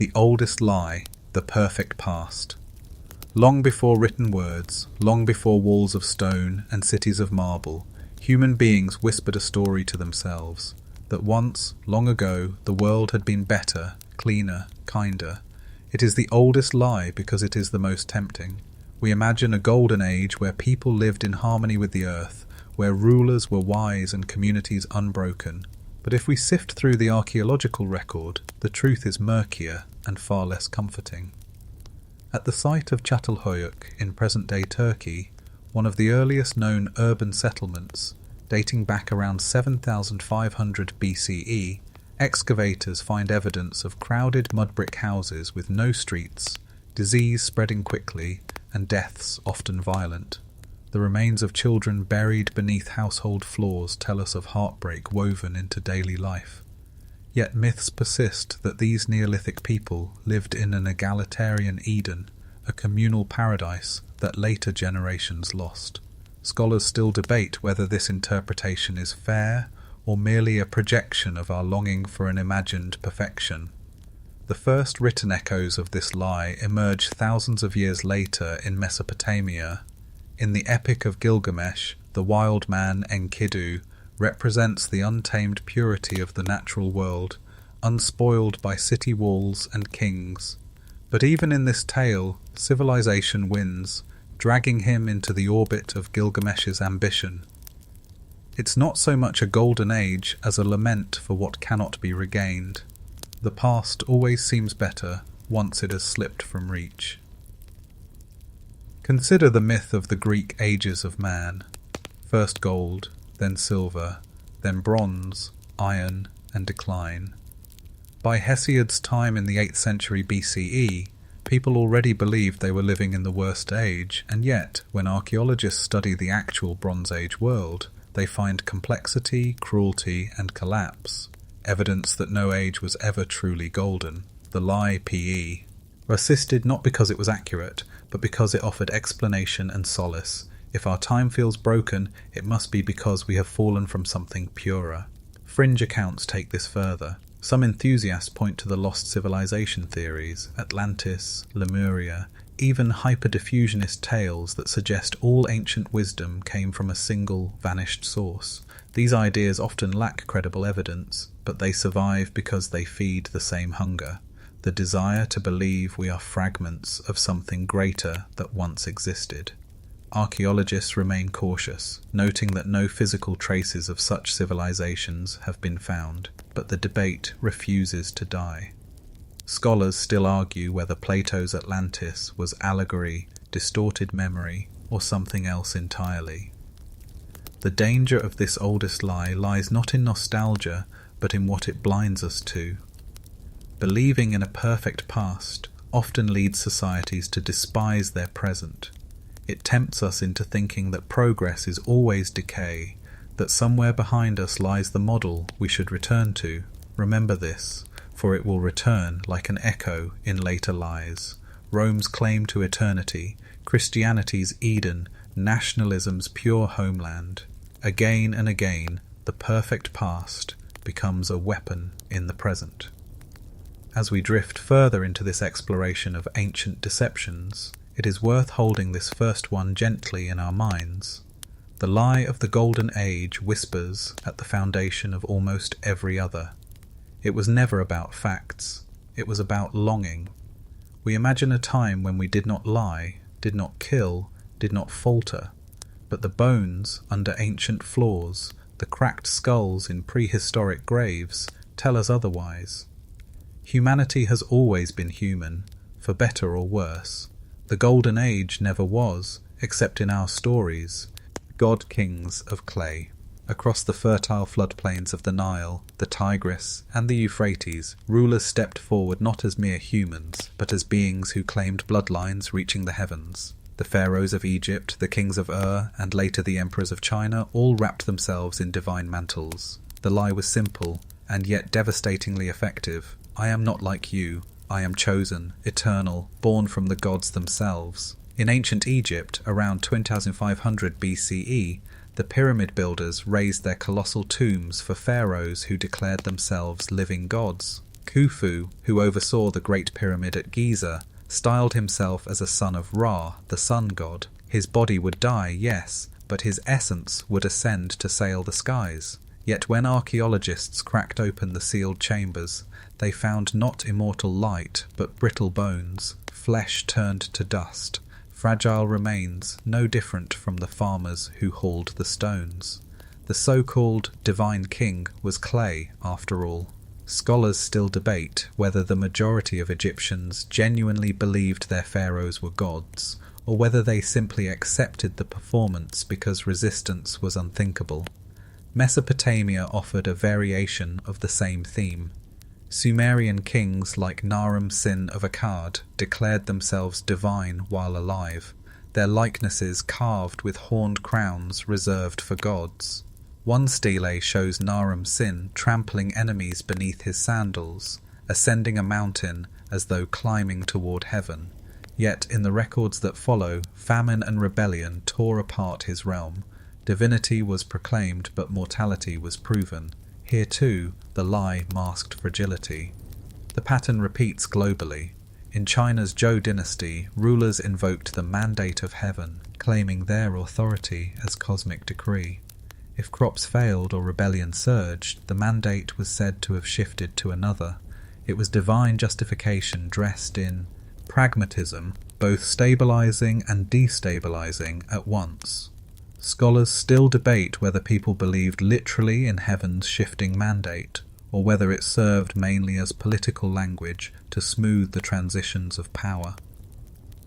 The oldest lie, the perfect past. Long before written words, long before walls of stone and cities of marble, human beings whispered a story to themselves, that once, long ago, the world had been better, cleaner, kinder. It is the oldest lie because it is the most tempting. We imagine a golden age where people lived in harmony with the earth, where rulers were wise and communities unbroken. But if we sift through the archaeological record, the truth is murkier and far less comforting. At the site of Çatalhöyük in present-day Turkey, one of the earliest known urban settlements, dating back around 7,500 BCE, excavators find evidence of crowded mud brick houses with no streets, disease spreading quickly, and deaths often violent. The remains of children buried beneath household floors tell us of heartbreak woven into daily life. Yet myths persist that these Neolithic people lived in an egalitarian Eden, a communal paradise that later generations lost. Scholars still debate whether this interpretation is fair or merely a projection of our longing for an imagined perfection. The first written echoes of this lie emerge thousands of years later in Mesopotamia. In the Epic of Gilgamesh, the wild man Enkidu represents the untamed purity of the natural world, unspoiled by city walls and kings. But even in this tale, civilization wins, dragging him into the orbit of Gilgamesh's ambition. It's not so much a golden age as a lament for what cannot be regained. The past always seems better once it has slipped from reach. Consider the myth of the Greek ages of man. First gold, then silver, then bronze, iron, and decline. By Hesiod's time in the 8th century BCE, people already believed they were living in the worst age, and yet, when archaeologists study the actual Bronze Age world, they find complexity, cruelty, and collapse, evidence that no age was ever truly golden. The lie PE persisted not because it was accurate, but because it offered explanation and solace. If our time feels broken, it must be because we have fallen from something purer. Fringe accounts take this further. Some enthusiasts point to the lost civilization theories, Atlantis, Lemuria, even hyperdiffusionist tales that suggest all ancient wisdom came from a single, vanished source. These ideas often lack credible evidence, but they survive because they feed the same hunger, the desire to believe we are fragments of something greater that once existed. Archaeologists remain cautious, noting that no physical traces of such civilizations have been found, but the debate refuses to die. Scholars still argue whether Plato's Atlantis was allegory, distorted memory, or something else entirely. The danger of this oldest lie lies not in nostalgia, but in what it blinds us to. Believing in a perfect past often leads societies to despise their present. It tempts us into thinking that progress is always decay, that somewhere behind us lies the model we should return to. Remember this, for it will return like an echo in later lies. Rome's claim to eternity, Christianity's Eden, nationalism's pure homeland. Again and again, the perfect past becomes a weapon in the present. As we drift further into this exploration of ancient deceptions, it is worth holding this first one gently in our minds. The lie of the Golden Age whispers at the foundation of almost every other. It was never about facts. It was about longing. We imagine a time when we did not lie, did not kill, did not falter. But the bones under ancient floors, the cracked skulls in prehistoric graves, tell us otherwise. Humanity has always been human, for better or worse. The Golden Age never was, except in our stories, god-kings of clay. Across the fertile floodplains of the Nile, the Tigris, and the Euphrates, rulers stepped forward not as mere humans, but as beings who claimed bloodlines reaching the heavens. The pharaohs of Egypt, the kings of Ur, and later the emperors of China all wrapped themselves in divine mantles. The lie was simple, and yet devastatingly effective. I am not like you. I am chosen, eternal, born from the gods themselves. In ancient Egypt, around 2500 BCE, the pyramid builders raised their colossal tombs for pharaohs who declared themselves living gods. Khufu, who oversaw the Great Pyramid at Giza, styled himself as a son of Ra, the sun god. His body would die, yes, but his essence would ascend to sail the skies. Yet when archaeologists cracked open the sealed chambers, they found not immortal light, but brittle bones, flesh turned to dust, fragile remains no different from the farmers who hauled the stones. The so-called divine king was clay, after all. Scholars still debate whether the majority of Egyptians genuinely believed their pharaohs were gods, or whether they simply accepted the performance because resistance was unthinkable. Mesopotamia offered a variation of the same theme. Sumerian kings like Naram-Sin of Akkad declared themselves divine while alive, their likenesses carved with horned crowns reserved for gods. One stele shows Naram-Sin trampling enemies beneath his sandals, ascending a mountain as though climbing toward heaven. Yet in the records that follow, famine and rebellion tore apart his realm. Divinity was proclaimed, but mortality was proven. Here too, the lie masked fragility. The pattern repeats globally. In China's Zhou dynasty, rulers invoked the mandate of heaven, claiming their authority as cosmic decree. If crops failed or rebellion surged, the mandate was said to have shifted to another. It was divine justification dressed in pragmatism, both stabilizing and destabilizing at once. Scholars still debate whether people believed literally in heaven's shifting mandate, or whether it served mainly as political language to smooth the transitions of power.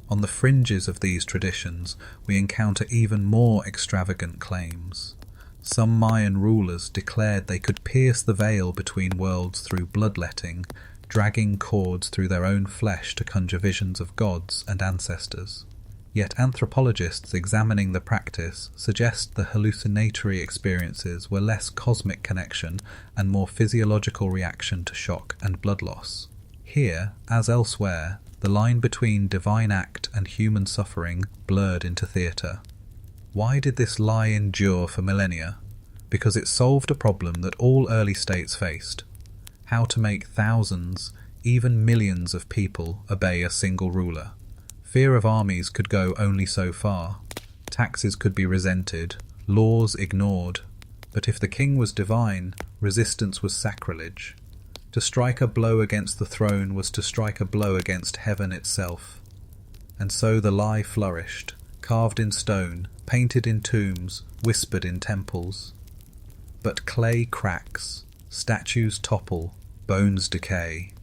On the fringes of these traditions, we encounter even more extravagant claims. Some Mayan rulers declared they could pierce the veil between worlds through bloodletting, dragging cords through their own flesh to conjure visions of gods and ancestors. Yet anthropologists examining the practice suggest the hallucinatory experiences were less cosmic connection and more physiological reaction to shock and blood loss. Here, as elsewhere, the line between divine act and human suffering blurred into theatre. Why did this lie endure for millennia? Because it solved a problem that all early states faced: how to make thousands, even millions of people obey a single ruler. Fear of armies could go only so far. Taxes could be resented, laws ignored. But if the king was divine, resistance was sacrilege. To strike a blow against the throne was to strike a blow against heaven itself. And so the lie flourished, carved in stone, painted in tombs, whispered in temples. But clay cracks, statues topple, bones decay.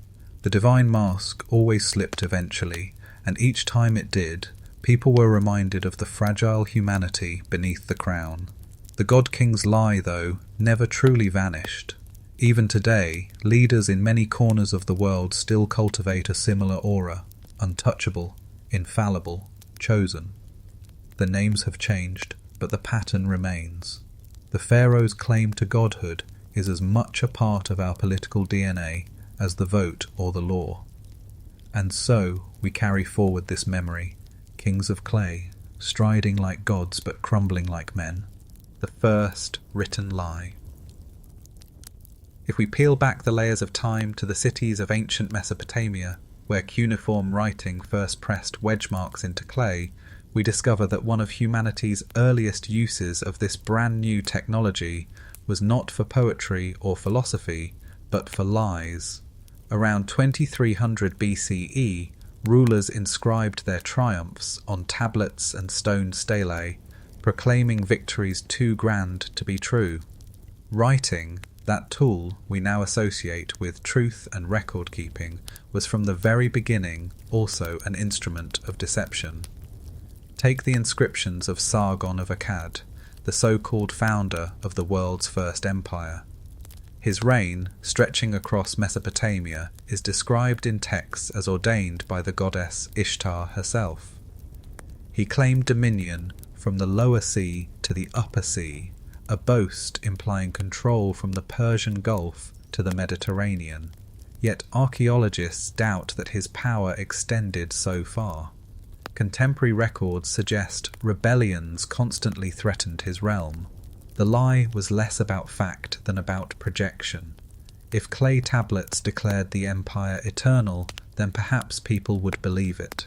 The divine mask always slipped eventually, and each time it did, people were reminded of the fragile humanity beneath the crown. The God King's lie, though, never truly vanished. Even today, leaders in many corners of the world still cultivate a similar aura: untouchable, infallible, chosen. The names have changed, but the pattern remains. The pharaoh's claim to godhood is as much a part of our political DNA as the vote or the law. And so we carry forward this memory, kings of clay, striding like gods but crumbling like men. The first written lie. If we peel back the layers of time to the cities of ancient Mesopotamia, where cuneiform writing first pressed wedge marks into clay, we discover that one of humanity's earliest uses of this brand new technology was not for poetry or philosophy, but for lies. Around 2300 BCE, rulers inscribed their triumphs on tablets and stone stelae, proclaiming victories too grand to be true. Writing, that tool we now associate with truth and record-keeping, was from the very beginning also an instrument of deception. Take the inscriptions of Sargon of Akkad, the so-called founder of the world's first empire. His reign, stretching across Mesopotamia, is described in texts as ordained by the goddess Ishtar herself. He claimed dominion from the lower sea to the upper sea, a boast implying control from the Persian Gulf to the Mediterranean. Yet archaeologists doubt that his power extended so far. Contemporary records suggest rebellions constantly threatened his realm. The lie was less about fact than about projection. If clay tablets declared the empire eternal, then perhaps people would believe it.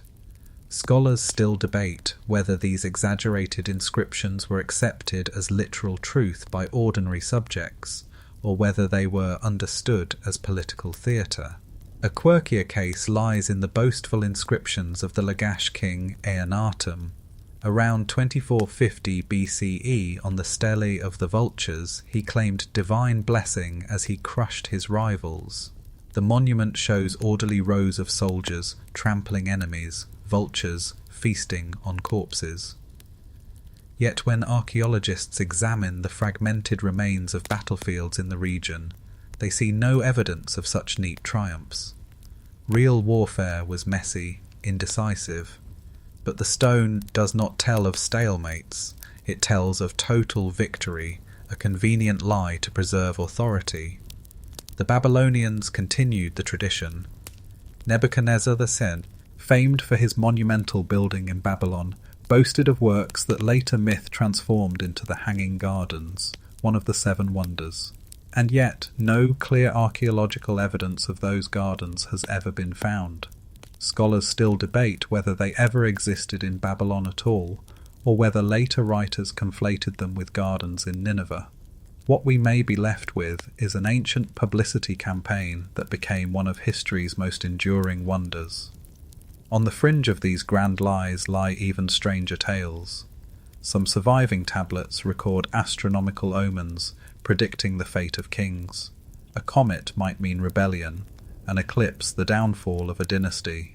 Scholars still debate whether these exaggerated inscriptions were accepted as literal truth by ordinary subjects, or whether they were understood as political theatre. A quirkier case lies in the boastful inscriptions of the Lagash king Eannatum. Around 2450 BCE, on the stele of the vultures, he claimed divine blessing as he crushed his rivals. The monument shows orderly rows of soldiers trampling enemies, vultures feasting on corpses. Yet when archaeologists examine the fragmented remains of battlefields in the region, they see no evidence of such neat triumphs. Real warfare was messy, indecisive, but the stone does not tell of stalemates, it tells of total victory, a convenient lie to preserve authority. The Babylonians continued the tradition. Nebuchadnezzar II, famed for his monumental building in Babylon, boasted of works that later myth transformed into the Hanging Gardens, one of the seven wonders. And yet, no clear archaeological evidence of those gardens has ever been found. Scholars still debate whether they ever existed in Babylon at all, or whether later writers conflated them with gardens in Nineveh. What we may be left with is an ancient publicity campaign that became one of history's most enduring wonders. On the fringe of these grand lies lie even stranger tales. Some surviving tablets record astronomical omens predicting the fate of kings. A comet might mean rebellion, an eclipse the downfall of a dynasty.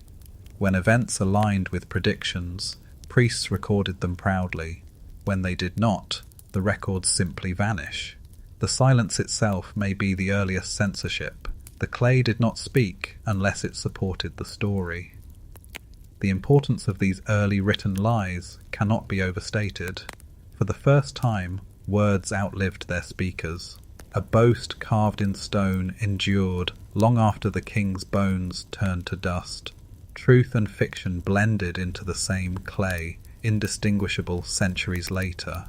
When events aligned with predictions, priests recorded them proudly. When they did not, the records simply vanish. The silence itself may be the earliest censorship. The clay did not speak unless it supported the story. The importance of these early written lies cannot be overstated. For the first time, words outlived their speakers. A boast carved in stone endured long after the king's bones turned to dust. Truth and fiction blended into the same clay, indistinguishable centuries later.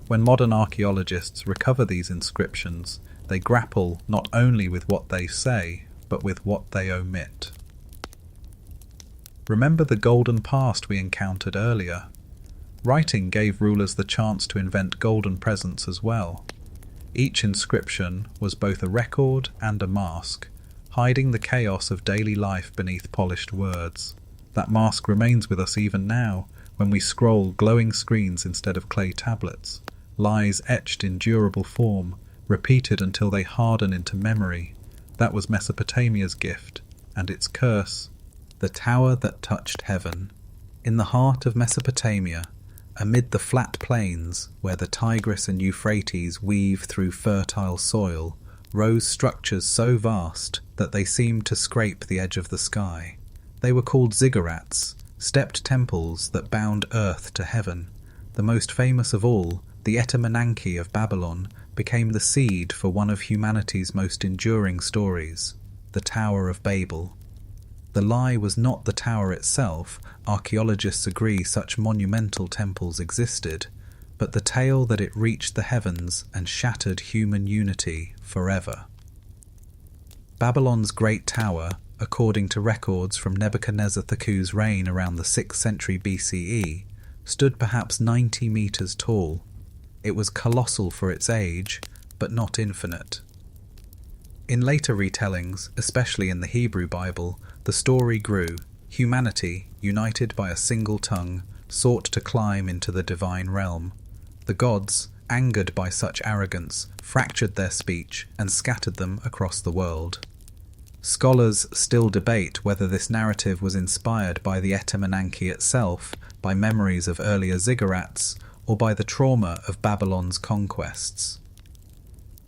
When modern archaeologists recover these inscriptions, they grapple not only with what they say, but with what they omit. Remember the golden past we encountered earlier. Writing gave rulers the chance to invent golden presents as well. Each inscription was both a record and a mask, hiding the chaos of daily life beneath polished words. That mask remains with us even now, when we scroll glowing screens instead of clay tablets, lies etched in durable form, repeated until they harden into memory. That was Mesopotamia's gift, and its curse. The tower that touched heaven. In the heart of Mesopotamia, amid the flat plains where the Tigris and Euphrates weave through fertile soil, rose structures so vast that they seemed to scrape the edge of the sky. They were called ziggurats, stepped temples that bound earth to heaven. The most famous of all, the Etemenanki of Babylon, became the seed for one of humanity's most enduring stories, the Tower of Babel. The lie was not the tower itself, archaeologists agree such monumental temples existed, but the tale that it reached the heavens and shattered human unity forever. Babylon's Great Tower, according to records from Nebuchadnezzar II's reign around the 6th century BCE, stood perhaps 90 meters tall. It was colossal for its age, but not infinite. In later retellings, especially in the Hebrew Bible, the story grew. Humanity, united by a single tongue, sought to climb into the divine realm. The gods, angered by such arrogance, fractured their speech and scattered them across the world. Scholars still debate whether this narrative was inspired by the Etemenanki itself, by memories of earlier ziggurats, or by the trauma of Babylon's conquests.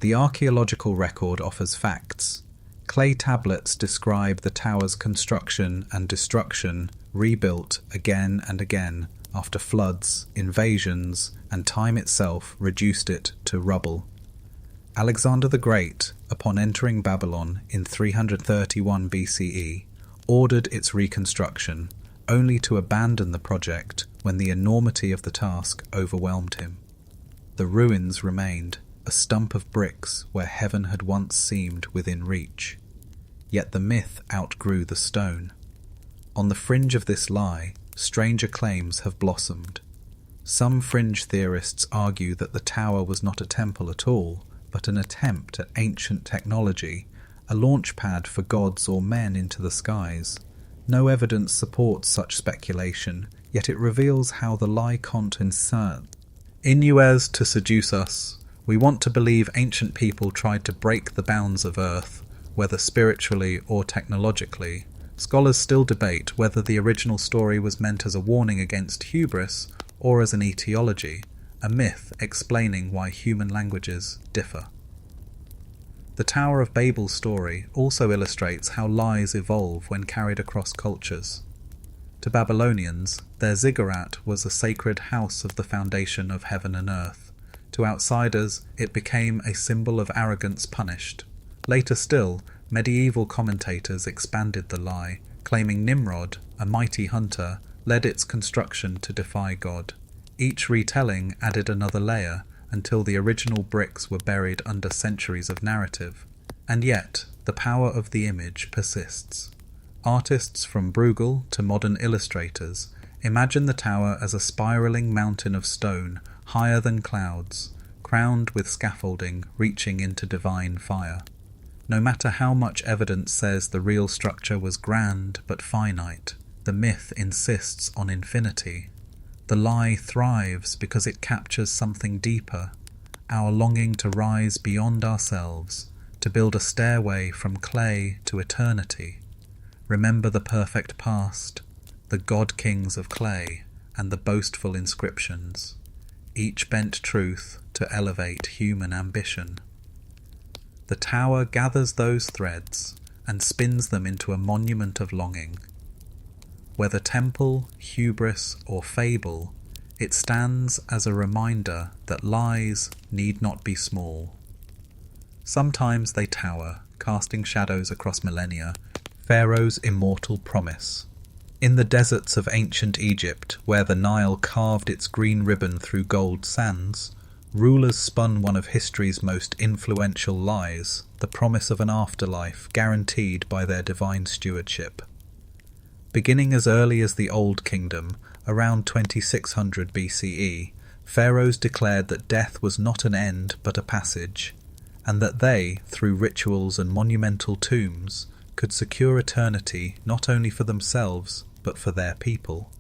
The archaeological record offers facts. Clay tablets describe the tower's construction and destruction, rebuilt again and again after floods, invasions, and time itself reduced it to rubble. Alexander the Great, upon entering Babylon in 331 BCE, ordered its reconstruction, only to abandon the project when the enormity of the task overwhelmed him. The ruins remained, a stump of bricks where heaven had once seemed within reach. Yet the myth outgrew the stone. On the fringe of this lie, stranger claims have blossomed. Some fringe theorists argue that the tower was not a temple at all, but an attempt at ancient technology, a launch pad for gods or men into the skies. No evidence supports such speculation, yet it reveals how the lie innues to seduce us. We want to believe ancient people tried to break the bounds of Earth, whether spiritually or technologically. Scholars still debate whether the original story was meant as a warning against hubris or as an etiology, a myth explaining why human languages differ. The Tower of Babel story also illustrates how lies evolve when carried across cultures. To Babylonians, their ziggurat was a sacred house of the foundation of heaven and earth. To outsiders, it became a symbol of arrogance punished. Later still, medieval commentators expanded the lie, claiming Nimrod, a mighty hunter, led its construction to defy God. Each retelling added another layer, until the original bricks were buried under centuries of narrative. And yet, the power of the image persists. Artists from Bruegel to modern illustrators imagine the tower as a spiraling mountain of stone, higher than clouds, crowned with scaffolding reaching into divine fire. No matter how much evidence says the real structure was grand but finite, the myth insists on infinity. The lie thrives because it captures something deeper, our longing to rise beyond ourselves, to build a stairway from clay to eternity. Remember the perfect past, the god-kings of clay, and the boastful inscriptions. Each bent truth to elevate human ambition. The tower gathers those threads and spins them into a monument of longing. Whether temple, hubris, or fable, it stands as a reminder that lies need not be small. Sometimes they tower, casting shadows across millennia, Pharaoh's immortal promise. In the deserts of ancient Egypt, where the Nile carved its green ribbon through gold sands, rulers spun one of history's most influential lies, the promise of an afterlife guaranteed by their divine stewardship. Beginning as early as the Old Kingdom, around 2600 BCE, pharaohs declared that death was not an end but a passage, and that they, through rituals and monumental tombs, could secure eternity not only for themselves but for their people.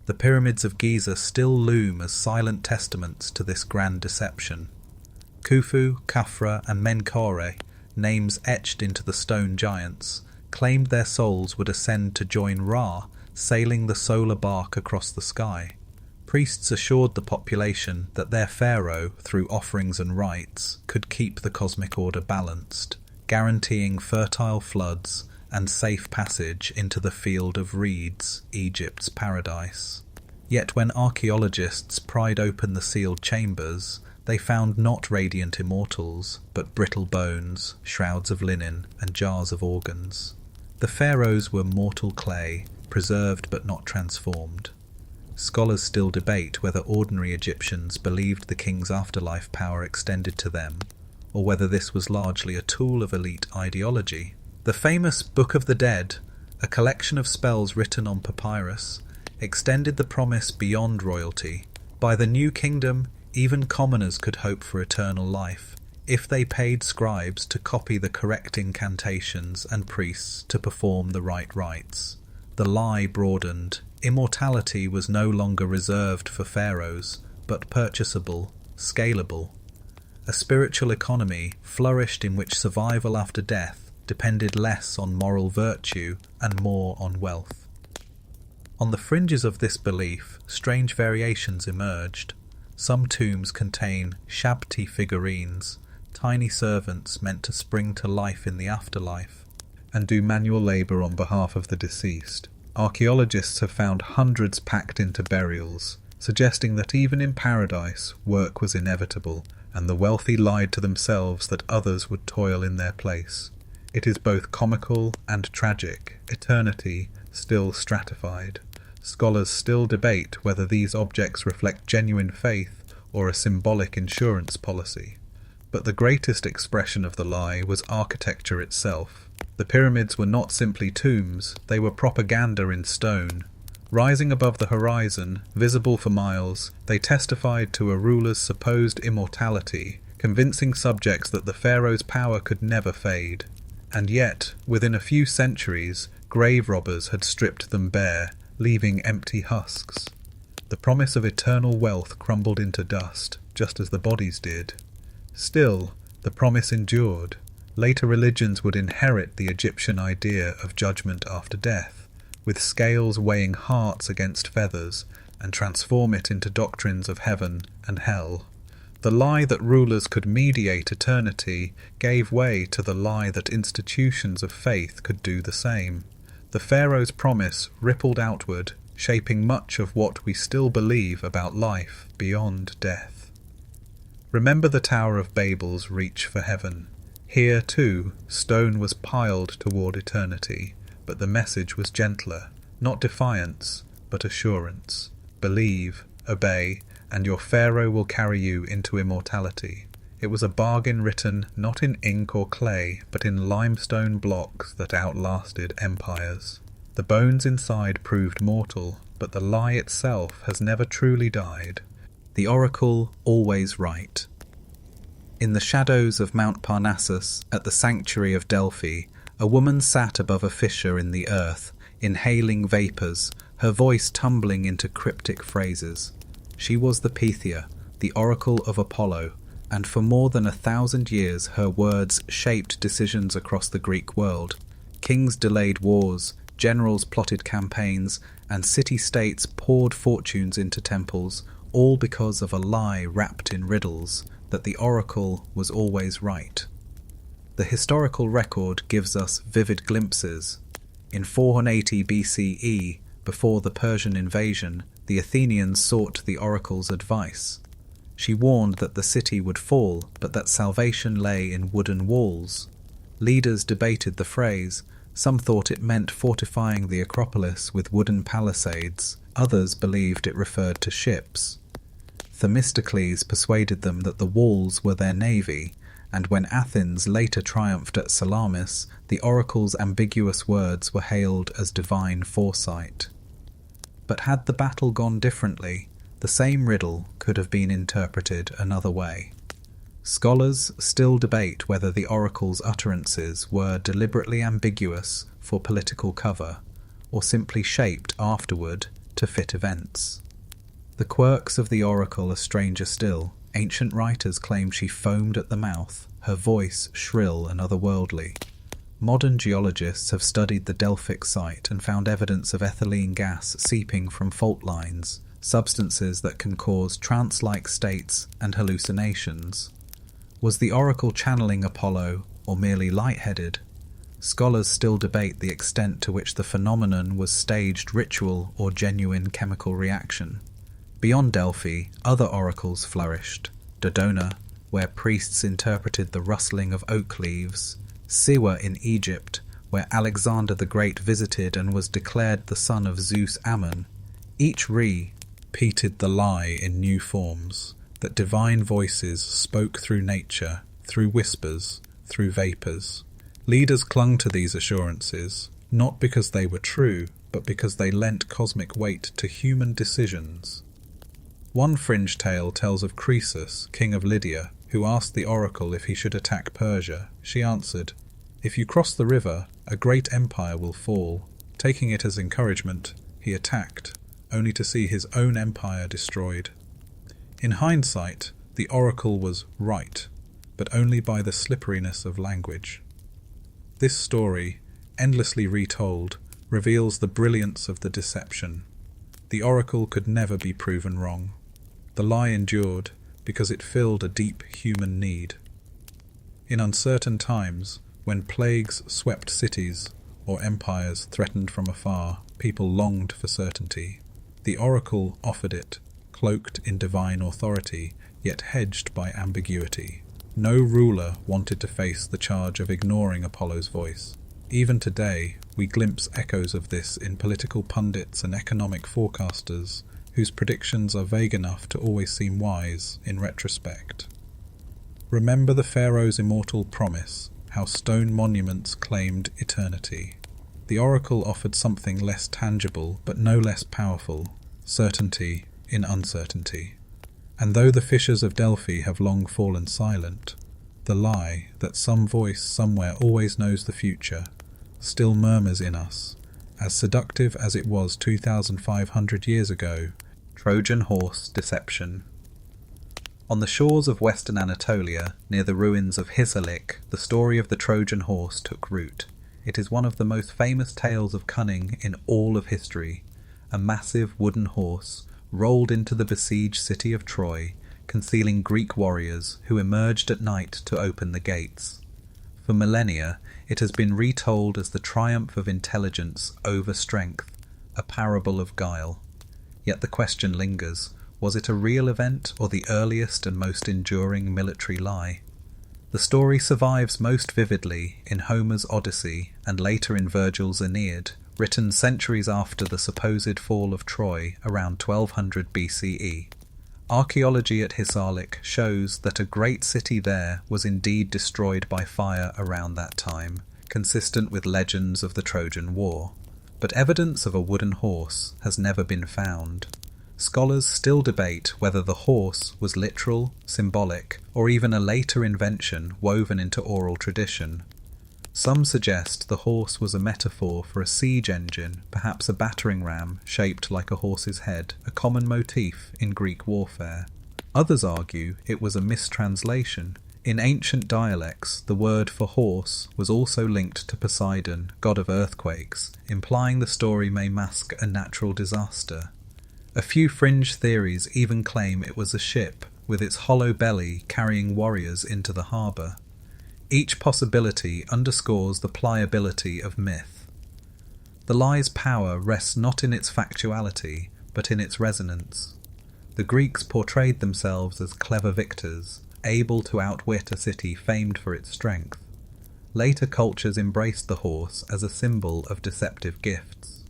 The pyramids of Giza still loom as silent testaments to this grand deception. Khufu, Khafra, and Menkaure, names etched into the stone giants, claimed their souls would ascend to join Ra, sailing the solar bark across the sky. Priests assured the population that their pharaoh, through offerings and rites, could keep the cosmic order balanced, guaranteeing fertile floods and safe passage into the field of reeds, Egypt's paradise. Yet when archaeologists pried open the sealed chambers, they found not radiant immortals, but brittle bones, shrouds of linen, and jars of organs. The pharaohs were mortal clay, preserved but not transformed. Scholars still debate whether ordinary Egyptians believed the king's afterlife power extended to them, or whether this was largely a tool of elite ideology. The famous Book of the Dead, a collection of spells written on papyrus, extended the promise beyond royalty. By the New Kingdom, even commoners could hope for eternal life, if they paid scribes to copy the correct incantations and priests to perform the right rites. The lie broadened. Immortality was no longer reserved for pharaohs, but purchasable, scalable. A spiritual economy flourished in which survival after death depended less on moral virtue and more on wealth. On the fringes of this belief, strange variations emerged. Some tombs contain shabti figurines, tiny servants meant to spring to life in the afterlife and do manual labour on behalf of the deceased. Archaeologists have found hundreds packed into burials, suggesting that even in paradise work was inevitable, and the wealthy lied to themselves that others would toil in their place. It is both comical and tragic, eternity still stratified. Scholars still debate whether these objects reflect genuine faith or a symbolic insurance policy. But the greatest expression of the lie was architecture itself. The pyramids were not simply tombs, they were propaganda in stone. Rising above the horizon, visible for miles, they testified to a ruler's supposed immortality, convincing subjects that the pharaoh's power could never fade. And yet, within a few centuries, grave robbers had stripped them bare, leaving empty husks. The promise of eternal wealth crumbled into dust, just as the bodies did. Still, the promise endured. Later religions would inherit the Egyptian idea of judgment after death, with scales weighing hearts against feathers, and transform it into doctrines of heaven and hell. The lie that rulers could mediate eternity gave way to the lie that institutions of faith could do the same. The pharaoh's promise rippled outward, shaping much of what we still believe about life beyond death. Remember the Tower of Babel's reach for heaven. Here, too, stone was piled toward eternity, but the message was gentler, not defiance, but assurance. Believe, obey, and your Pharaoh will carry you into immortality. It was a bargain written not in ink or clay, but in limestone blocks that outlasted empires. The bones inside proved mortal, but the lie itself has never truly died. The oracle always right. In the shadows of Mount Parnassus, at the sanctuary of Delphi, a woman sat above a fissure in the earth, inhaling vapours, her voice tumbling into cryptic phrases. She was the Pythia, the oracle of Apollo, and for more than 1,000 years her words shaped decisions across the Greek world. Kings delayed wars, generals plotted campaigns, and city-states poured fortunes into temples, all because of a lie wrapped in riddles, that the oracle was always right. The historical record gives us vivid glimpses. In 480 BCE, before the Persian invasion, the Athenians sought the oracle's advice. She warned that the city would fall, but that salvation lay in wooden walls. Leaders debated the phrase. Some thought it meant fortifying the Acropolis with wooden palisades. Others believed it referred to ships. Themistocles persuaded them that the walls were their navy, and when Athens later triumphed at Salamis, the oracle's ambiguous words were hailed as divine foresight. But had the battle gone differently, the same riddle could have been interpreted another way. Scholars still debate whether the oracle's utterances were deliberately ambiguous for political cover, or simply shaped afterward to fit events. The quirks of the oracle are stranger still. Ancient writers claim she foamed at the mouth, her voice shrill and otherworldly. Modern geologists have studied the Delphic site and found evidence of ethylene gas seeping from fault lines, substances that can cause trance-like states and hallucinations. Was the oracle channeling Apollo, or merely lightheaded? Scholars still debate the extent to which the phenomenon was staged ritual or genuine chemical reaction. Beyond Delphi, other oracles flourished. Dodona, where priests interpreted the rustling of oak leaves. Siwa in Egypt, where Alexander the Great visited and was declared the son of Zeus Ammon. Each repeated the lie in new forms, that divine voices spoke through nature, through whispers, through vapours. Leaders clung to these assurances, not because they were true, but because they lent cosmic weight to human decisions. One fringe tale tells of Croesus, king of Lydia, who asked the oracle if he should attack Persia. She answered, "If you cross the river, a great empire will fall." Taking it as encouragement, he attacked, only to see his own empire destroyed. In hindsight, the oracle was right, but only by the slipperiness of language. This story, endlessly retold, reveals the brilliance of the deception. The oracle could never be proven wrong. The lie endured because it filled a deep human need. In uncertain times, when plagues swept cities or empires threatened from afar, people longed for certainty. The oracle offered it, cloaked in divine authority, yet hedged by ambiguity. No ruler wanted to face the charge of ignoring Apollo's voice. Even today, we glimpse echoes of this in political pundits and economic forecasters, whose predictions are vague enough to always seem wise in retrospect. Remember the pharaoh's immortal promise, how stone monuments claimed eternity. The oracle offered something less tangible but no less powerful, certainty in uncertainty. And though the fishers of Delphi have long fallen silent, the lie that some voice somewhere always knows the future still murmurs in us, as seductive as it was 2,500 years ago. Trojan horse deception. On the shores of western Anatolia, near the ruins of Hisarlik, the story of the Trojan horse took root. It is one of the most famous tales of cunning in all of history. A massive wooden horse rolled into the besieged city of Troy, concealing Greek warriors who emerged at night to open the gates. For millennia, it has been retold as the triumph of intelligence over strength, a parable of guile. Yet the question lingers, was it a real event or the earliest and most enduring military lie? The story survives most vividly in Homer's Odyssey and later in Virgil's Aeneid, written centuries after the supposed fall of Troy around 1200 BCE. Archaeology at Hisarlik shows that a great city there was indeed destroyed by fire around that time, consistent with legends of the Trojan War. But evidence of a wooden horse has never been found. Scholars still debate whether the horse was literal, symbolic, or even a later invention woven into oral tradition. Some suggest the horse was a metaphor for a siege engine, perhaps a battering ram shaped like a horse's head, a common motif in Greek warfare. Others argue it was a mistranslation. In ancient dialects, the word for horse was also linked to Poseidon, god of earthquakes, implying the story may mask a natural disaster. A few fringe theories even claim it was a ship, with its hollow belly carrying warriors into the harbour. Each possibility underscores the pliability of myth. The lie's power rests not in its factuality, but in its resonance. The Greeks portrayed themselves as clever victors, able to outwit a city famed for its strength. Later cultures embraced the horse as a symbol of deceptive gifts.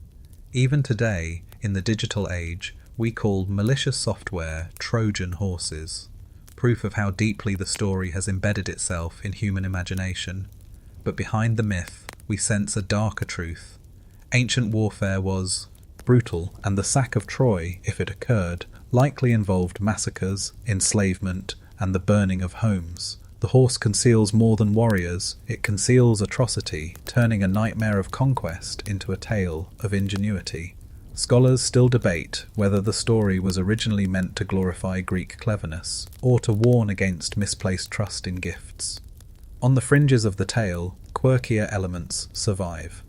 Even today, in the digital age, we call malicious software Trojan horses, proof of how deeply the story has embedded itself in human imagination. But behind the myth, we sense a darker truth. Ancient warfare was brutal, and the sack of Troy, if it occurred, likely involved massacres, enslavement, and the burning of homes. The horse conceals more than warriors, it conceals atrocity, turning a nightmare of conquest into a tale of ingenuity. Scholars still debate whether the story was originally meant to glorify Greek cleverness, or to warn against misplaced trust in gifts. On the fringes of the tale, quirkier elements survive.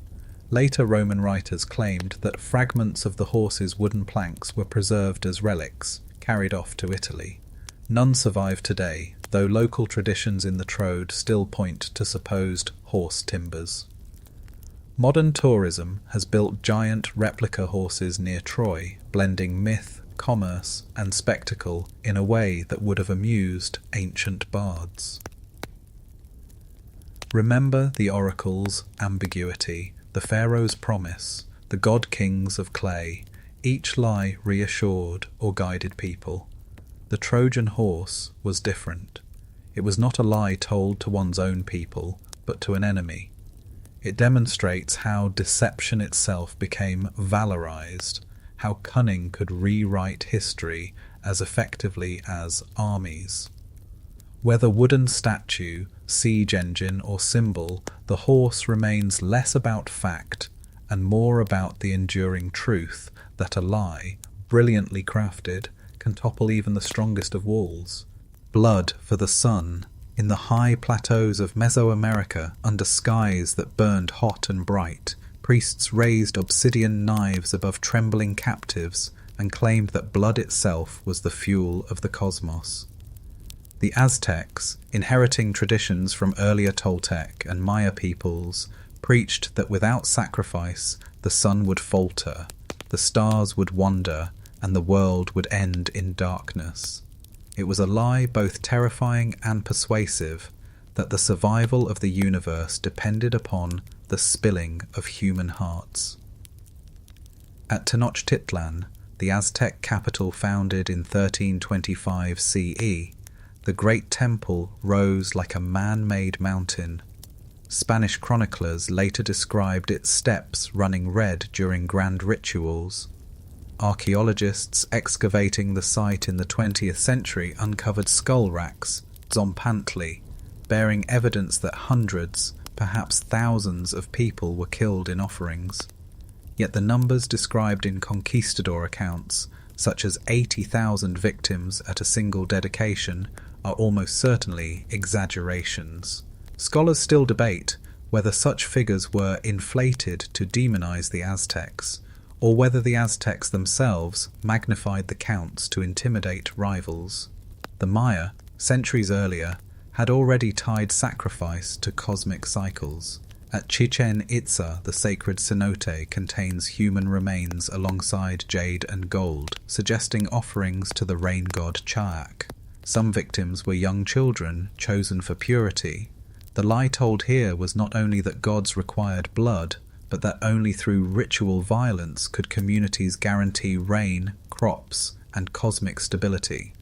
Later Roman writers claimed that fragments of the horse's wooden planks were preserved as relics, carried off to Italy. None survive today, though local traditions in the Troad still point to supposed horse timbers. Modern tourism has built giant replica horses near Troy, blending myth, commerce, and spectacle in a way that would have amused ancient bards. Remember the oracle's ambiguity, the pharaoh's promise, the god-kings of clay, each lie reassured or guided people. The Trojan horse was different. It was not a lie told to one's own people, but to an enemy. It demonstrates how deception itself became valorized, how cunning could rewrite history as effectively as armies. Whether wooden statue, siege engine, or symbol, the horse remains less about fact and more about the enduring truth that a lie, brilliantly crafted, can topple even the strongest of walls. Blood for the sun. In the high plateaus of Mesoamerica, under skies that burned hot and bright, priests raised obsidian knives above trembling captives and claimed that blood itself was the fuel of the cosmos. The Aztecs, inheriting traditions from earlier Toltec and Maya peoples, preached that without sacrifice the sun would falter, the stars would wander, and the world would end in darkness. It was a lie both terrifying and persuasive that the survival of the universe depended upon the spilling of human hearts. At Tenochtitlan, the Aztec capital founded in 1325 CE, The great temple rose like a man-made mountain. Spanish chroniclers later described its steps running red during grand rituals. Archaeologists excavating the site in the 20th century uncovered skull racks, zompantli, bearing evidence that hundreds, perhaps thousands of people were killed in offerings. Yet the numbers described in conquistador accounts, such as 80,000 victims at a single dedication, are almost certainly exaggerations. Scholars still debate whether such figures were inflated to demonize the Aztecs, or whether the Aztecs themselves magnified the counts to intimidate rivals. The Maya, centuries earlier, had already tied sacrifice to cosmic cycles. At Chichen Itza, the sacred cenote contains human remains alongside jade and gold, suggesting offerings to the rain god Chaak. Some victims were young children, chosen for purity. The lie told here was not only that gods required blood, but that only through ritual violence could communities guarantee rain, crops, and cosmic stability.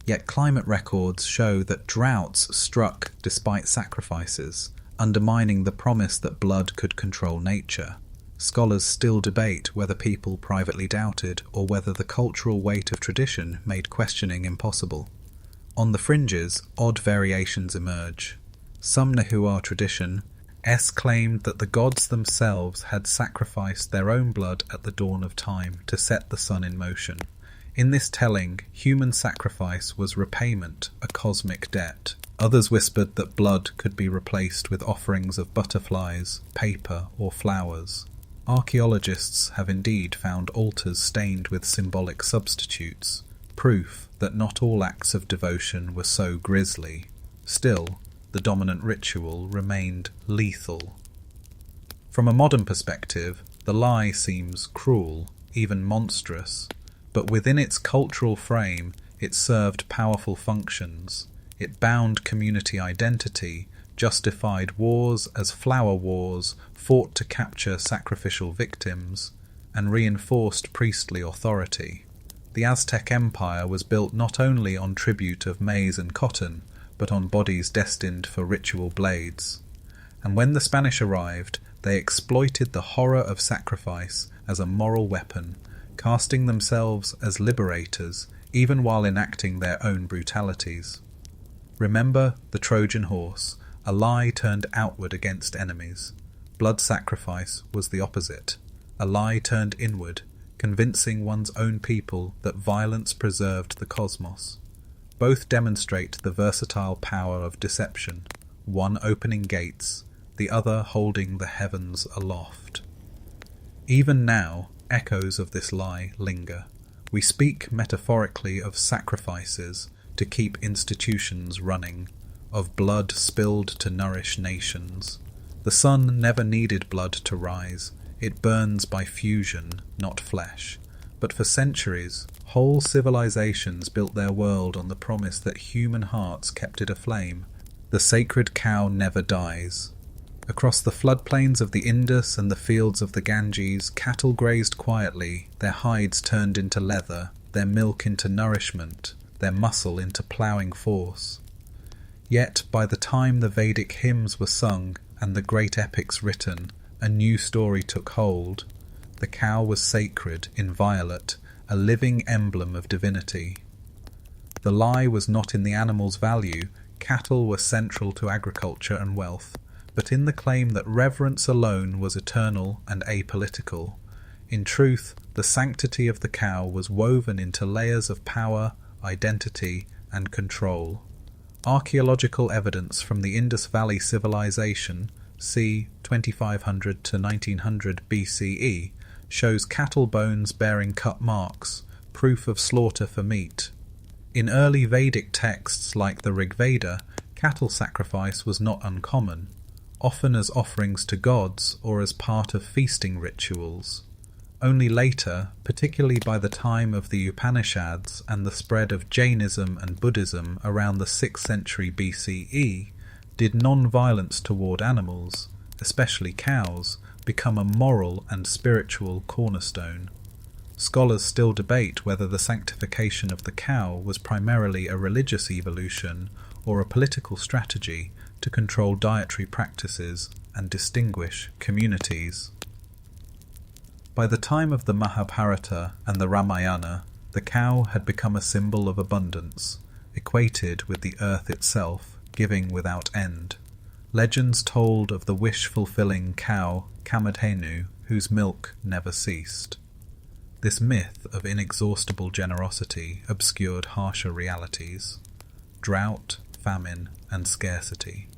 Yet climate records show that droughts struck despite sacrifices, undermining the promise that blood could control nature. Scholars still debate whether people privately doubted or whether the cultural weight of tradition made questioning impossible. On the fringes, odd variations emerge. Some Nahua tradition claimed that the gods themselves had sacrificed their own blood at the dawn of time to set the sun in motion. In this telling, human sacrifice was repayment, a cosmic debt. Others whispered that blood could be replaced with offerings of butterflies, paper, or flowers. Archaeologists have indeed found altars stained with symbolic substitutes, proof that not all acts of devotion were so grisly. Still, the dominant ritual remained lethal. From a modern perspective, the lie seems cruel, even monstrous, but within its cultural frame it served powerful functions. It bound community identity, justified wars as flower wars, fought to capture sacrificial victims, and reinforced priestly authority. The Aztec Empire was built not only on tribute of maize and cotton, but on bodies destined for ritual blades. And when the Spanish arrived, they exploited the horror of sacrifice as a moral weapon, casting themselves as liberators, even while enacting their own brutalities. Remember the Trojan horse, a lie turned outward against enemies. Blood sacrifice was the opposite, a lie turned inward, convincing one's own people that violence preserved the cosmos. Both demonstrate the versatile power of deception, one opening gates, the other holding the heavens aloft. Even now, echoes of this lie linger. We speak metaphorically of sacrifices to keep institutions running, of blood spilled to nourish nations. The sun never needed blood to rise. It burns by fusion, not flesh. But for centuries, whole civilizations built their world on the promise that human hearts kept it aflame. The sacred cow never dies. Across the floodplains of the Indus and the fields of the Ganges, cattle grazed quietly, their hides turned into leather, their milk into nourishment, their muscle into ploughing force. Yet by the time the Vedic hymns were sung and the great epics written, a new story took hold. The cow was sacred, inviolate, a living emblem of divinity. The lie was not in the animal's value. Cattle were central to agriculture and wealth, but in the claim that reverence alone was eternal and apolitical. In truth, the sanctity of the cow was woven into layers of power, identity, and control. Archaeological evidence from the Indus Valley civilization, c. 2500 to 1900 BCE, shows cattle bones bearing cut marks, proof of slaughter for meat. In early Vedic texts like the Rig Veda, cattle sacrifice was not uncommon, often as offerings to gods or as part of feasting rituals. Only later, particularly by the time of the Upanishads and the spread of Jainism and Buddhism around the 6th century BCE, did non-violence toward animals, especially cows, become a moral and spiritual cornerstone. Scholars still debate whether the sanctification of the cow was primarily a religious evolution or a political strategy to control dietary practices and distinguish communities. By the time of the Mahabharata and the Ramayana, the cow had become a symbol of abundance, equated with the earth itself, giving without end. Legends told of the wish-fulfilling cow Kamadhenu, whose milk never ceased. This myth of inexhaustible generosity obscured harsher realities: drought, famine, and scarcity.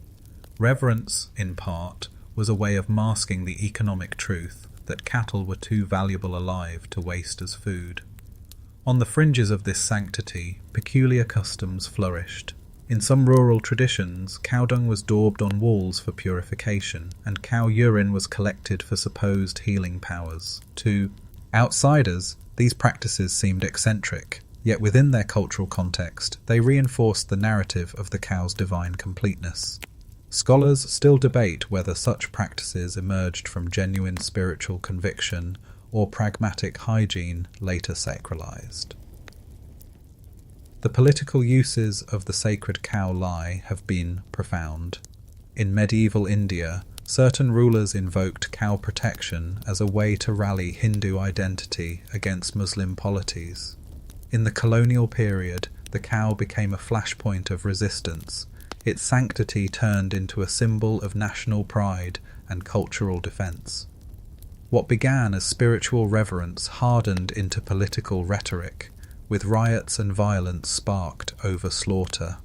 Reverence, in part, was a way of masking the economic truth that cattle were too valuable alive to waste as food. On the fringes of this sanctity, peculiar customs flourished. In some rural traditions, cow dung was daubed on walls for purification, and cow urine was collected for supposed healing powers. To outsiders, these practices seemed eccentric, yet within their cultural context, they reinforced the narrative of the cow's divine completeness. Scholars still debate whether such practices emerged from genuine spiritual conviction or pragmatic hygiene later sacralized. The political uses of the sacred cow lie have been profound. In medieval India, certain rulers invoked cow protection as a way to rally Hindu identity against Muslim polities. In the colonial period, the cow became a flashpoint of resistance. Its sanctity turned into a symbol of national pride and cultural defense. What began as spiritual reverence hardened into political rhetoric, with riots and violence sparked over slaughter.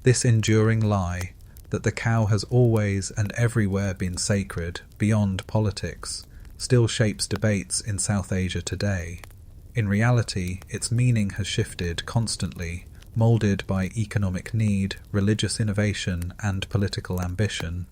This enduring lie, that the cow has always and everywhere been sacred beyond politics, still shapes debates in South Asia today. In reality, its meaning has shifted constantly, moulded by economic need, religious innovation, and political ambition.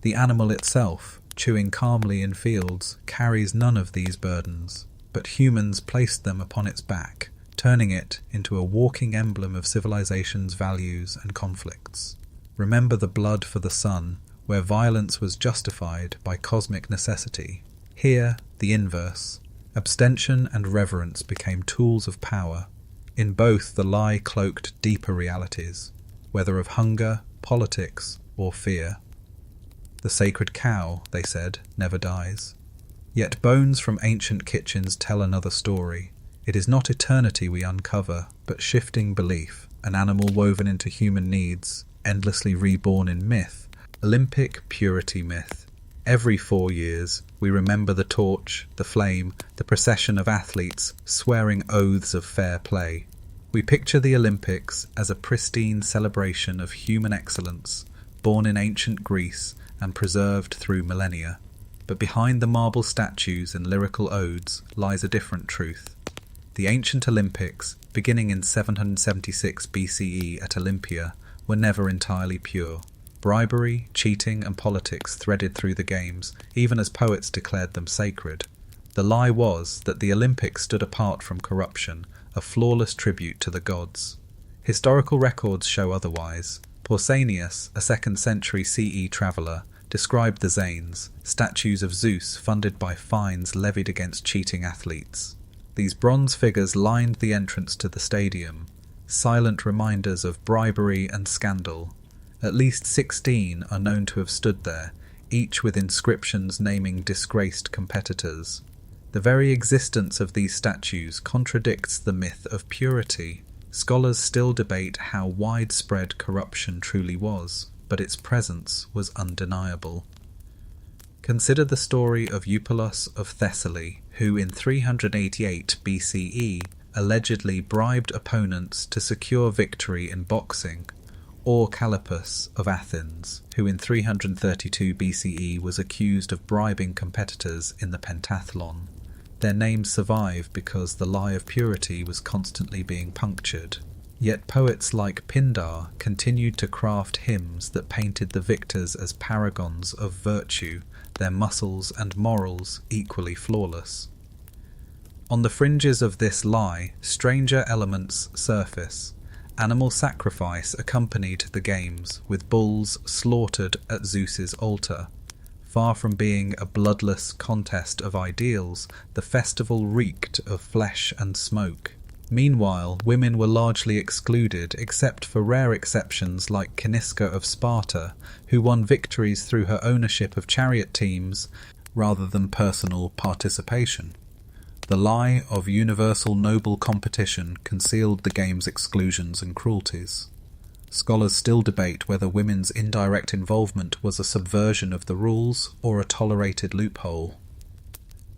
The animal itself, chewing calmly in fields, carries none of these burdens, but humans placed them upon its back, turning it into a walking emblem of civilization's values and conflicts. Remember the blood for the sun, where violence was justified by cosmic necessity. Here, the inverse. Abstention and reverence became tools of power. In both, the lie cloaked deeper realities, whether of hunger, politics, or fear. The sacred cow, they said, never dies. Yet bones from ancient kitchens tell another story. It is not eternity we uncover, but shifting belief, an animal woven into human needs, endlessly reborn in myth, Olympic purity myth. Every 4 years, we remember the torch, the flame, the procession of athletes swearing oaths of fair play. We picture the Olympics as a pristine celebration of human excellence, born in ancient Greece and preserved through millennia. But behind the marble statues and lyrical odes lies a different truth. The ancient Olympics, beginning in 776 BCE at Olympia, were never entirely pure. Bribery, cheating, and politics threaded through the games, even as poets declared them sacred. The lie was that the Olympics stood apart from corruption, a flawless tribute to the gods. Historical records show otherwise. Pausanias, a 2nd century CE traveller, described the Zanes, statues of Zeus funded by fines levied against cheating athletes. These bronze figures lined the entrance to the stadium, silent reminders of bribery and scandal. At least 16 are known to have stood there, each with inscriptions naming disgraced competitors. The very existence of these statues contradicts the myth of purity. Scholars still debate how widespread corruption truly was, but its presence was undeniable. Consider the story of Eupolos of Thessaly, who in 388 BCE allegedly bribed opponents to secure victory in boxing, or Calipus of Athens, who in 332 BCE was accused of bribing competitors in the pentathlon. Their names survive because the lie of purity was constantly being punctured. Yet poets like Pindar continued to craft hymns that painted the victors as paragons of virtue, their muscles and morals equally flawless. On the fringes of this lie, stranger elements surface. Animal sacrifice accompanied the games, with bulls slaughtered at Zeus's altar. Far from being a bloodless contest of ideals, the festival reeked of flesh and smoke. Meanwhile, women were largely excluded, except for rare exceptions like Caniska of Sparta, who won victories through her ownership of chariot teams rather than personal participation. The lie of universal noble competition concealed the game's exclusions and cruelties. Scholars still debate whether women's indirect involvement was a subversion of the rules or a tolerated loophole.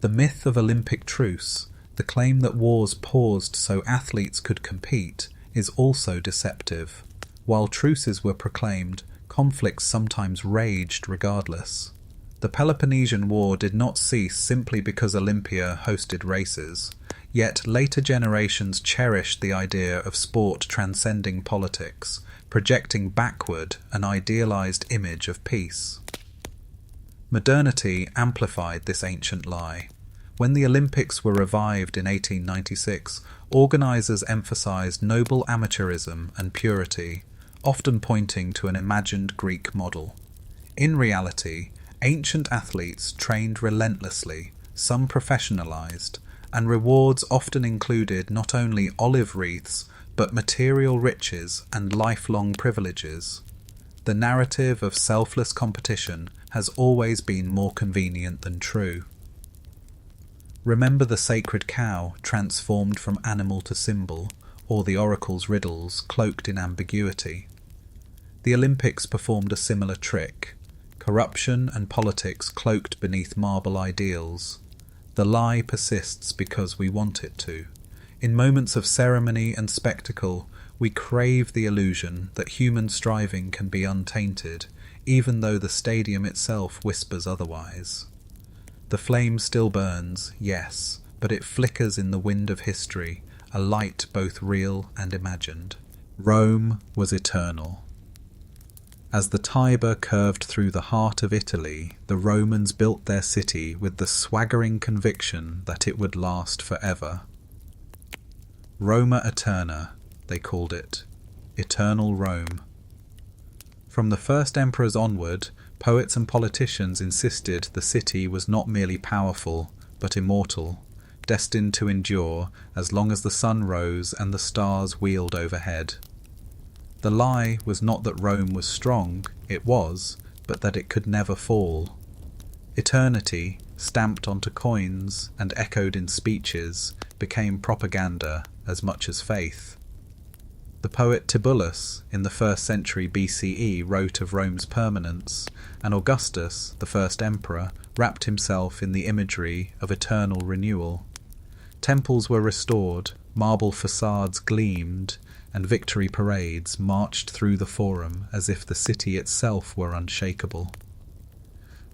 The myth of Olympic truce, the claim that wars paused so athletes could compete, is also deceptive. While truces were proclaimed, conflicts sometimes raged regardless. The Peloponnesian War did not cease simply because Olympia hosted races, yet later generations cherished the idea of sport transcending politics, projecting backward an idealized image of peace. Modernity amplified this ancient lie. When the Olympics were revived in 1896, organizers emphasized noble amateurism and purity, often pointing to an imagined Greek model. In reality, ancient athletes trained relentlessly, some professionalized, and rewards often included not only olive wreaths, but material riches and lifelong privileges. The narrative of selfless competition has always been more convenient than true. Remember the sacred cow transformed from animal to symbol, or the oracle's riddles cloaked in ambiguity. The Olympics performed a similar trick. Corruption and politics cloaked beneath marble ideals. The lie persists because we want it to. In moments of ceremony and spectacle, we crave the illusion that human striving can be untainted, even though the stadium itself whispers otherwise. The flame still burns, yes, but it flickers in the wind of history, a light both real and imagined. Rome was eternal. As the Tiber curved through the heart of Italy, the Romans built their city with the swaggering conviction that it would last forever. Roma Eterna, they called it. Eternal Rome. From the first emperors onward, poets and politicians insisted the city was not merely powerful, but immortal, destined to endure as long as the sun rose and the stars wheeled overhead. The lie was not that Rome was strong, it was, but that it could never fall. Eternity, stamped onto coins and echoed in speeches, became propaganda as much as faith. The poet Tibullus, in the 1st century BCE, wrote of Rome's permanence, and Augustus, the first emperor, wrapped himself in the imagery of eternal renewal. Temples were restored, marble facades gleamed, and victory parades marched through the forum as if the city itself were unshakable.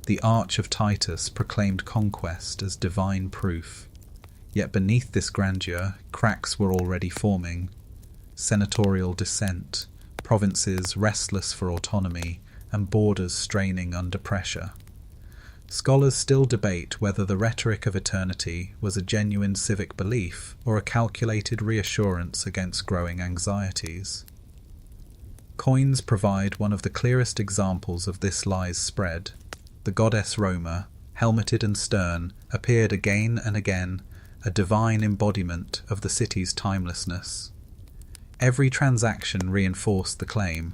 The Arch of Titus proclaimed conquest as divine proof, yet beneath this grandeur cracks were already forming. Senatorial dissent, provinces restless for autonomy, and borders straining under pressure. Scholars still debate whether the rhetoric of eternity was a genuine civic belief or a calculated reassurance against growing anxieties. Coins provide one of the clearest examples of this lie's spread. The goddess Roma, helmeted and stern, appeared again and again, a divine embodiment of the city's timelessness. Every transaction reinforced the claim,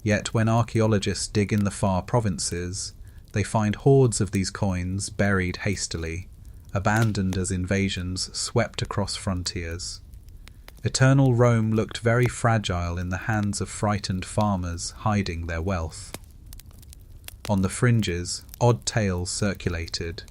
yet when archaeologists dig in the far provinces, they find hordes of these coins buried hastily, abandoned as invasions swept across frontiers. Eternal Rome looked very fragile in the hands of frightened farmers hiding their wealth. On the fringes, odd tales circulated.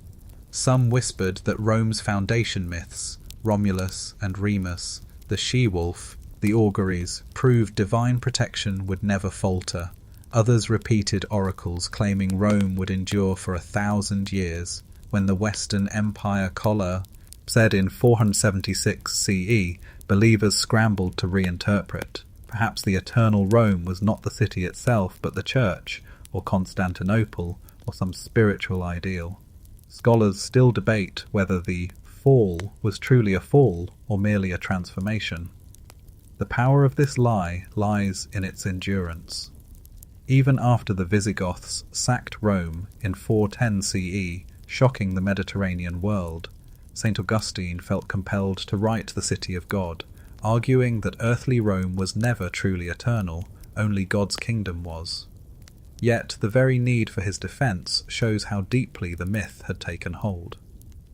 Some whispered that Rome's foundation myths, Romulus and Remus, the she-wolf, the auguries, proved divine protection would never falter. Others repeated oracles claiming Rome would endure for 1,000 years, when the Western Empire collapsed. Said in 476 CE, believers scrambled to reinterpret. Perhaps the eternal Rome was not the city itself, but the church, or Constantinople, or some spiritual ideal. Scholars still debate whether the fall was truly a fall or merely a transformation. The power of this lie lies in its endurance. even after the Visigoths sacked Rome in 410 CE, shocking the Mediterranean world. St. Augustine felt compelled to write The City of God, arguing that earthly Rome was never truly eternal, only God's kingdom was. Yet the very need for his defence shows how deeply the myth had taken hold.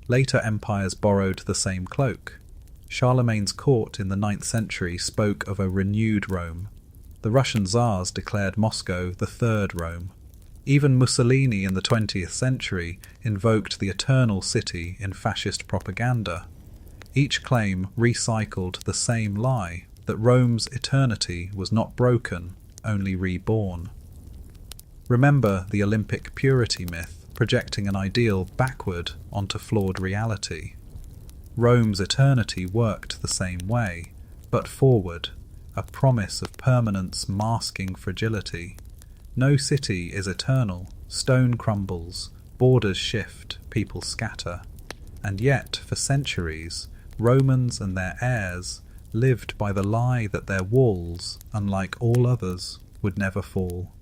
Later empires borrowed the same cloak. Charlemagne's court in the 9th century spoke of a renewed Rome. The Russian Tsars declared Moscow the Third Rome. Even Mussolini in the 20th century invoked the Eternal City in fascist propaganda. Each claim recycled the same lie, that Rome's eternity was not broken, only reborn. Remember the Olympic purity myth, projecting an ideal backward onto flawed reality. Rome's eternity worked the same way, but forward, a promise of permanence masking fragility. No city is eternal, stone crumbles, borders shift, people scatter. And yet, for centuries, Romans and their heirs lived by the lie that their walls, unlike all others, would never fall.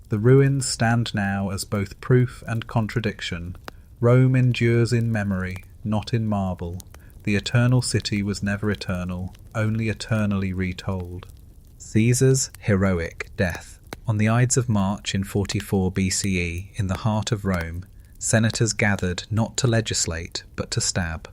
The ruins stand now as both proof and contradiction. Rome endures in memory, not in marble. The eternal city was never eternal, only eternally retold. Caesar's heroic death. On the Ides of March in 44 BCE, in the heart of Rome, senators gathered not to legislate, but to stab.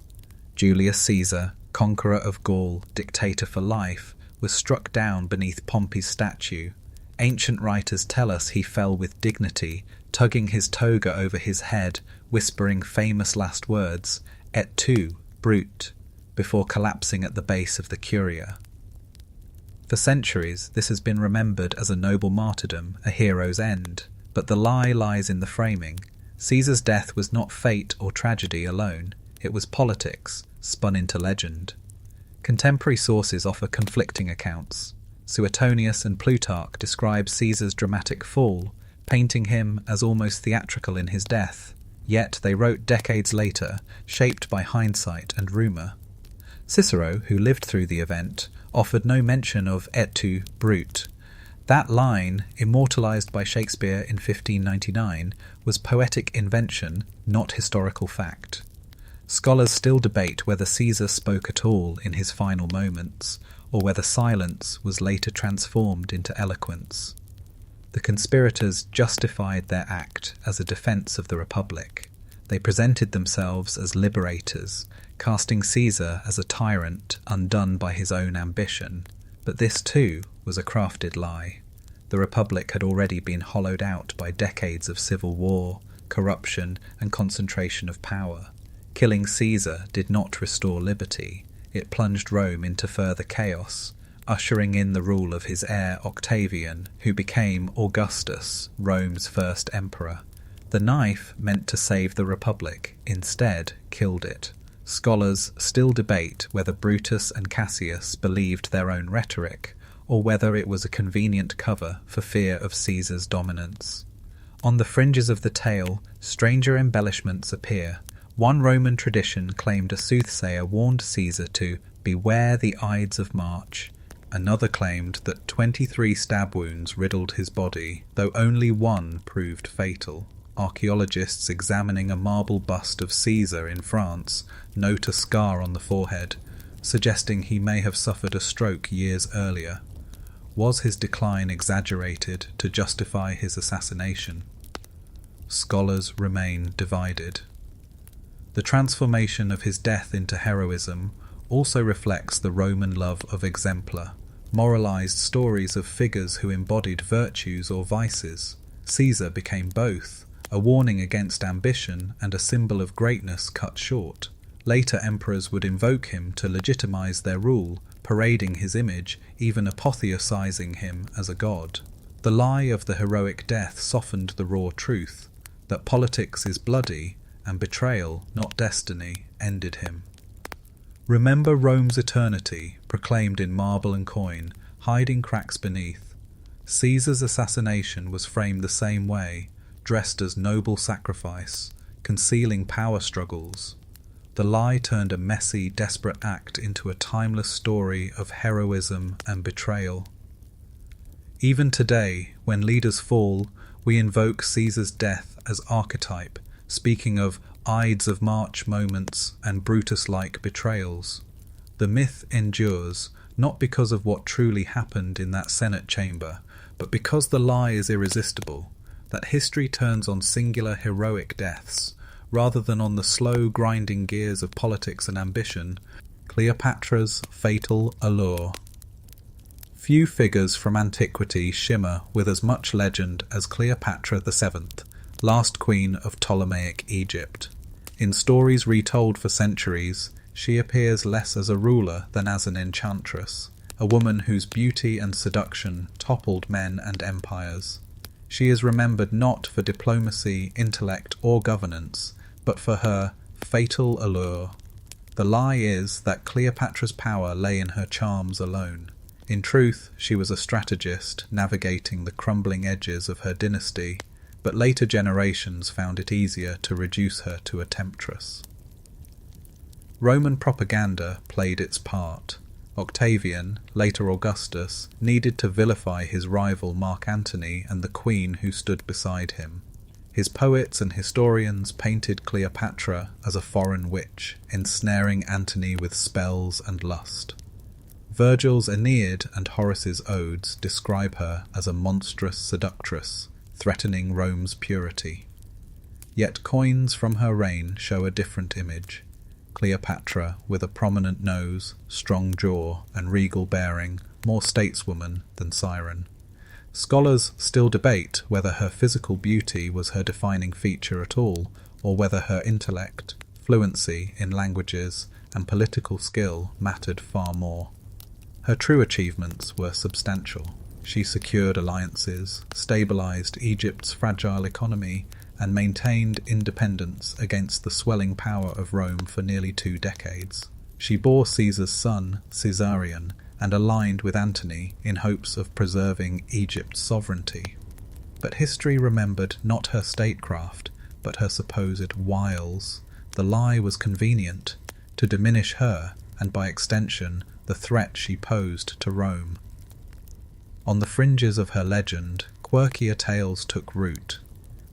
Julius Caesar, conqueror of Gaul, dictator for life, was struck down beneath Pompey's statue. Ancient writers tell us he fell with dignity, tugging his toga over his head, whispering famous last words, "Et tu, brute," before collapsing at the base of the Curia. For centuries, this has been remembered as a noble martyrdom, a hero's end, but the lie lies in the framing. Caesar's death was not fate or tragedy alone, it was politics, spun into legend. Contemporary sources offer conflicting accounts. Suetonius and Plutarch describe Caesar's dramatic fall, painting him as almost theatrical in his death, yet they wrote decades later, shaped by hindsight and rumour. Cicero, who lived through the event, offered no mention of "et tu, brute." That line, immortalised by Shakespeare in 1599, was poetic invention, not historical fact. Scholars still debate whether Caesar spoke at all in his final moments, or whether silence was later transformed into eloquence. The conspirators justified their act as a defence of the Republic. They presented themselves as liberators, casting Caesar as a tyrant undone by his own ambition. But this too was a crafted lie. The Republic had already been hollowed out by decades of civil war, corruption, and concentration of power. Killing Caesar did not restore liberty. It plunged Rome into further chaos, ushering in the rule of his heir Octavian, who became Augustus, Rome's first emperor. The knife meant to save the Republic, instead killed it. Scholars still debate whether Brutus and Cassius believed their own rhetoric, or whether it was a convenient cover for fear of Caesar's dominance. On the fringes of the tale, stranger embellishments appear. One Roman tradition claimed a soothsayer warned Caesar to beware the Ides of March. Another claimed that 23 stab wounds riddled his body, though only one proved fatal. Archaeologists examining a marble bust of Caesar in France note a scar on the forehead, suggesting he may have suffered a stroke years earlier. Was his decline exaggerated to justify his assassination? Scholars remain divided. The transformation of his death into heroism also reflects the Roman love of exemplar, moralized stories of figures who embodied virtues or vices. Caesar became both, a warning against ambition and a symbol of greatness cut short. Later emperors would invoke him to legitimize their rule, parading his image, even apotheosizing him as a god. The lie of the heroic death softened the raw truth, that politics is bloody, and betrayal, not destiny, ended him. Remember Rome's eternity, proclaimed in marble and coin, hiding cracks beneath. Caesar's assassination was framed the same way, dressed as noble sacrifice, concealing power struggles. The lie turned a messy, desperate act into a timeless story of heroism and betrayal. Even today, when leaders fall, we invoke Caesar's death as archetype, speaking of Ides of March moments and Brutus-like betrayals. The myth endures, not because of what truly happened in that Senate chamber, but because the lie is irresistible, that history turns on singular heroic deaths, rather than on the slow grinding gears of politics and ambition, Cleopatra's fatal allure. Few figures from antiquity shimmer with as much legend as Cleopatra VII, last queen of Ptolemaic Egypt. In stories retold for centuries, she appears less as a ruler than as an enchantress, a woman whose beauty and seduction toppled men and empires. She is remembered not for diplomacy, intellect, or governance, but for her fatal allure. The lie is that Cleopatra's power lay in her charms alone. In truth, she was a strategist navigating the crumbling edges of her dynasty, but later generations found it easier to reduce her to a temptress. Roman propaganda played its part. Octavian, later Augustus, needed to vilify his rival Mark Antony and the queen who stood beside him. His poets and historians painted Cleopatra as a foreign witch, ensnaring Antony with spells and lust. Virgil's Aeneid and Horace's Odes describe her as a monstrous seductress, threatening Rome's purity. Yet coins from her reign show a different image. Cleopatra with a prominent nose, strong jaw, and regal bearing, more stateswoman than siren. Scholars still debate whether her physical beauty was her defining feature at all, or whether her intellect, fluency in languages, and political skill mattered far more. Her true achievements were substantial. She secured alliances, stabilized Egypt's fragile economy, and maintained independence against the swelling power of Rome for nearly 2 decades. She bore Caesar's son, Caesarion, and aligned with Antony in hopes of preserving Egypt's sovereignty. But history remembered not her statecraft, but her supposed wiles. The lie was convenient, to diminish her, and by extension, the threat she posed to Rome. On the fringes of her legend, quirkier tales took root.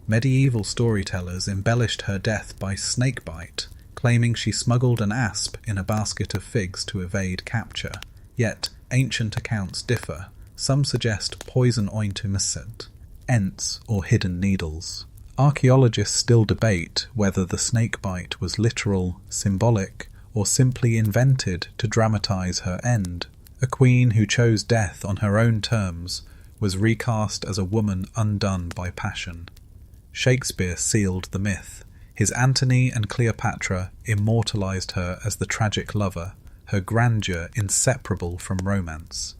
Medieval storytellers embellished her death by snakebite, claiming she smuggled an asp in a basket of figs to evade capture. Yet, ancient accounts differ. Some suggest poison ointumescent, ents or hidden needles. Archaeologists still debate whether the snakebite was literal, symbolic, or simply invented to dramatize her end. A queen who chose death on her own terms was recast as a woman undone by passion. Shakespeare sealed the myth. His Antony and Cleopatra immortalized her as the tragic lover, her grandeur inseparable from romance.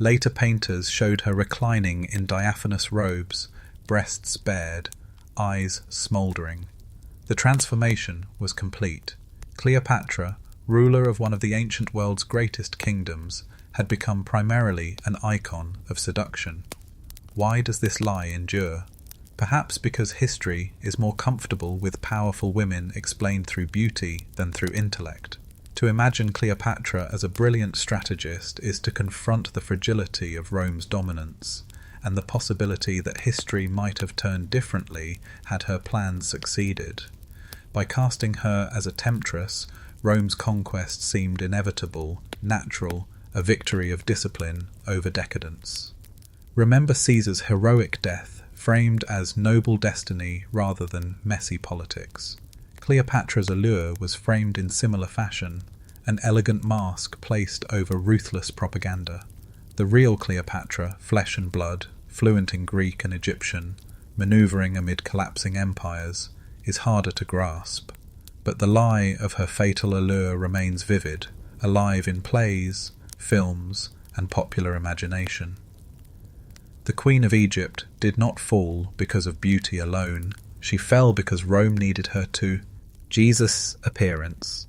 Later painters showed her reclining in diaphanous robes, breasts bared, eyes smouldering. The transformation was complete. Cleopatra, ruler of one of the ancient world's greatest kingdoms, had become primarily an icon of seduction. Why does this lie endure? Perhaps because history is more comfortable with powerful women explained through beauty than through intellect. To imagine Cleopatra as a brilliant strategist is to confront the fragility of Rome's dominance, and the possibility that history might have turned differently had her plans succeeded. By casting her as a temptress, Rome's conquest seemed inevitable, natural, a victory of discipline over decadence. Remember Caesar's heroic death, framed as noble destiny rather than messy politics. Cleopatra's allure was framed in similar fashion, an elegant mask placed over ruthless propaganda. The real Cleopatra, flesh and blood, fluent in Greek and Egyptian, maneuvering amid collapsing empires, is harder to grasp. But the lie of her fatal allure remains vivid, alive in plays, films, and popular imagination. The Queen of Egypt did not fall because of beauty alone. She fell because Rome needed her to. Jesus' appearance.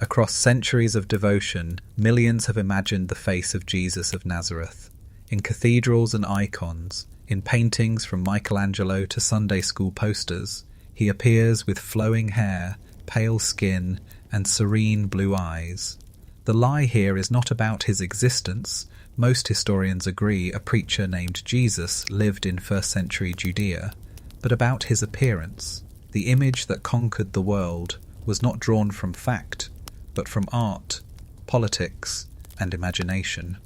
Across centuries of devotion, millions have imagined the face of Jesus of Nazareth. In cathedrals and icons, in paintings from Michelangelo to Sunday school posters, he appears with flowing hair, pale skin, and serene blue eyes. The lie here is not about his existence, Most historians agree a preacher named Jesus lived in 1st century Judea, but about his appearance, the image that conquered the world was not drawn from fact, but from art, politics, and imagination.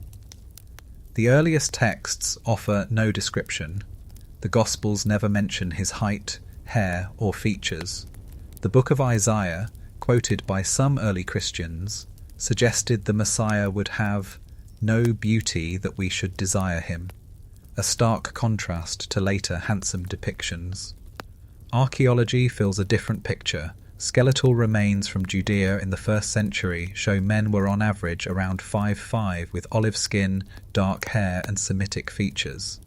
The earliest texts offer no description. The Gospels never mention his height, hair, or features. The Book of Isaiah, quoted by some early Christians, suggested the Messiah would have no beauty that we should desire him, a stark contrast to later handsome depictions. Archaeology fills a different picture. Skeletal remains from Judea in the 1st century show men were on average around 5'5" with olive skin, dark hair, and Semitic features.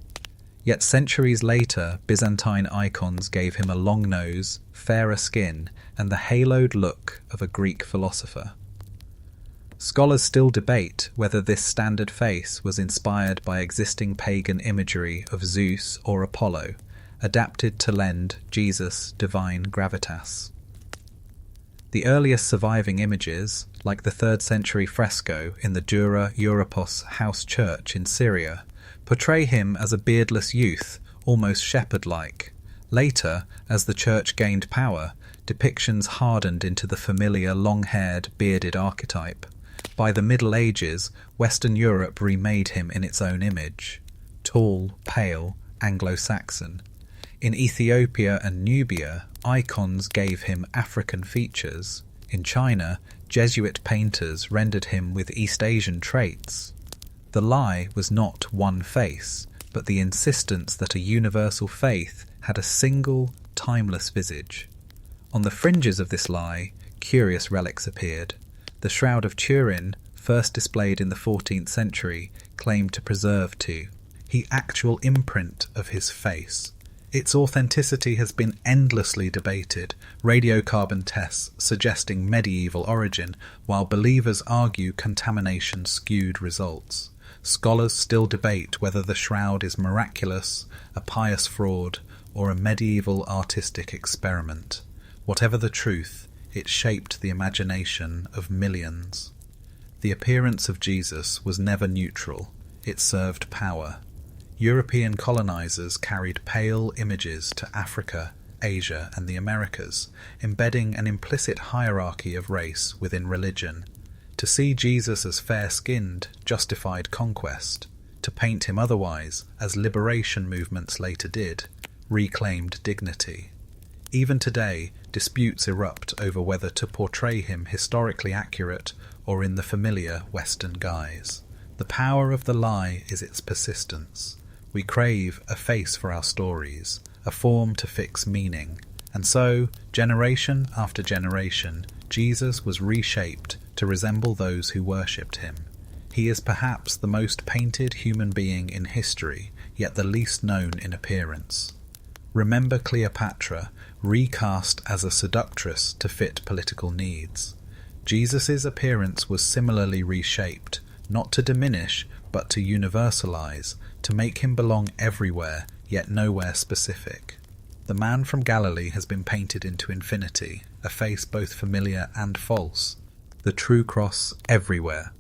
Yet centuries later, Byzantine icons gave him a long nose, fairer skin, and the haloed look of a Greek philosopher. Scholars still debate whether this standard face was inspired by existing pagan imagery of Zeus or Apollo, adapted to lend Jesus divine gravitas. The earliest surviving images, like the 3rd century fresco in the Dura Europos house church in Syria, portray him as a beardless youth, almost shepherd-like. Later, as the church gained power, depictions hardened into the familiar long-haired, bearded archetype. By the Middle Ages, Western Europe remade him in its own image. Tall, pale, Anglo-Saxon. In Ethiopia and Nubia, icons gave him African features. In China, Jesuit painters rendered him with East Asian traits. The lie was not one face, but the insistence that a universal faith had a single, timeless visage. On the fringes of this lie, curious relics appeared. The Shroud of Turin, first displayed in the 14th century, claimed to preserve the actual imprint of his face. Its authenticity has been endlessly debated, radiocarbon tests suggesting medieval origin, while believers argue contamination skewed results. Scholars still debate whether the shroud is miraculous, a pious fraud, or a medieval artistic experiment. Whatever the truth, it shaped the imagination of millions. The appearance of Jesus was never neutral. It served power. European colonizers carried pale images to Africa, Asia, and the Americas, embedding an implicit hierarchy of race within religion. To see Jesus as fair-skinned justified conquest. To paint him otherwise, as liberation movements later did, reclaimed dignity. Even today, disputes erupt over whether to portray him historically accurate or in the familiar Western guise. The power of the lie is its persistence. We crave a face for our stories, a form to fix meaning. And so, generation after generation, Jesus was reshaped to resemble those who worshipped him. He is perhaps the most painted human being in history, yet the least known in appearance. Remember Cleopatra, recast as a seductress to fit political needs. Jesus' appearance was similarly reshaped, not to diminish, but to universalize, to make him belong everywhere, yet nowhere specific. The man from Galilee has been painted into infinity, a face both familiar and false. The true cross everywhere.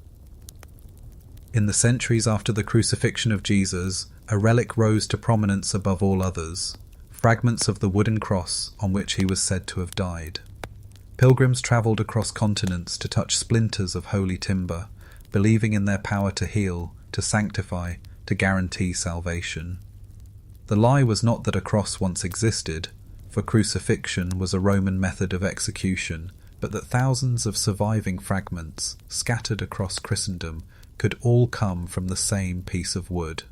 In the centuries after the crucifixion of Jesus, a relic rose to prominence above all others. Fragments of the wooden cross on which he was said to have died. Pilgrims travelled across continents to touch splinters of holy timber, believing in their power to heal, to sanctify, to guarantee salvation. The lie was not that a cross once existed, for crucifixion was a Roman method of execution, but that thousands of surviving fragments, scattered across Christendom, could all come from the same piece of wood.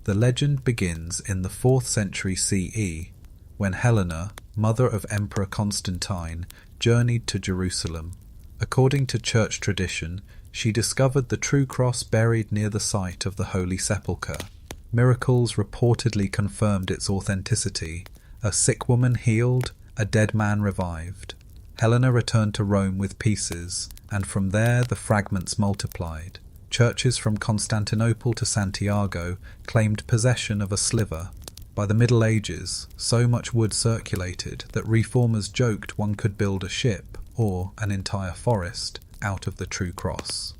The legend begins in the 4th century CE, when Helena, mother of Emperor Constantine, journeyed to Jerusalem. According to church tradition, she discovered the true cross buried near the site of the Holy Sepulchre. Miracles reportedly confirmed its authenticity. A sick woman healed, a dead man revived. Helena returned to Rome with pieces, and from there the fragments multiplied. Churches from Constantinople to Santiago claimed possession of a sliver. By the Middle Ages, so much wood circulated that reformers joked one could build a ship, or an entire forest, out of the true cross.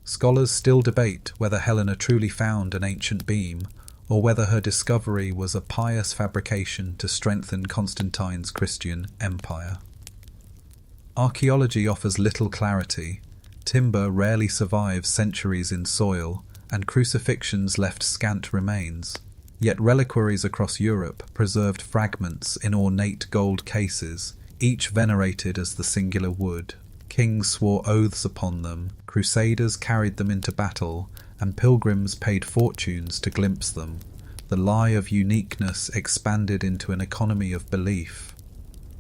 Scholars still debate whether Helena truly found an ancient beam, or whether her discovery was a pious fabrication to strengthen Constantine's Christian empire. Archaeology offers little clarity. Timber rarely survives centuries in soil, and crucifixions left scant remains. Yet reliquaries across Europe preserved fragments in ornate gold cases, each venerated as the singular wood. Kings swore oaths upon them, crusaders carried them into battle, and pilgrims paid fortunes to glimpse them. The lie of uniqueness expanded into an economy of belief.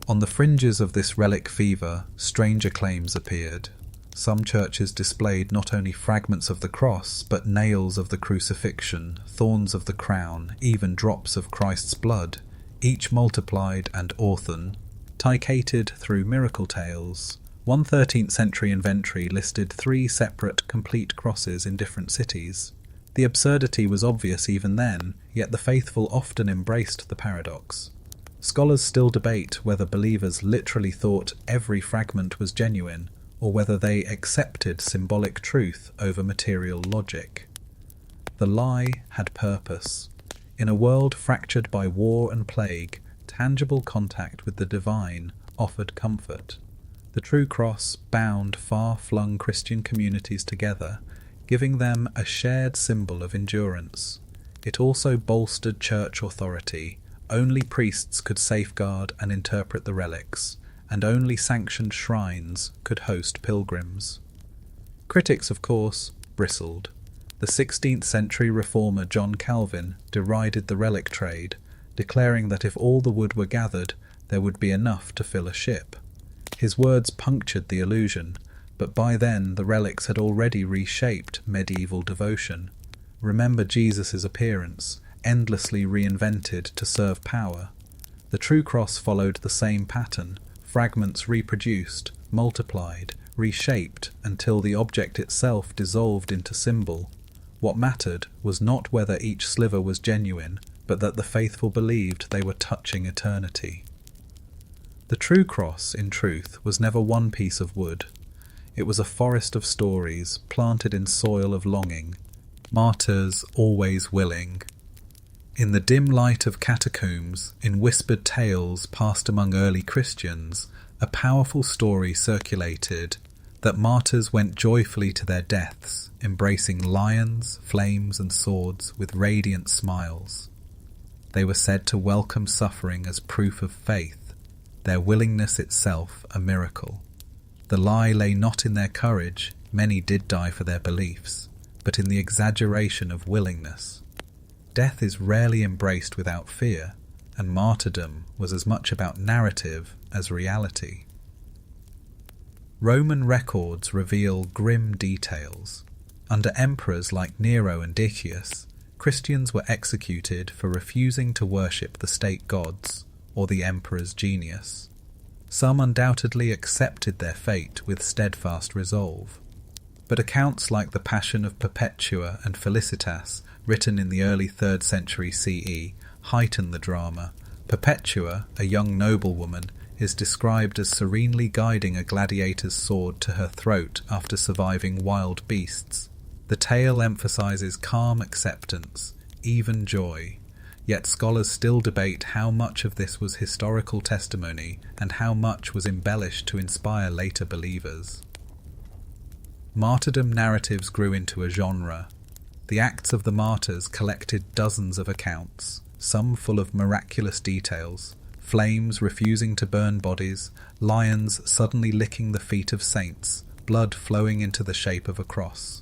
On the fringes of this relic fever, stranger claims appeared. Some churches displayed not only fragments of the cross, but nails of the crucifixion, thorns of the crown, even drops of Christ's blood, each multiplied and authenticated through miracle tales. One 13th century inventory listed 3 separate complete crosses in different cities. The absurdity was obvious even then, yet the faithful often embraced the paradox. Scholars still debate whether believers literally thought every fragment was genuine, or whether they accepted symbolic truth over material logic. The lie had purpose. In a world fractured by war and plague, tangible contact with the divine offered comfort. The true cross bound far-flung Christian communities together, giving them a shared symbol of endurance. It also bolstered church authority. Only priests could safeguard and interpret the relics, and only sanctioned shrines could host pilgrims. Critics, of course, bristled. The 16th century reformer John Calvin derided the relic trade, declaring that if all the wood were gathered, there would be enough to fill a ship. His words punctured the illusion, but by then the relics had already reshaped medieval devotion. Remember Jesus' appearance, endlessly reinvented to serve power. The true cross followed the same pattern, fragments reproduced, multiplied, reshaped until the object itself dissolved into symbol. What mattered was not whether each sliver was genuine, but that the faithful believed they were touching eternity. The true cross, in truth, was never one piece of wood. It was a forest of stories, planted in soil of longing. Martyrs always willing. In the dim light of catacombs, in whispered tales passed among early Christians, a powerful story circulated that martyrs went joyfully to their deaths, embracing lions, flames and swords with radiant smiles. They were said to welcome suffering as proof of faith, their willingness itself a miracle. The lie lay not in their courage, many did die for their beliefs, but in the exaggeration of willingness. Death is rarely embraced without fear, and martyrdom was as much about narrative as reality. Roman records reveal grim details. Under emperors like Nero and Decius, Christians were executed for refusing to worship the state gods or the emperor's genius. Some undoubtedly accepted their fate with steadfast resolve. But accounts like the Passion of Perpetua and Felicitas, written in the early 3rd century CE, heighten the drama. Perpetua, a young noblewoman, is described as serenely guiding a gladiator's sword to her throat after surviving wild beasts. The tale emphasizes calm acceptance, even joy. Yet scholars still debate how much of this was historical testimony and how much was embellished to inspire later believers. Martyrdom narratives grew into a genre. The Acts of the Martyrs collected dozens of accounts, some full of miraculous details, flames refusing to burn bodies, lions suddenly licking the feet of saints, blood flowing into the shape of a cross.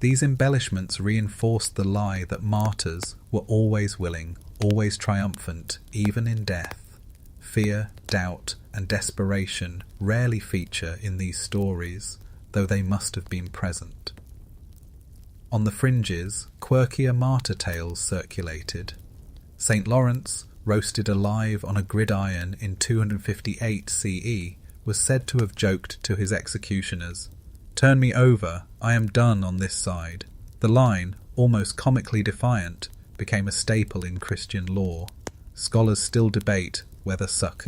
These embellishments reinforced the lie that martyrs were always willing, always triumphant, even in death. Fear, doubt, and desperation rarely feature in these stories, though they must have been present. On the fringes, quirkier martyr tales circulated. St. Lawrence, roasted alive on a gridiron in 258 CE, was said to have joked to his executioners, "Turn me over, I am done on this side." The line, almost comically defiant, became a staple in Christian lore. Scholars still debate whether such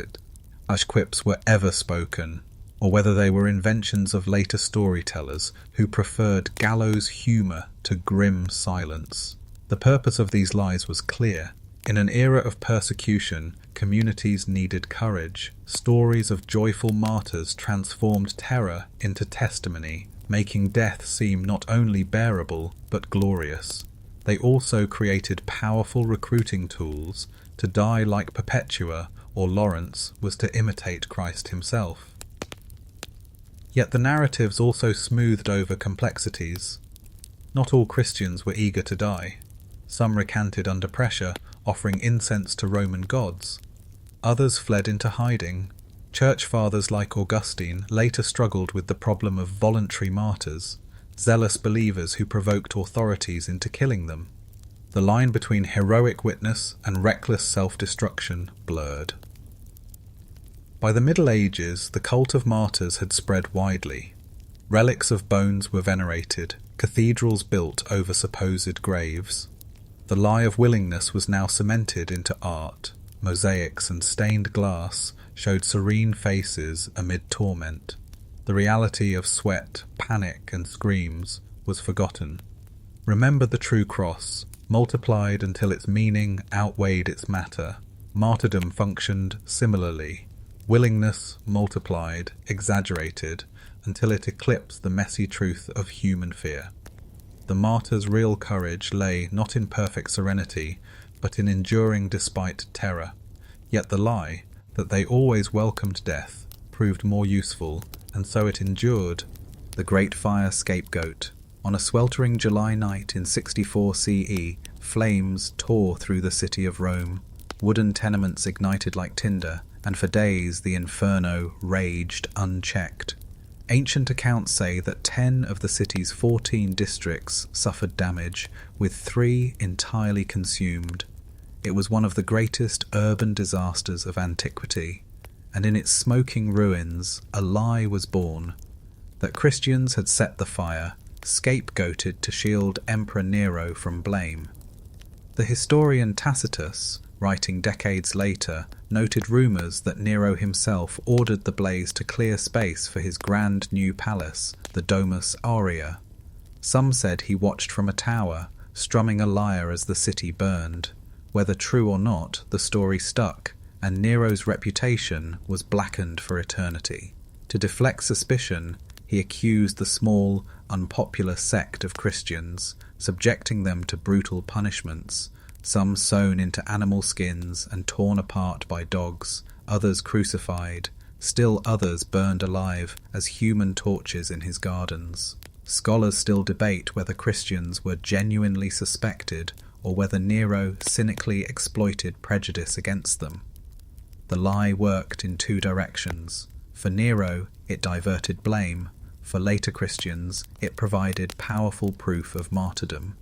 quips were ever spoken. or whether they were inventions of later storytellers who preferred gallows humour to grim silence. The purpose of these lies was clear. In an era of persecution, communities needed courage. Stories of joyful martyrs transformed terror into testimony, making death seem not only bearable but glorious. They also created powerful recruiting tools. To die like Perpetua or Lawrence was to imitate Christ himself. Yet the narratives also smoothed over complexities. Not all Christians were eager to die. Some recanted under pressure, offering incense to Roman gods. Others fled into hiding. Church fathers like Augustine later struggled with the problem of voluntary martyrs, zealous believers who provoked authorities into killing them. The line between heroic witness and reckless self-destruction blurred. By the Middle Ages, the cult of martyrs had spread widely. Relics of bones were venerated, cathedrals built over supposed graves. The lie of willingness was now cemented into art. Mosaics and stained glass showed serene faces amid torment. The reality of sweat, panic, and screams was forgotten. Remember the true cross, multiplied until its meaning outweighed its matter. Martyrdom functioned similarly. Willingness multiplied, exaggerated, until it eclipsed the messy truth of human fear. The martyr's real courage lay not in perfect serenity, but in enduring despite terror. Yet the lie, that they always welcomed death, proved more useful, and so it endured. The Great Fire Scapegoat. On a sweltering July night in 64 CE, flames tore through the city of Rome. Wooden tenements ignited like tinder, and for days the inferno raged unchecked. Ancient accounts say that 10 of the city's 14 districts suffered damage, with 3 entirely consumed. It was one of the greatest urban disasters of antiquity, and in its smoking ruins a lie was born, that Christians had set the fire, scapegoated to shield Emperor Nero from blame. The historian Tacitus, writing decades later, noted rumours that Nero himself ordered the blaze to clear space for his grand new palace, the Domus Aurea. Some said he watched from a tower, strumming a lyre as the city burned. Whether true or not, the story stuck, and Nero's reputation was blackened for eternity. To deflect suspicion, he accused the small, unpopular sect of Christians, subjecting them to brutal punishments, some sewn into animal skins and torn apart by dogs, others crucified, still others burned alive as human torches in his gardens. Scholars still debate whether Christians were genuinely suspected or whether Nero cynically exploited prejudice against them. The lie worked in 2 directions. For Nero, it diverted blame. For later Christians, it provided powerful proof of martyrdom.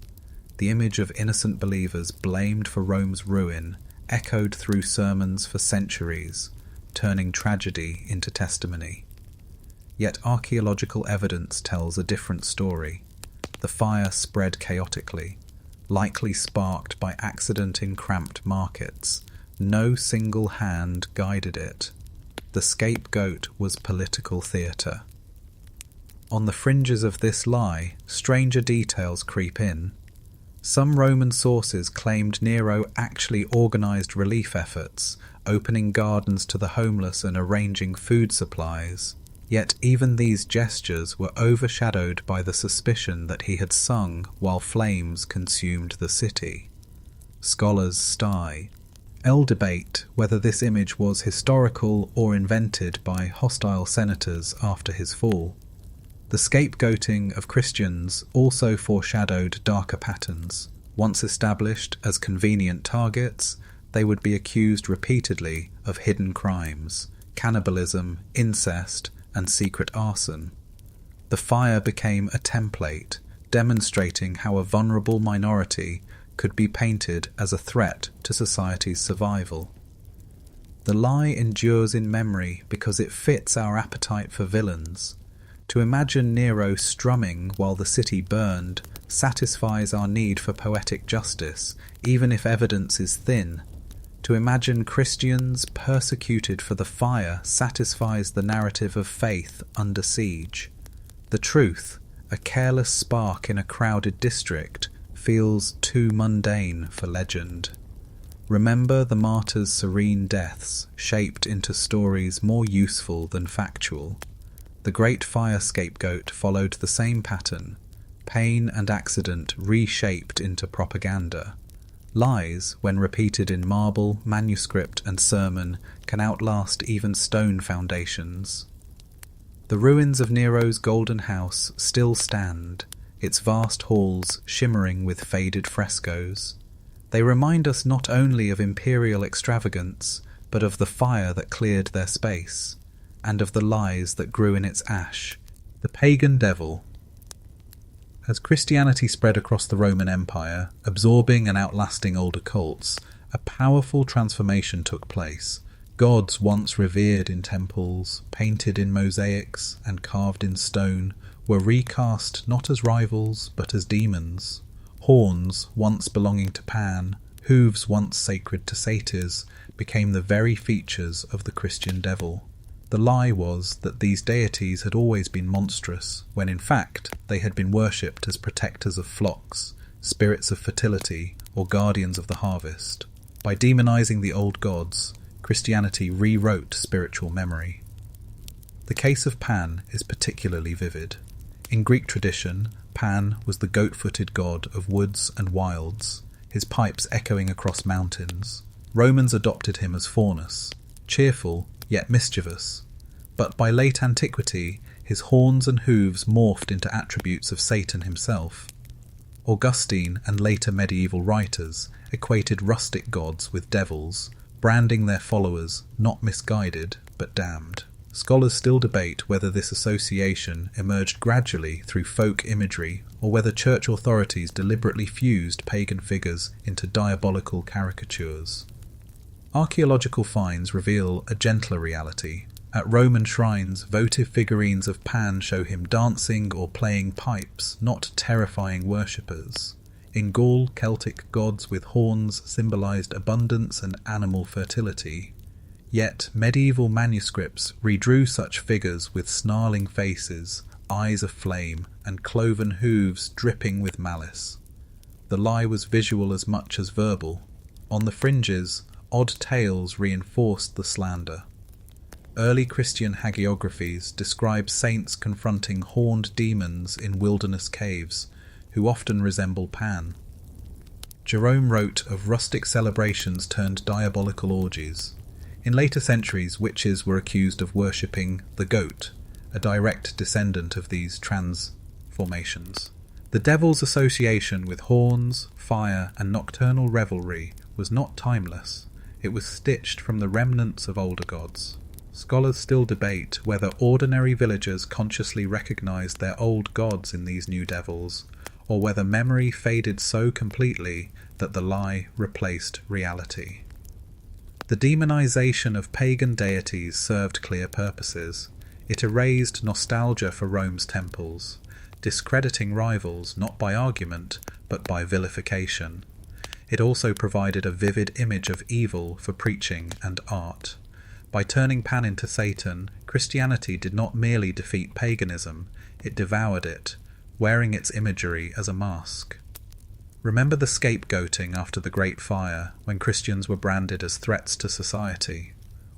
The image of innocent believers blamed for Rome's ruin echoed through sermons for centuries, turning tragedy into testimony. Yet archaeological evidence tells a different story. The fire spread chaotically, likely sparked by accident in cramped markets. No single hand guided it. The scapegoat was political theatre. On the fringes of this lie, stranger details creep in. Some Roman sources claimed Nero actually organised relief efforts, opening gardens to the homeless and arranging food supplies. Yet even these gestures were overshadowed by the suspicion that he had sung while flames consumed the city. Scholars sigh. Debate whether this image was historical or invented by hostile senators after his fall. The scapegoating of Christians also foreshadowed darker patterns. Once established as convenient targets, they would be accused repeatedly of hidden crimes, cannibalism, incest, and secret arson. The fire became a template, demonstrating how a vulnerable minority could be painted as a threat to society's survival. The lie endures in memory because it fits our appetite for villains. To imagine Nero strumming while the city burned satisfies our need for poetic justice, even if evidence is thin. To imagine Christians persecuted for the fire satisfies the narrative of faith under siege. The truth, a careless spark in a crowded district, feels too mundane for legend. Remember the martyrs' serene deaths, shaped into stories more useful than factual. The Great Fire scapegoat followed the same pattern, pain and accident reshaped into propaganda. Lies, when repeated in marble, manuscript and sermon, can outlast even stone foundations. The ruins of Nero's Golden House still stand, its vast halls shimmering with faded frescoes. They remind us not only of imperial extravagance, but of the fire that cleared their space, and of the lies that grew in its ash. The pagan devil. As Christianity spread across the Roman Empire, absorbing and outlasting older cults, a powerful transformation took place. Gods once revered in temples, painted in mosaics, and carved in stone, were recast not as rivals, but as demons. Horns, once belonging to Pan, hooves once sacred to satyrs, became the very features of the Christian devil. The lie was that these deities had always been monstrous, when in fact they had been worshipped as protectors of flocks, spirits of fertility, or guardians of the harvest. By demonizing the old gods, Christianity rewrote spiritual memory. The case of Pan is particularly vivid. In Greek tradition, Pan was the goat-footed god of woods and wilds, his pipes echoing across mountains. Romans adopted him as Faunus, cheerful yet mischievous, but by late antiquity his horns and hooves morphed into attributes of Satan himself. Augustine and later medieval writers equated rustic gods with devils, branding their followers not misguided but damned. Scholars still debate whether this association emerged gradually through folk imagery or whether church authorities deliberately fused pagan figures into diabolical caricatures. Archaeological finds reveal a gentler reality. At Roman shrines, votive figurines of Pan show him dancing or playing pipes, not terrifying worshippers. In Gaul, Celtic gods with horns symbolized abundance and animal fertility. Yet medieval manuscripts redrew such figures with snarling faces, eyes aflame, and cloven hooves dripping with malice. The lie was visual as much as verbal. On the fringes, odd tales reinforced the slander. Early Christian hagiographies describe saints confronting horned demons in wilderness caves, who often resemble Pan. Jerome wrote of rustic celebrations turned diabolical orgies. In later centuries, witches were accused of worshipping the goat, a direct descendant of these transformations. The devil's association with horns, fire, and nocturnal revelry was not timeless. It was stitched from the remnants of older gods. Scholars still debate whether ordinary villagers consciously recognized their old gods in these new devils, or whether memory faded so completely that the lie replaced reality. The demonization of pagan deities served clear purposes. It erased nostalgia for Rome's temples, discrediting rivals not by argument but by vilification. It also provided a vivid image of evil for preaching and art. By turning Pan into Satan, Christianity did not merely defeat paganism, it devoured it, wearing its imagery as a mask. Remember the scapegoating after the Great Fire, when Christians were branded as threats to society.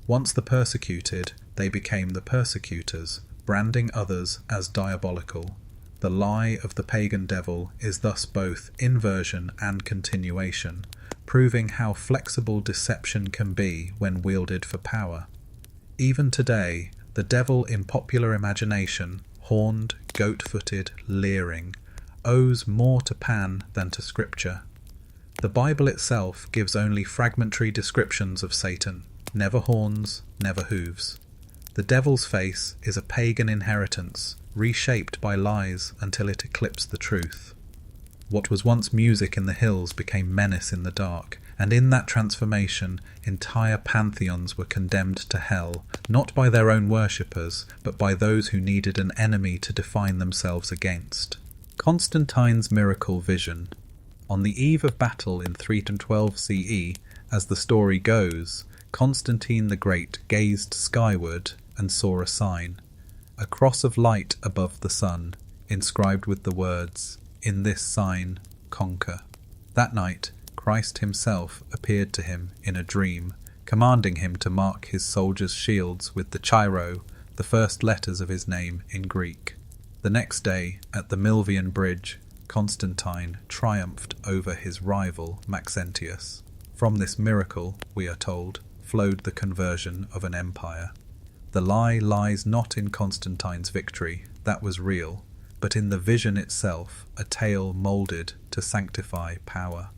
Once the persecuted, they became the persecutors, branding others as diabolical. The lie of the pagan devil is thus both inversion and continuation, proving how flexible deception can be when wielded for power. Even today, the devil in popular imagination, horned, goat-footed, leering, owes more to Pan than to Scripture. The Bible itself gives only fragmentary descriptions of Satan, never horns, never hooves. The devil's face is a pagan inheritance, reshaped by lies until it eclipsed the truth. What was once music in the hills became menace in the dark, and in that transformation, entire pantheons were condemned to hell, not by their own worshippers, but by those who needed an enemy to define themselves against. Constantine's miracle vision. On the eve of battle in 312 CE, As the story goes, Constantine the Great gazed skyward and saw a sign, a cross of light above the sun, inscribed with the words, "In this sign, conquer." That night, Christ himself appeared to him in a dream, commanding him to mark his soldiers' shields with the chiro, the first letters of his name in Greek. The next day, at the Milvian Bridge, Constantine triumphed over his rival Maxentius. From this miracle, we are told, flowed the conversion of an empire. The lie lies not in Constantine's victory, that was real, but in the vision itself, a tale moulded to sanctify power.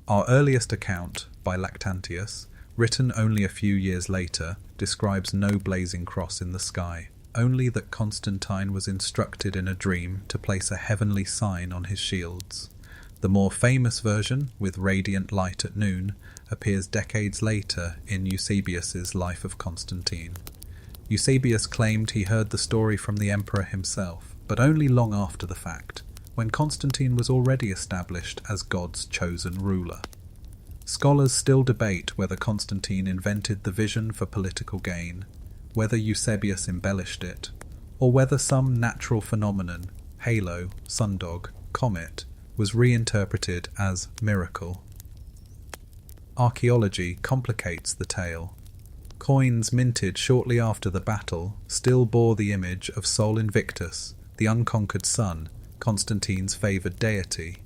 Our earliest account, by Lactantius, written only a few years later, describes no blazing cross in the sky, only that Constantine was instructed in a dream to place a heavenly sign on his shields. The more famous version, with radiant light at noon, appears decades later in Eusebius's Life of Constantine. Eusebius claimed he heard the story from the emperor himself, but only long after the fact, when Constantine was already established as God's chosen ruler. Scholars still debate whether Constantine invented the vision for political gain, whether Eusebius embellished it, or whether some natural phenomenon, halo, sundog, comet, was reinterpreted as miracle. Archaeology complicates the tale. Coins minted shortly after the battle still bore the image of Sol Invictus, the unconquered sun, Constantine's favoured deity.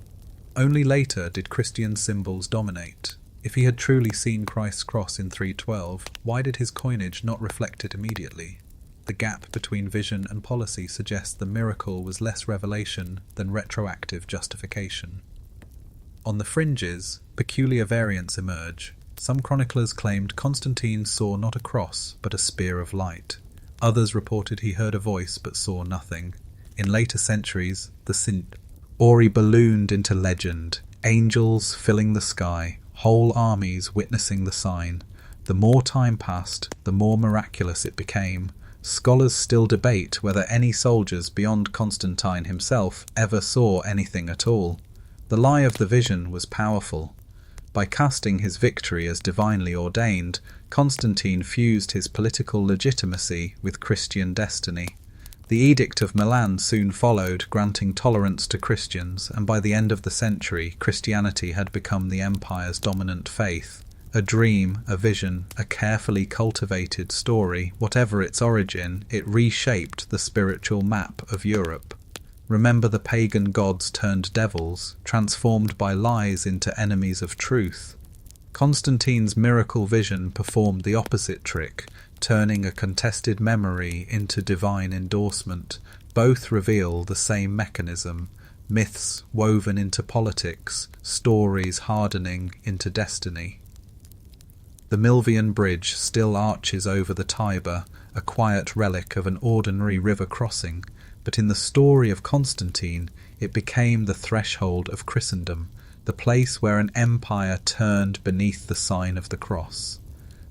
Only later did Christian symbols dominate. If he had truly seen Christ's cross in 312, why did his coinage not reflect it immediately? The gap between vision and policy suggests the miracle was less revelation than retroactive justification. On the fringes, peculiar variants emerge. Some chroniclers claimed Constantine saw not a cross, but a spear of light. Others reported he heard a voice but saw nothing. In later centuries, the story ballooned into legend, angels filling the sky, whole armies witnessing the sign. The more time passed, the more miraculous it became. Scholars still debate whether any soldiers beyond Constantine himself ever saw anything at all. The lie of the vision was powerful. By casting his victory as divinely ordained, Constantine fused his political legitimacy with Christian destiny. The Edict of Milan soon followed, granting tolerance to Christians, and by the end of the century, Christianity had become the empire's dominant faith. A dream, a vision, a carefully cultivated story, whatever its origin, it reshaped the spiritual map of Europe. Remember the pagan gods turned devils, transformed by lies into enemies of truth. Constantine's miracle vision performed the opposite trick, turning a contested memory into divine endorsement. Both reveal the same mechanism, myths woven into politics, stories hardening into destiny. The Milvian Bridge still arches over the Tiber, a quiet relic of an ordinary river crossing, but in the story of Constantine it became the threshold of Christendom, the place where an empire turned beneath the sign of the cross.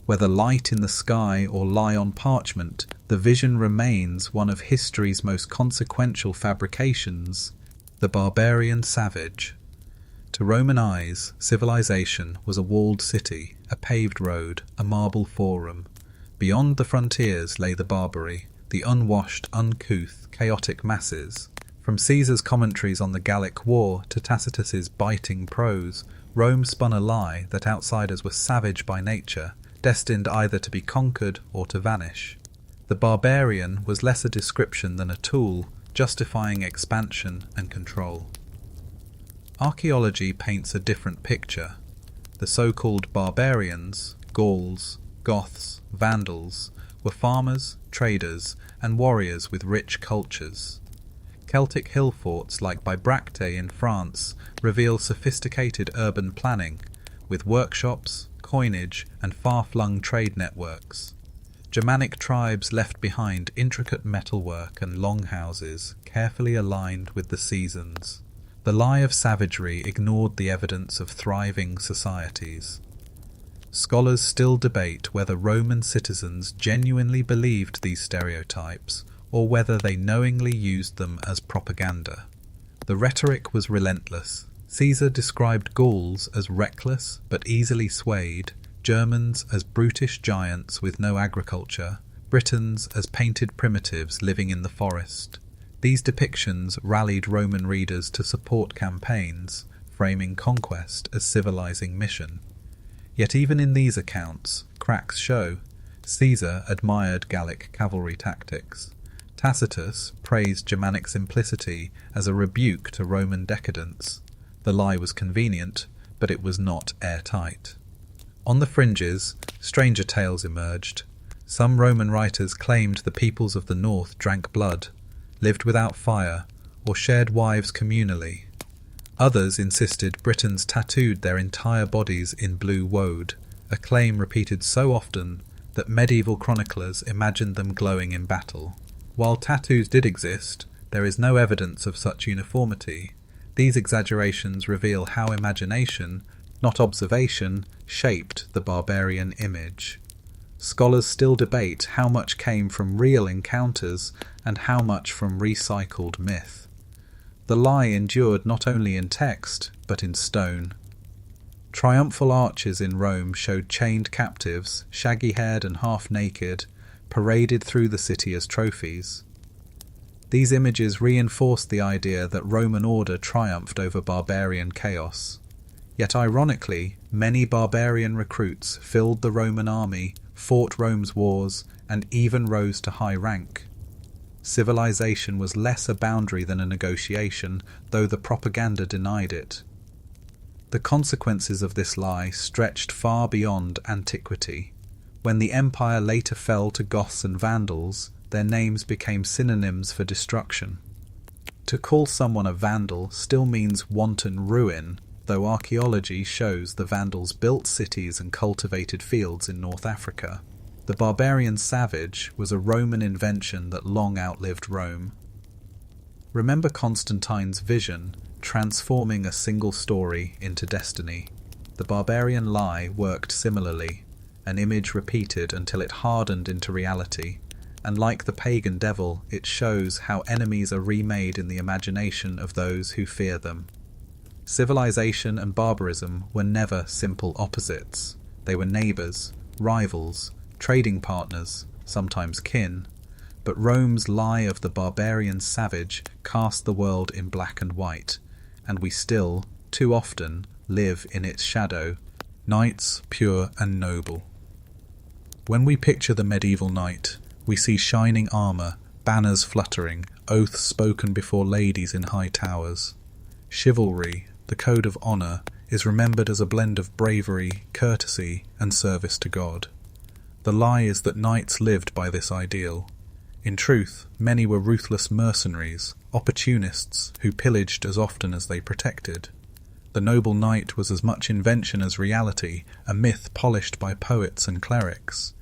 Whether light in the sky or lie on parchment, the vision remains one of history's most consequential fabrications, the barbarian savage. To Roman eyes, civilization was a walled city, a paved road, a marble forum. Beyond the frontiers lay the barbary, the unwashed, uncouth, chaotic masses. From Caesar's commentaries on the Gallic War to Tacitus's biting prose, Rome spun a lie that outsiders were savage by nature, destined either to be conquered or to vanish. The barbarian was less a description than a tool, justifying expansion and control. Archaeology paints a different picture. The so-called barbarians, Gauls, Goths, Vandals, were farmers, traders, and warriors with rich cultures. Celtic hill forts like Bibracte in France reveal sophisticated urban planning, with workshops, coinage, and far-flung trade networks. Germanic tribes left behind intricate metalwork and longhouses, carefully aligned with the seasons. The lie of savagery ignored the evidence of thriving societies. Scholars still debate whether Roman citizens genuinely believed these stereotypes, or whether they knowingly used them as propaganda. The rhetoric was relentless. Caesar described Gauls as reckless but easily swayed, Germans as brutish giants with no agriculture, Britons as painted primitives living in the forest. These depictions rallied Roman readers to support campaigns, framing conquest as civilizing mission. Yet even in these accounts, cracks show. Caesar admired Gallic cavalry tactics. Tacitus praised Germanic simplicity as a rebuke to Roman decadence. The lie was convenient, but it was not airtight. On the fringes, stranger tales emerged. Some Roman writers claimed the peoples of the north drank blood, lived without fire, or shared wives communally. Others insisted Britons tattooed their entire bodies in blue woad, a claim repeated so often that medieval chroniclers imagined them glowing in battle. While tattoos did exist, there is no evidence of such uniformity. These exaggerations reveal how imagination, not observation, shaped the barbarian image. Scholars still debate how much came from real encounters and how much from recycled myth. The lie endured not only in text, but in stone. Triumphal arches in Rome showed chained captives, shaggy-haired and half-naked, paraded through the city as trophies. These images reinforced the idea that Roman order triumphed over barbarian chaos. Yet ironically, many barbarian recruits filled the Roman army, fought Rome's wars, and even rose to high rank. Civilization was less a boundary than a negotiation, though the propaganda denied it. The consequences of this lie stretched far beyond antiquity. When the empire later fell to Goths and Vandals, their names became synonyms for destruction. To call someone a Vandal still means wanton ruin, though archaeology shows the Vandals built cities and cultivated fields in North Africa. The barbarian savage was a Roman invention that long outlived Rome. Remember Constantine's vision, transforming a single story into destiny. The barbarian lie worked similarly, an image repeated until it hardened into reality, and like the pagan devil, it shows how enemies are remade in the imagination of those who fear them. Civilization and barbarism were never simple opposites. They were neighbours, rivals, trading partners, sometimes kin, but Rome's lie of the barbarian savage cast the world in black and white, and we still, too often, live in its shadow, knights pure and noble. When we picture the medieval knight, we see shining armour, banners fluttering, oaths spoken before ladies in high towers. Chivalry, the code of honour, is remembered as a blend of bravery, courtesy, and service to God. The lie is that knights lived by this ideal. In truth, many were ruthless mercenaries, opportunists who pillaged as often as they protected. The noble knight was as much invention as reality, a myth polished by poets and clerics.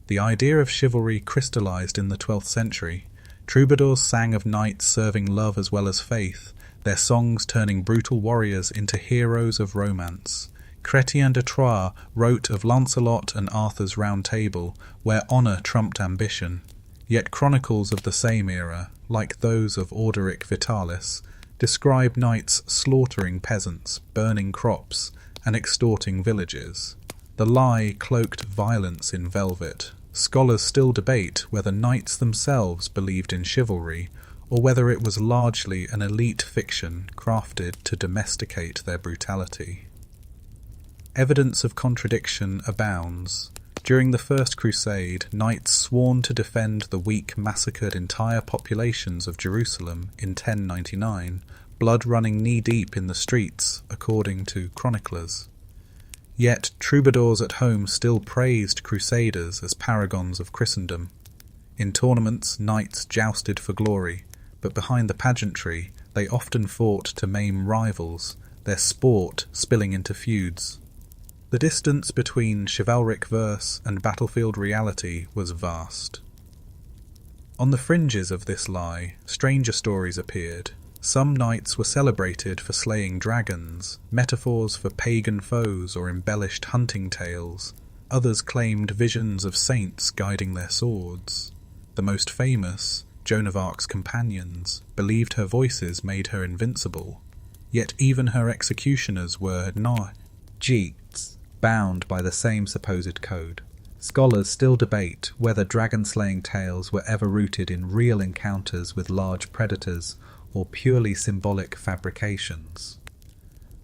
The idea of chivalry crystallized in the 12th century. Troubadours sang of knights serving love as well as faith, their songs turning brutal warriors into heroes of romance. Chrétien de Troyes wrote of Lancelot and Arthur's Round Table, where honour trumped ambition. Yet chronicles of the same era, like those of Orderic Vitalis, describe knights slaughtering peasants, burning crops, and extorting villages. The lie cloaked violence in velvet. Scholars still debate whether knights themselves believed in chivalry, or whether it was largely an elite fiction crafted to domesticate their brutality. Evidence of contradiction abounds. During the First Crusade, knights sworn to defend the weak massacred entire populations of Jerusalem in 1099, blood running knee-deep in the streets, according to chroniclers. Yet troubadours at home still praised crusaders as paragons of Christendom. In tournaments, knights jousted for glory, but behind the pageantry, they often fought to maim rivals, their sport spilling into feuds. The distance between chivalric verse and battlefield reality was vast. On the fringes of this lie, stranger stories appeared. Some knights were celebrated for slaying dragons, metaphors for pagan foes or embellished hunting tales. Others claimed visions of saints guiding their swords. The most famous, Joan of Arc's companions, believed her voices made her invincible. Yet even her executioners were Geats, bound by the same supposed code. Scholars still debate whether dragon-slaying tales were ever rooted in real encounters with large predators or purely symbolic fabrications.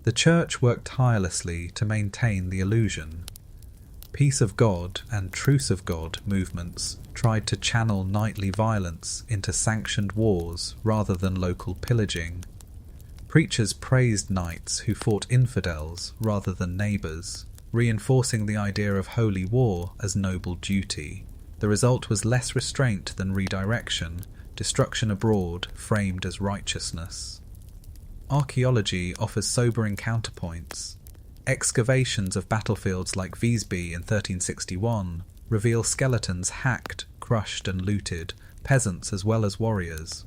The Church worked tirelessly to maintain the illusion. Peace of God and Truce of God movements tried to channel nightly violence into sanctioned wars rather than local pillaging. Preachers praised knights who fought infidels rather than neighbours, reinforcing the idea of holy war as noble duty. The result was less restraint than redirection, destruction abroad framed as righteousness. Archaeology offers sobering counterpoints. Excavations of battlefields like Visby in 1361 reveal skeletons hacked, crushed and looted, peasants as well as warriors.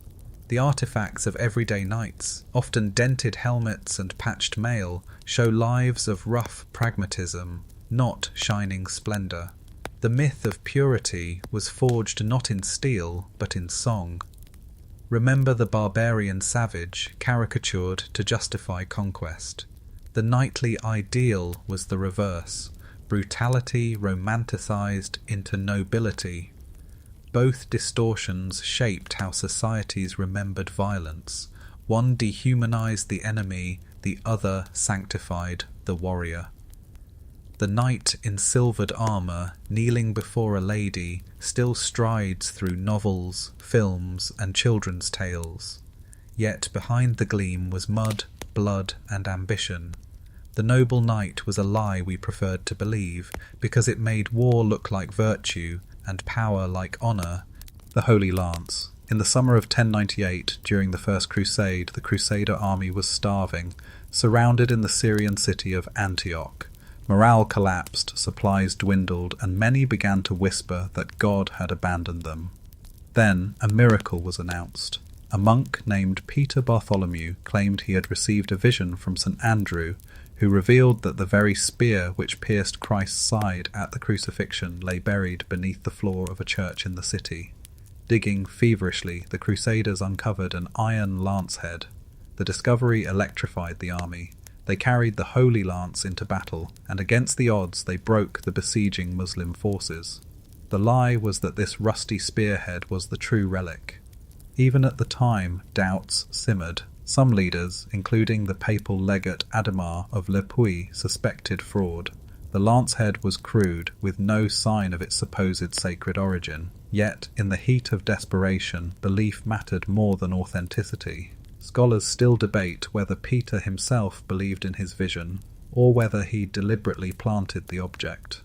The artifacts of everyday knights, often dented helmets and patched mail, show lives of rough pragmatism, not shining splendour. The myth of purity was forged not in steel, but in song. Remember the barbarian savage, caricatured to justify conquest. The knightly ideal was the reverse, brutality romanticised into nobility. Both distortions shaped how societies remembered violence. One dehumanized the enemy, the other sanctified the warrior. The knight in silvered armour, kneeling before a lady, still strides through novels, films, and children's tales. Yet behind the gleam was mud, blood, and ambition. The noble knight was a lie we preferred to believe, because it made war look like virtue, and power like honour. The Holy Lance. In the summer of 1098, during the First Crusade, the Crusader army was starving, surrounded in the Syrian city of Antioch. Morale collapsed, supplies dwindled, and many began to whisper that God had abandoned them. Then a miracle was announced. A monk named Peter Bartholomew claimed he had received a vision from St. Andrew, who revealed that the very spear which pierced Christ's side at the crucifixion lay buried beneath the floor of a church in the city. Digging feverishly, the Crusaders uncovered an iron lance head. The discovery electrified the army. They carried the Holy Lance into battle, and against the odds they broke the besieging Muslim forces. The lie was that this rusty spearhead was the true relic. Even at the time, doubts simmered. Some leaders, including the papal legate Adhemar of Le Puy, suspected fraud. The lance head was crude, with no sign of its supposed sacred origin. Yet, in the heat of desperation, belief mattered more than authenticity. Scholars still debate whether Peter himself believed in his vision, or whether he deliberately planted the object.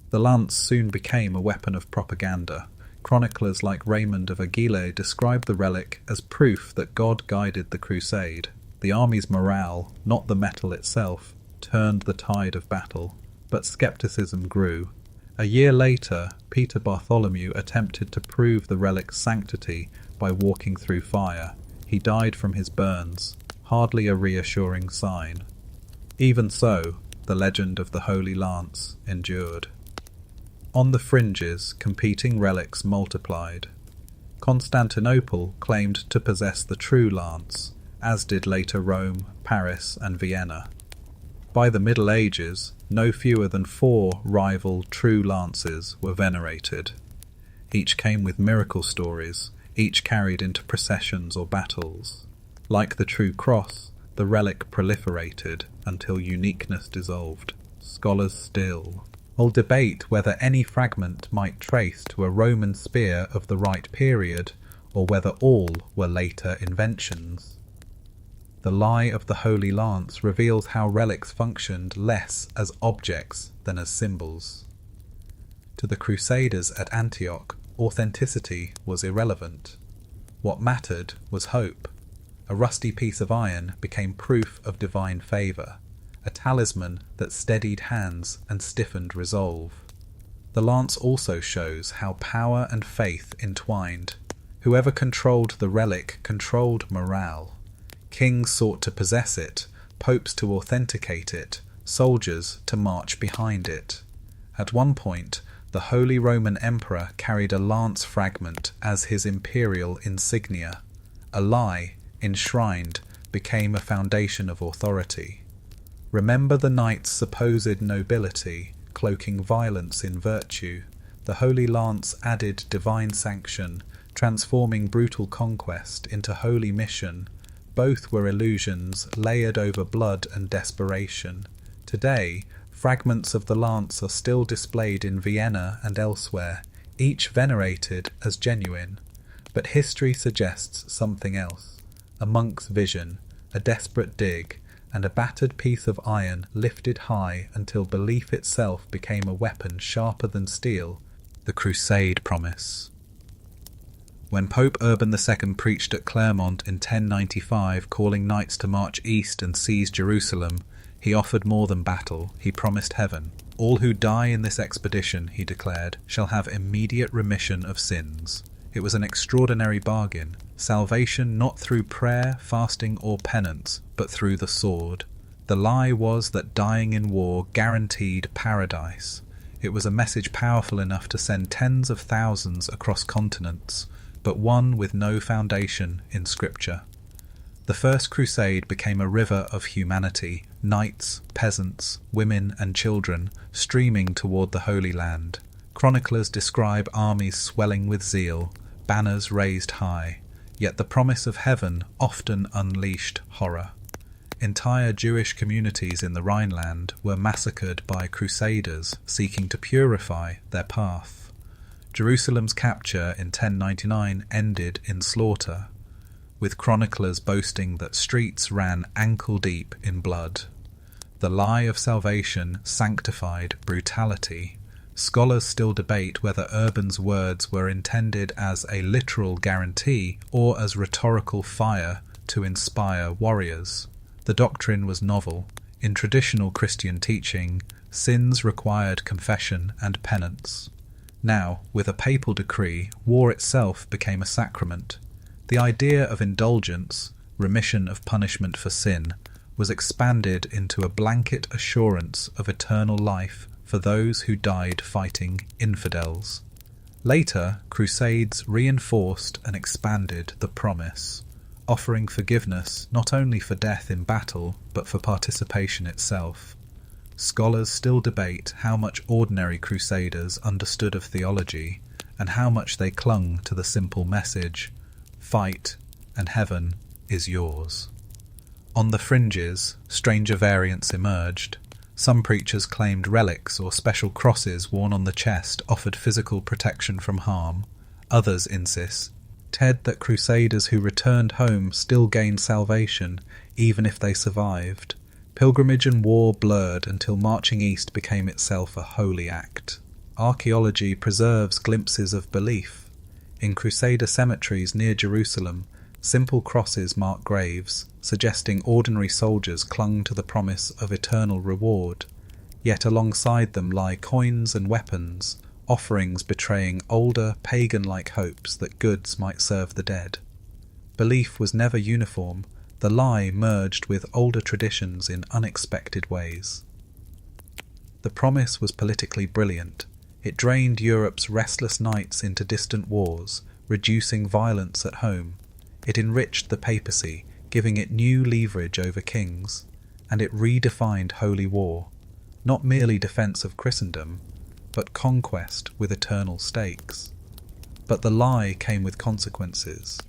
The lance soon became a weapon of propaganda. Chroniclers like Raymond of Aguilera describe the relic as proof that God guided the crusade. The army's morale, not the metal itself, turned the tide of battle. But skepticism grew. A year later, Peter Bartholomew attempted to prove the relic's sanctity by walking through fire. He died from his burns, hardly a reassuring sign. Even so, the legend of the Holy Lance endured. On the fringes, competing relics multiplied. Constantinople claimed to possess the true lance, as did later Rome, Paris, and Vienna. By the Middle Ages, no fewer than 4 rival true lances were venerated. Each came with miracle stories, each carried into processions or battles. Like the true cross, the relic proliferated until uniqueness dissolved. Scholars still will debate whether any fragment might trace to a Roman spear of the right period, or whether all were later inventions. The lie of the Holy Lance reveals how relics functioned less as objects than as symbols. To the Crusaders at Antioch, authenticity was irrelevant. What mattered was hope. A rusty piece of iron became proof of divine favour, a talisman that steadied hands and stiffened resolve. The lance also shows how power and faith entwined. Whoever controlled the relic controlled morale. Kings sought to possess it, popes to authenticate it, soldiers to march behind it. At one point, the Holy Roman Emperor carried a lance fragment as his imperial insignia, a lie enshrined became a foundation of authority. Remember the knight's supposed nobility, cloaking violence in virtue. The holy lance added divine sanction, transforming brutal conquest into holy mission. Both were illusions layered over blood and desperation. Today, fragments of the lance are still displayed in Vienna and elsewhere, each venerated as genuine. But history suggests something else. A monk's vision, a desperate dig, and a battered piece of iron lifted high until belief itself became a weapon sharper than steel, the crusade promise. When Pope Urban II preached at Clermont in 1095, calling knights to march east and seize Jerusalem, he offered more than battle, he promised heaven. All who die in this expedition, he declared, shall have immediate remission of sins. It was an extraordinary bargain. Salvation not through prayer, fasting, or penance, but through the sword. The lie was that dying in war guaranteed paradise. It was a message powerful enough to send tens of thousands across continents, but one with no foundation in Scripture. The First Crusade became a river of humanity, knights, peasants, women and children streaming toward the Holy Land. Chroniclers describe armies swelling with zeal, banners raised high, yet the promise of heaven often unleashed horror. Entire Jewish communities in the Rhineland were massacred by crusaders seeking to purify their path. Jerusalem's capture in 1099 ended in slaughter, with chroniclers boasting that streets ran ankle-deep in blood. The lie of salvation sanctified brutality. Scholars still debate whether Urban's words were intended as a literal guarantee or as rhetorical fire to inspire warriors. The doctrine was novel. In traditional Christian teaching, sins required confession and penance. Now, with a papal decree, war itself became a sacrament. The idea of indulgence, remission of punishment for sin, was expanded into a blanket assurance of eternal life for those who died fighting infidels. Later, crusades reinforced and expanded the promise, offering forgiveness not only for death in battle, but for participation itself. Scholars still debate how much ordinary crusaders understood of theology, and how much they clung to the simple message, "Fight, and heaven is yours." On the fringes, stranger variants emerged. Some preachers claimed relics or special crosses worn on the chest offered physical protection from harm. Others insisted that crusaders who returned home still gained salvation, even if they survived. Pilgrimage and war blurred until marching east became itself a holy act. Archaeology preserves glimpses of belief. In crusader cemeteries near Jerusalem, simple crosses mark graves, suggesting ordinary soldiers clung to the promise of eternal reward. Yet alongside them lie coins and weapons, offerings betraying older, pagan-like hopes that goods might serve the dead. Belief was never uniform. The lie merged with older traditions in unexpected ways. The promise was politically brilliant. It drained Europe's restless nights into distant wars, reducing violence at home. It enriched the papacy, giving it new leverage over kings, and it redefined holy war, not merely defense of Christendom, but conquest with eternal stakes. But the lie came with consequences.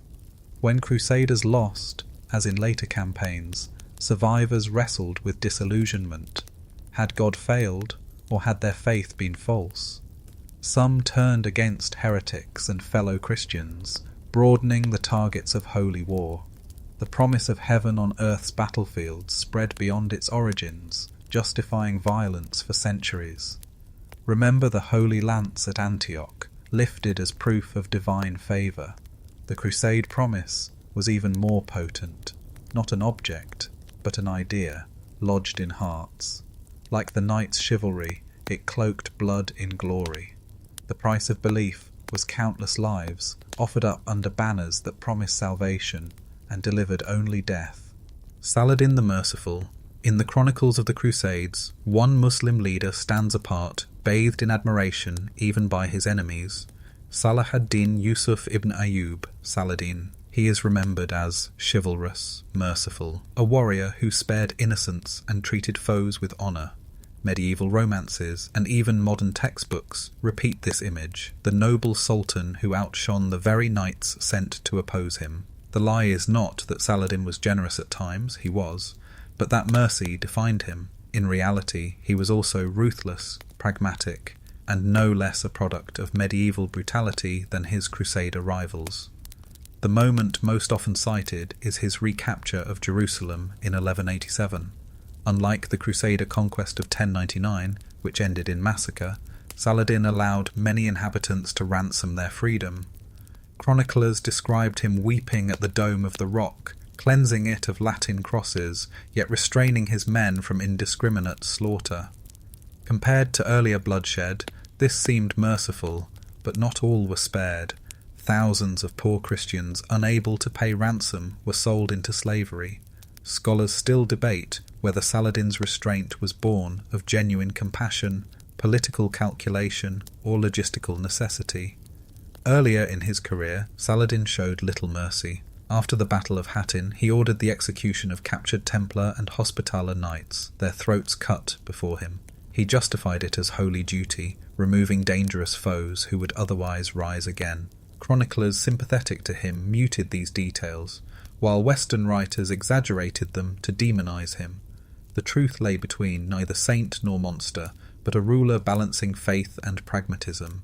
When crusaders lost, as in later campaigns, survivors wrestled with disillusionment. Had God failed, or had their faith been false? Some turned against heretics and fellow Christians, broadening the targets of holy war. The promise of heaven on earth's battlefields spread beyond its origins, justifying violence for centuries. Remember the holy lance at Antioch, lifted as proof of divine favour. The crusade promise was even more potent, not an object, but an idea, lodged in hearts. Like the knight's chivalry, it cloaked blood in glory. The price of belief was countless lives, offered up under banners that promised salvation and delivered only death. Saladin the Merciful. In the Chronicles of the Crusades, one Muslim leader stands apart, bathed in admiration even by his enemies. Salah ad-Din Yusuf ibn Ayyub, Saladin. He is remembered as chivalrous, merciful, a warrior who spared innocents and treated foes with honour. Medieval romances and even modern textbooks repeat this image, the noble sultan who outshone the very knights sent to oppose him. The lie is not that Saladin was generous at times, he was, but that mercy defined him. In reality, he was also ruthless, pragmatic, and no less a product of medieval brutality than his crusader rivals. The moment most often cited is his recapture of Jerusalem in 1187. Unlike the Crusader conquest of 1099, which ended in massacre, Saladin allowed many inhabitants to ransom their freedom. Chroniclers described him weeping at the dome of the rock, cleansing it of Latin crosses, yet restraining his men from indiscriminate slaughter. Compared to earlier bloodshed, this seemed merciful, but not all were spared. Thousands of poor Christians, unable to pay ransom, were sold into slavery. Scholars still debate whether Saladin's restraint was born of genuine compassion, political calculation, or logistical necessity. Earlier in his career, Saladin showed little mercy. After the Battle of Hattin, he ordered the execution of captured Templar and Hospitaller knights, their throats cut before him. He justified it as holy duty, removing dangerous foes who would otherwise rise again. Chroniclers sympathetic to him muted these details, while Western writers exaggerated them to demonize him. The truth lay between neither saint nor monster, but a ruler balancing faith and pragmatism.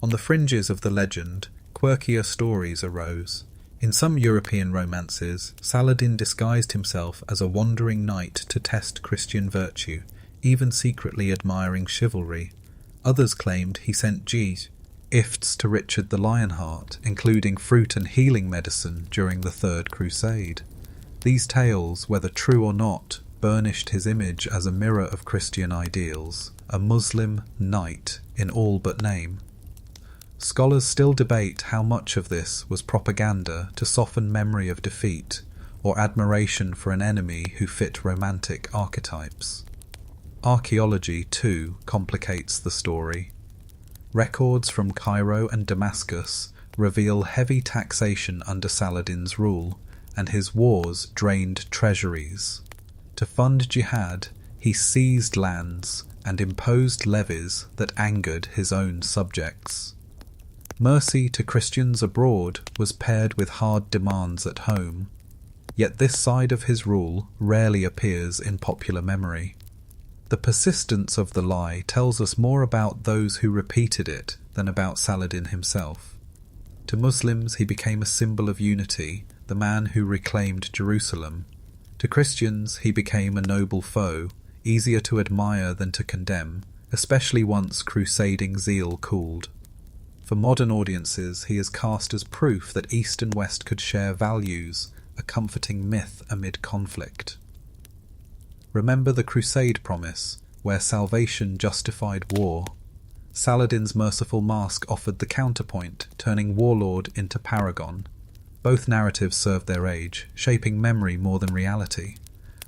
On the fringes of the legend, quirkier stories arose. In some European romances, Saladin disguised himself as a wandering knight to test Christian virtue, even secretly admiring chivalry. Others claimed he sent gifts to Richard the Lionheart, including fruit and healing medicine during the Third Crusade. These tales, whether true or not, burnished his image as a mirror of Christian ideals, a Muslim knight in all but name. Scholars still debate how much of this was propaganda to soften memory of defeat, or admiration for an enemy who fit romantic archetypes. Archaeology, too, complicates the story. Records from Cairo and Damascus reveal heavy taxation under Saladin's rule, and his wars drained treasuries. To fund jihad, he seized lands and imposed levies that angered his own subjects. Mercy to Christians abroad was paired with hard demands at home, yet this side of his rule rarely appears in popular memory. The persistence of the lie tells us more about those who repeated it than about Saladin himself. To Muslims he became a symbol of unity, the man who reclaimed Jerusalem. To Christians he became a noble foe, easier to admire than to condemn, especially once crusading zeal cooled. For modern audiences he is cast as proof that East and West could share values, a comforting myth amid conflict. Remember the Crusade promise, where salvation justified war. Saladin's merciful mask offered the counterpoint, turning warlord into paragon. Both narratives served their age, shaping memory more than reality.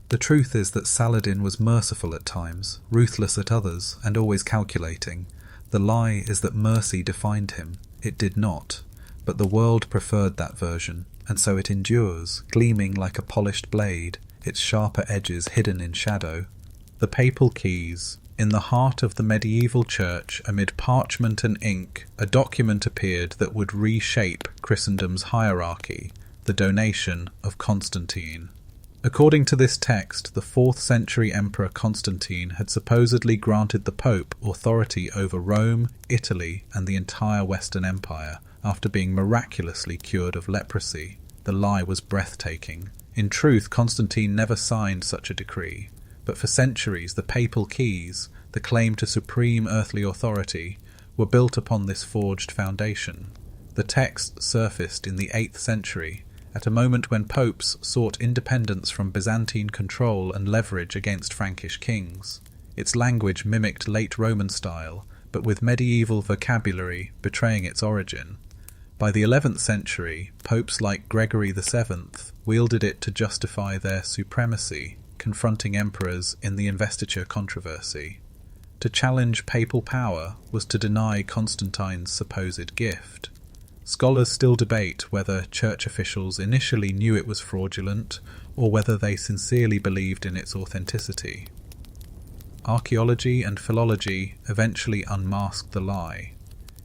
The truth is that Saladin was merciful at times, ruthless at others, and always calculating. The lie is that mercy defined him. It did not, but the world preferred that version, and so it endures, gleaming like a polished blade, its sharper edges hidden in shadow. The papal keys. In the heart of the medieval church, amid parchment and ink, a document appeared that would reshape Christendom's hierarchy, the donation of Constantine. According to this text, the 4th century Emperor Constantine had supposedly granted the Pope authority over Rome, Italy, and the entire Western Empire, after being miraculously cured of leprosy. The lie was breathtaking. In truth, Constantine never signed such a decree, but for centuries the papal keys, the claim to supreme earthly authority, were built upon this forged foundation. The text surfaced in the 8th century, at a moment when popes sought independence from Byzantine control and leverage against Frankish kings. Its language mimicked late Roman style, but with medieval vocabulary betraying its origin. By the 11th century, popes like Gregory VII wielded it to justify their supremacy, confronting emperors in the investiture controversy. To challenge papal power was to deny Constantine's supposed gift. Scholars still debate whether church officials initially knew it was fraudulent or whether they sincerely believed in its authenticity. Archaeology and philology eventually unmasked the lie.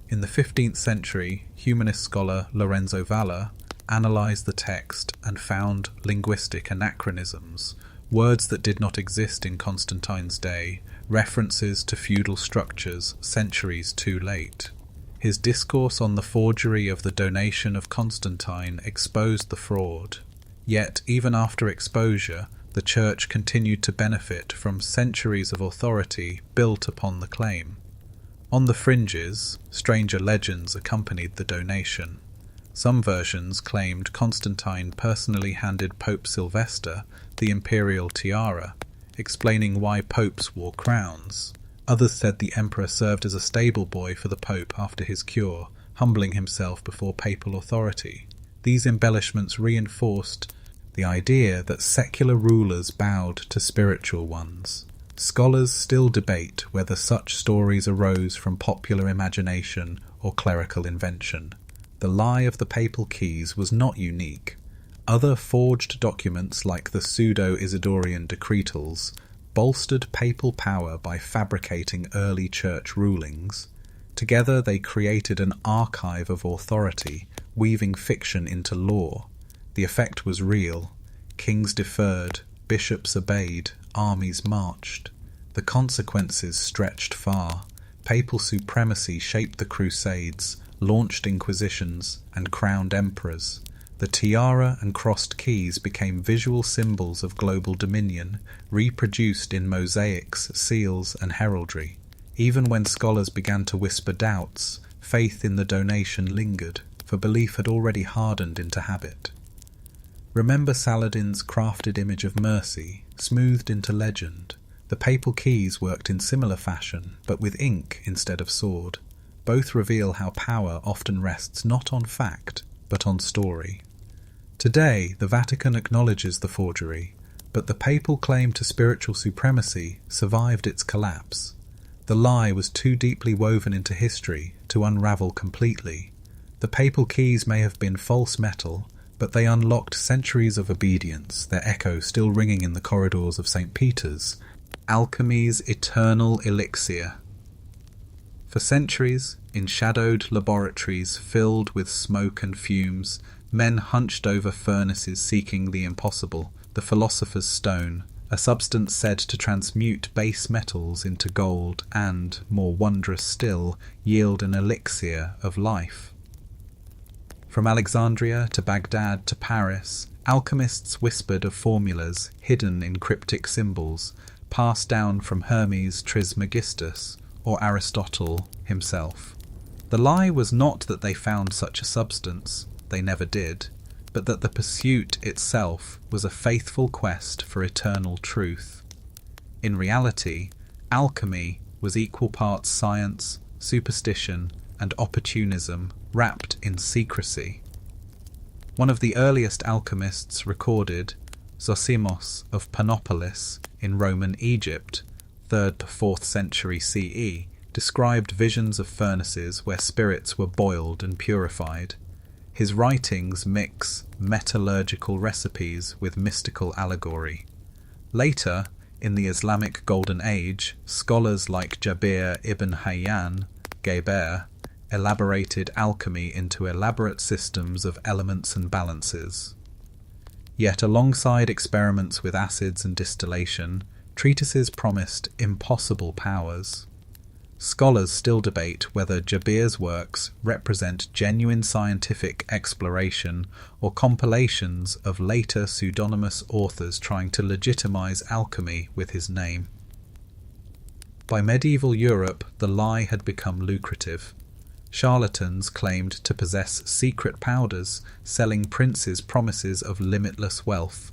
In the 15th century, humanist scholar Lorenzo Valla analysed the text and found linguistic anachronisms, words that did not exist in Constantine's day, references to feudal structures centuries too late. His discourse on the forgery of the donation of Constantine exposed the fraud. Yet, even after exposure, the Church continued to benefit from centuries of authority built upon the claim. On the fringes, stranger legends accompanied the donation. Some versions claimed Constantine personally handed Pope Sylvester the imperial tiara, explaining why popes wore crowns. Others said the emperor served as a stable boy for the pope after his cure, humbling himself before papal authority. These embellishments reinforced the idea that secular rulers bowed to spiritual ones. Scholars still debate whether such stories arose from popular imagination or clerical invention. The lie of the papal keys was not unique. Other forged documents like the pseudo-Isidorian decretals bolstered papal power by fabricating early church rulings. Together they created an archive of authority, weaving fiction into law. The effect was real. Kings deferred, bishops obeyed, armies marched. The consequences stretched far. Papal supremacy shaped the Crusades, launched inquisitions, and crowned emperors. The tiara and crossed keys became visual symbols of global dominion, reproduced in mosaics, seals, and heraldry. Even when scholars began to whisper doubts, faith in the donation lingered, for belief had already hardened into habit. Remember Saladin's crafted image of mercy, smoothed into legend. The papal keys worked in similar fashion, but with ink instead of sword. Both reveal how power often rests not on fact, but on story. Today, the Vatican acknowledges the forgery, but the papal claim to spiritual supremacy survived its collapse. The lie was too deeply woven into history to unravel completely. The papal keys may have been false metal, but they unlocked centuries of obedience, their echo still ringing in the corridors of St. Peter's. Alchemy's eternal elixir. For centuries, in shadowed laboratories filled with smoke and fumes, men hunched over furnaces seeking the impossible, the philosopher's stone, a substance said to transmute base metals into gold and, more wondrous still, yield an elixir of life. From Alexandria to Baghdad to Paris, alchemists whispered of formulas hidden in cryptic symbols, passed down from Hermes Trismegistus or Aristotle himself. The lie was not that they found such a substance, they never did, but that the pursuit itself was a faithful quest for eternal truth. In reality, alchemy was equal parts science, superstition, and opportunism wrapped in secrecy. One of the earliest alchemists recorded, Zosimos of Panopolis in Roman Egypt, 3rd to 4th century CE, described visions of furnaces where spirits were boiled and purified. His writings mix metallurgical recipes with mystical allegory. Later, in the Islamic Golden Age, scholars like Jabir ibn Hayyan, Geber, elaborated alchemy into elaborate systems of elements and balances. Yet alongside experiments with acids and distillation, treatises promised impossible powers. Scholars still debate whether Jabir's works represent genuine scientific exploration or compilations of later pseudonymous authors trying to legitimize alchemy with his name. By medieval Europe, the lie had become lucrative. Charlatans claimed to possess secret powders, selling princes promises of limitless wealth.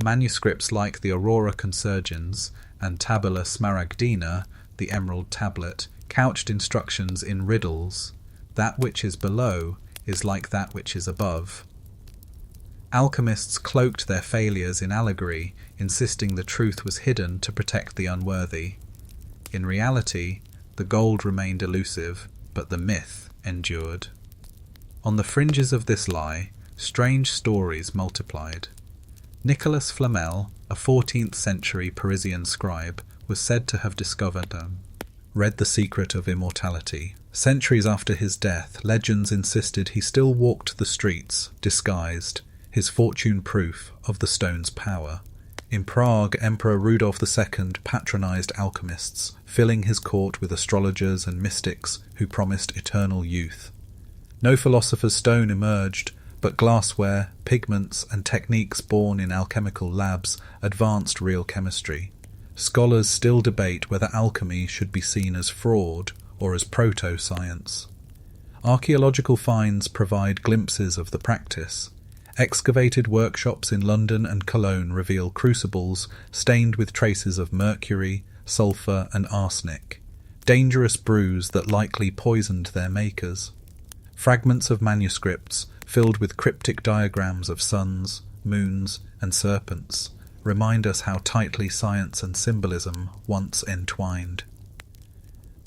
Manuscripts like the Aurora Consurgens and Tabula Smaragdina, the Emerald Tablet, couched instructions in riddles. That which is below is like that which is above. Alchemists cloaked their failures in allegory, insisting the truth was hidden to protect the unworthy. In reality, the gold remained elusive, but the myth endured. On the fringes of this lie, strange stories multiplied. Nicolas Flamel, a 14th century Parisian scribe, was said to have discovered them. Read the secret of immortality. Centuries after his death, legends insisted he still walked the streets, disguised, his fortune proof of the stone's power. In Prague, Emperor Rudolf II patronized alchemists, filling his court with astrologers and mystics who promised eternal youth. No philosopher's stone emerged, but glassware, pigments, and techniques born in alchemical labs advanced real chemistry. Scholars still debate whether alchemy should be seen as fraud or as proto-science. Archaeological finds provide glimpses of the practice. Excavated workshops in London and Cologne reveal crucibles stained with traces of mercury, sulphur, and arsenic, dangerous brews that likely poisoned their makers. Fragments of manuscripts filled with cryptic diagrams of suns, moons, and serpents remind us how tightly science and symbolism once entwined.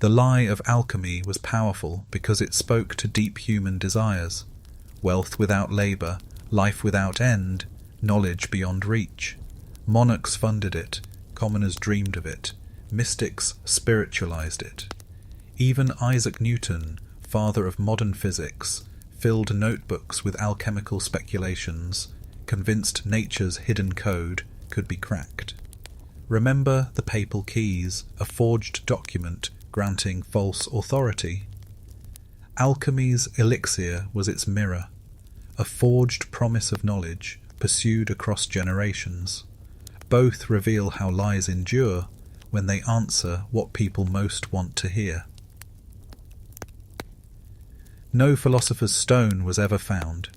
The lie of alchemy was powerful because it spoke to deep human desires: wealth without labour, life without end, knowledge beyond reach. Monarchs funded it, commoners dreamed of it, mystics spiritualized it. Even Isaac Newton, father of modern physics, filled notebooks with alchemical speculations, convinced nature's hidden code could be cracked. Remember the papal keys, a forged document granting false authority? Alchemy's elixir was its mirror, a forged promise of knowledge pursued across generations. Both reveal how lies endure when they answer what people most want to hear. No philosopher's stone was ever found,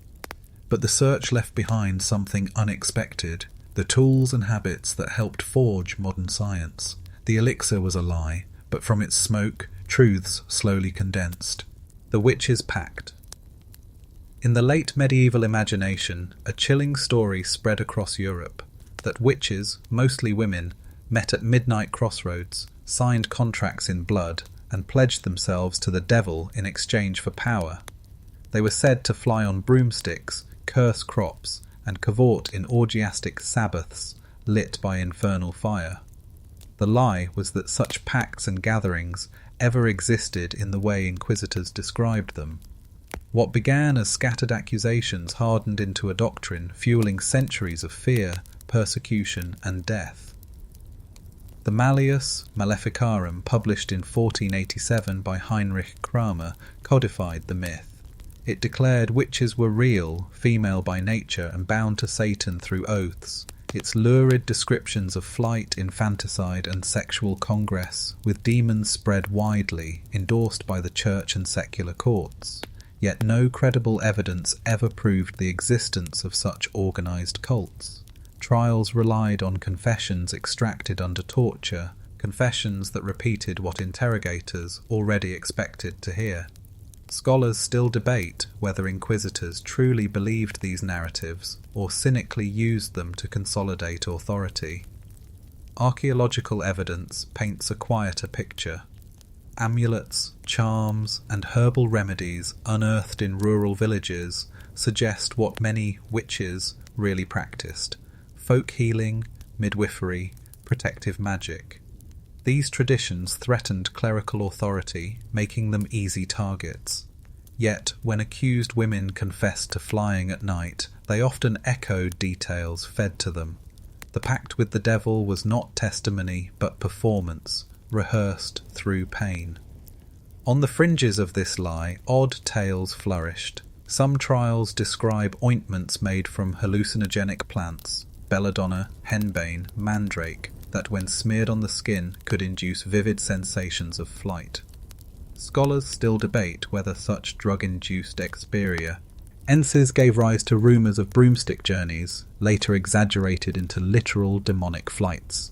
but the search left behind something unexpected: the tools and habits that helped forge modern science. The elixir was a lie, but from its smoke, truths slowly condensed. The witches' pact. In the late medieval imagination, a chilling story spread across Europe that witches, mostly women, met at midnight crossroads, signed contracts in blood, and pledged themselves to the devil in exchange for power. They were said to fly on broomsticks, curse crops, and cavort in orgiastic sabbaths lit by infernal fire. The lie was that such pacts and gatherings ever existed in the way inquisitors described them. What began as scattered accusations hardened into a doctrine fueling centuries of fear, persecution, and death. The Malleus Maleficarum, published in 1487 by Heinrich Kramer, codified the myth. It declared witches were real, female by nature, and bound to Satan through oaths. Its lurid descriptions of flight, infanticide, and sexual congress with demons spread widely, endorsed by the church and secular courts. Yet no credible evidence ever proved the existence of such organized cults. Trials relied on confessions extracted under torture, confessions that repeated what interrogators already expected to hear. Scholars still debate whether inquisitors truly believed these narratives or cynically used them to consolidate authority. Archaeological evidence paints a quieter picture. Amulets, charms, and herbal remedies unearthed in rural villages suggest what many witches really practiced: folk healing, midwifery, protective magic. These traditions threatened clerical authority, making them easy targets. Yet, when accused women confessed to flying at night, they often echoed details fed to them. The pact with the devil was not testimony, but performance, rehearsed through pain. On the fringes of this lie, odd tales flourished. Some trials describe ointments made from hallucinogenic plants, belladonna, henbane, mandrake, that when smeared on the skin could induce vivid sensations of flight. Scholars still debate whether such drug-induced experia. Enses gave rise to rumours of broomstick journeys, later exaggerated into literal demonic flights.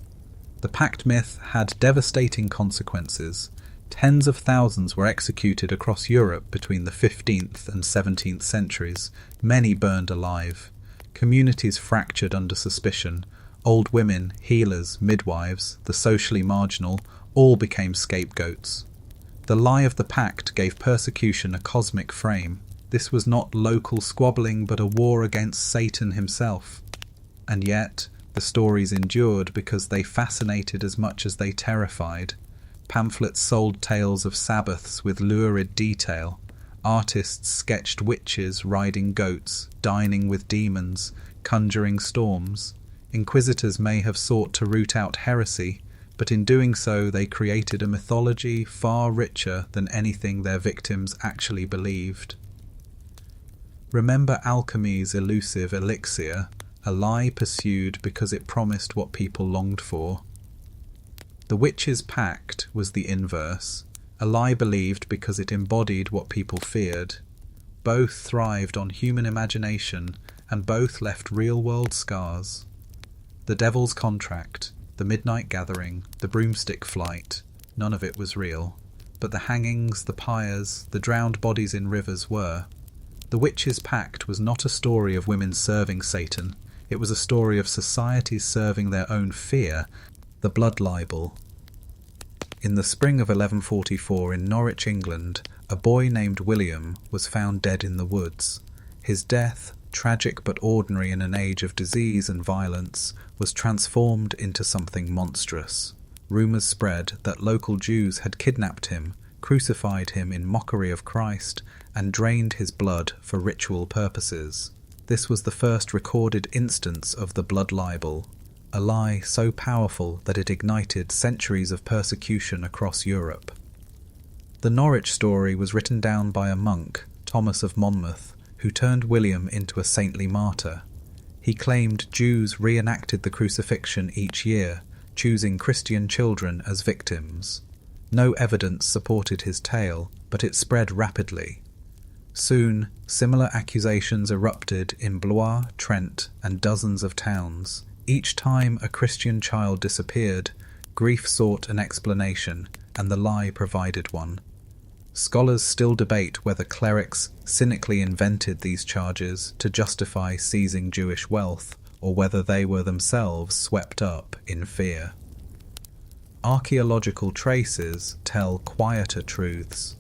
The pact myth had devastating consequences. Tens of thousands were executed across Europe between the 15th and 17th centuries, many burned alive. Communities fractured under suspicion. Old women, healers, midwives, the socially marginal, all became scapegoats. The lie of the pact gave persecution a cosmic frame. This was not local squabbling but a war against Satan himself. And yet, the stories endured because they fascinated as much as they terrified. Pamphlets sold tales of Sabbaths with lurid detail. Artists sketched witches riding goats, dining with demons, conjuring storms. Inquisitors may have sought to root out heresy, but in doing so they created a mythology far richer than anything their victims actually believed. Remember Alchemy's elusive elixir, a lie pursued because it promised what people longed for. The witch's pact was the inverse, a lie believed because it embodied what people feared. Both thrived on human imagination, and both left real-world scars. The devil's contract, the midnight gathering, the broomstick flight, none of it was real. But the hangings, the pyres, the drowned bodies in rivers were. The witch's pact was not a story of women serving Satan, it was a story of societies serving their own fear, the blood libel. In the spring of 1144 in Norwich, England, a boy named William was found dead in the woods. His death, tragic but ordinary in an age of disease and violence, was transformed into something monstrous. Rumours spread that local Jews had kidnapped him, crucified him in mockery of Christ, and drained his blood for ritual purposes. This was the first recorded instance of the blood libel, a lie so powerful that it ignited centuries of persecution across Europe. The Norwich story was written down by a monk, Thomas of Monmouth, who turned William into a saintly martyr. He claimed Jews reenacted the crucifixion each year, choosing Christian children as victims. No evidence supported his tale, but it spread rapidly. Soon, similar accusations erupted in Blois, Trent, and dozens of towns. Each time a Christian child disappeared, grief sought an explanation, and the lie provided one. Scholars still debate whether clerics cynically invented these charges to justify seizing Jewish wealth, or whether they were themselves swept up in fear. Archaeological traces tell quieter truths.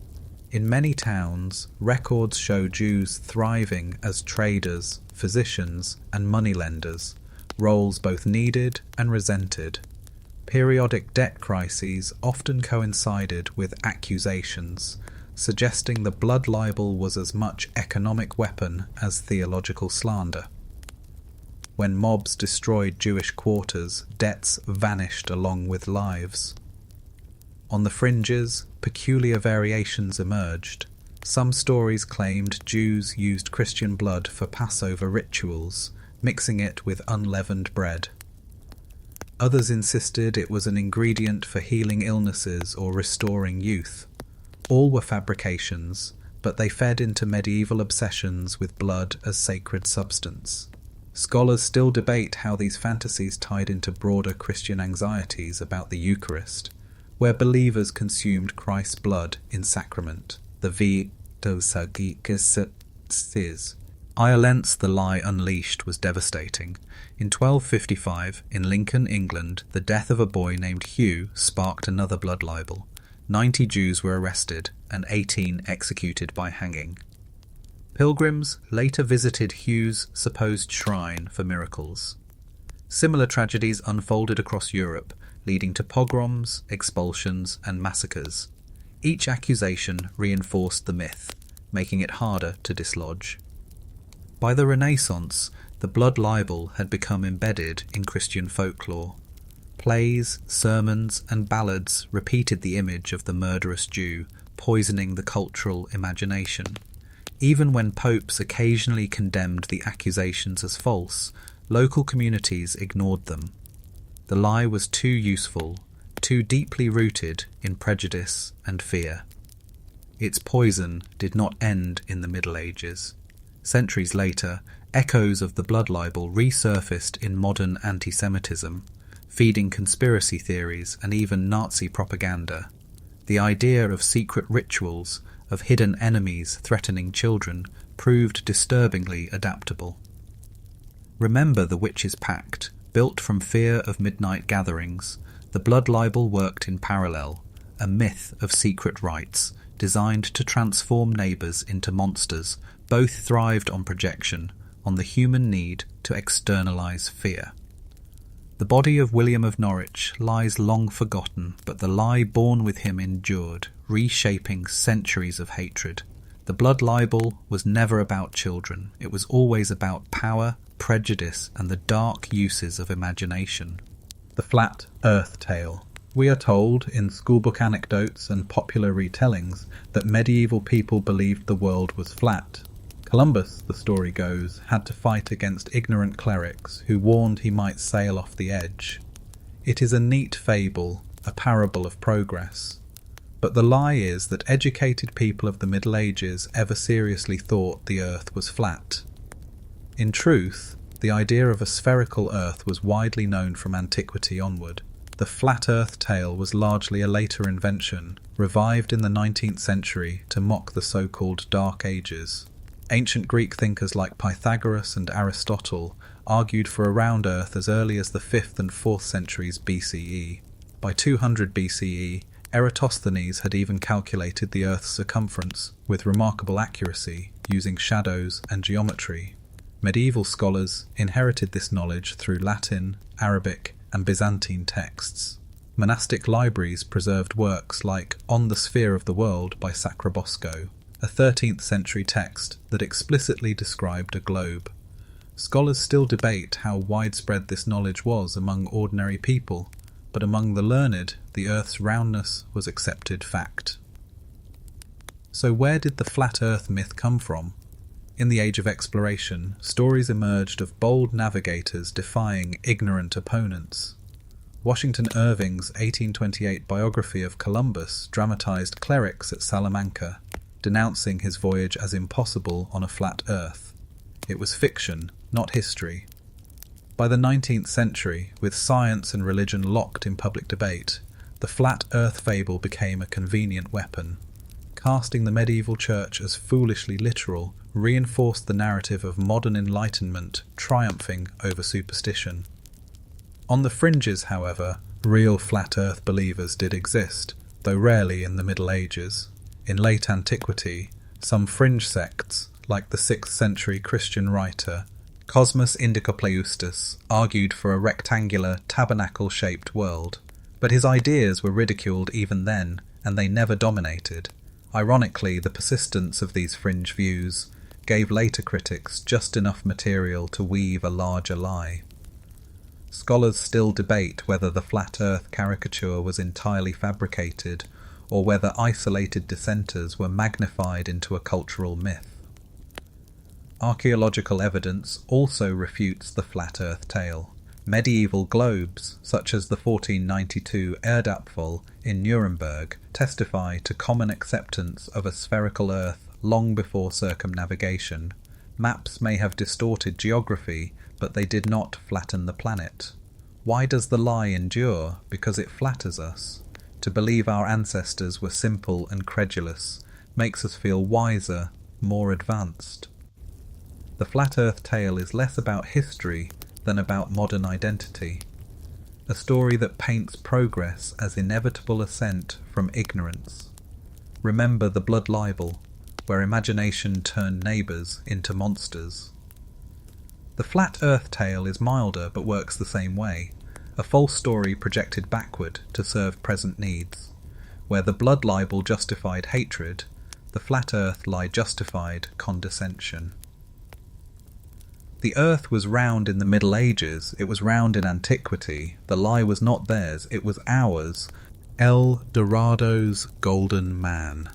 In many towns, records show Jews thriving as traders, physicians, and moneylenders, roles both needed and resented. Periodic debt crises often coincided with accusations, suggesting the blood libel was as much economic weapon as theological slander. When mobs destroyed Jewish quarters, debts vanished along with lives. On the fringes, peculiar variations emerged. Some stories claimed Jews used Christian blood for Passover rituals, mixing it with unleavened bread. Others insisted it was an ingredient for healing illnesses or restoring youth. All were fabrications, but they fed into medieval obsessions with blood as sacred substance. Scholars still debate how these fantasies tied into broader Christian anxieties about the Eucharist, where believers consumed Christ's blood in sacrament, the Violence the lie unleashed was devastating. In 1255, in Lincoln, England, the death of a boy named Hugh sparked another blood libel. 90 Jews were arrested and 18 executed by hanging. Pilgrims later visited Hugh's supposed shrine for miracles. Similar tragedies unfolded across Europe, leading to pogroms, expulsions, and massacres. Each accusation reinforced the myth, making it harder to dislodge. By the Renaissance, the blood libel had become embedded in Christian folklore. Plays, sermons, and ballads repeated the image of the murderous Jew, poisoning the cultural imagination. Even when popes occasionally condemned the accusations as false, local communities ignored them. The lie was too useful, too deeply rooted in prejudice and fear. Its poison did not end in the Middle Ages. Centuries later, echoes of the blood libel resurfaced in modern anti-Semitism, feeding conspiracy theories and even Nazi propaganda. The idea of secret rituals, of hidden enemies threatening children, proved disturbingly adaptable. Remember the witch's pact. Built from fear of midnight gatherings, the blood libel worked in parallel, a myth of secret rites designed to transform neighbours into monsters, Both thrived on projection, on the human need to externalize fear. The body of William of Norwich lies long forgotten, but the lie born with him endured, reshaping centuries of hatred. The blood libel was never about children. It was always about power, prejudice, and the dark uses of imagination. The flat earth tale. We are told in schoolbook anecdotes and popular retellings that medieval people believed the world was flat. Columbus, the story goes, had to fight against ignorant clerics who warned he might sail off the edge. It is a neat fable, a parable of progress. But the lie is that educated people of the Middle Ages ever seriously thought the earth was flat. In truth, the idea of a spherical earth was widely known from antiquity onward. The flat earth tale was largely a later invention, revived in the 19th century to mock the so-called Dark Ages. Ancient Greek thinkers like Pythagoras and Aristotle argued for a round earth as early as the 5th and 4th centuries BCE. By 200 BCE, Eratosthenes had even calculated the Earth's circumference with remarkable accuracy, using shadows and geometry. Medieval scholars inherited this knowledge through Latin, Arabic, and Byzantine texts. Monastic libraries preserved works like On the Sphere of the World by Sacrobosco, a 13th century text that explicitly described a globe. Scholars still debate how widespread this knowledge was among ordinary people, but among the learned, the Earth's roundness was accepted fact. So where did the flat Earth myth come from? In the age of exploration, stories emerged of bold navigators defying ignorant opponents. Washington Irving's 1828 biography of Columbus dramatized clerics at Salamanca, denouncing his voyage as impossible on a flat Earth. It was fiction, not history. By the 19th century, with science and religion locked in public debate, the flat Earth fable became a convenient weapon. Casting the medieval church as foolishly literal reinforced the narrative of modern enlightenment triumphing over superstition. On the fringes, however, real flat Earth believers did exist, though rarely in the Middle Ages. In late antiquity, some fringe sects, like the 6th century Christian writer Cosmas Indicopleustus, argued for a rectangular, tabernacle-shaped world. But his ideas were ridiculed even then, and they never dominated. Ironically, the persistence of these fringe views gave later critics just enough material to weave a larger lie. Scholars still debate whether the flat Earth caricature was entirely fabricated, or whether isolated dissenters were magnified into a cultural myth. Archaeological evidence also refutes the flat Earth tale. Medieval globes, such as the 1492 Erdapfel in Nuremberg, testify to common acceptance of a spherical Earth long before circumnavigation. Maps may have distorted geography, but they did not flatten the planet. Why does the lie endure? Because it flatters us. To believe our ancestors were simple and credulous makes us feel wiser, more advanced. The flat Earth tale is less about history than about modern identity, a story that paints progress as inevitable ascent from ignorance. Remember the blood libel, where imagination turned neighbours into monsters. The flat Earth tale is milder but works the same way, a false story projected backward to serve present needs. Where the blood libel justified hatred, the flat Earth lie justified condescension. The Earth was round in the Middle Ages, it was round in antiquity. The lie was not theirs, it was ours. El Dorado's Golden Man.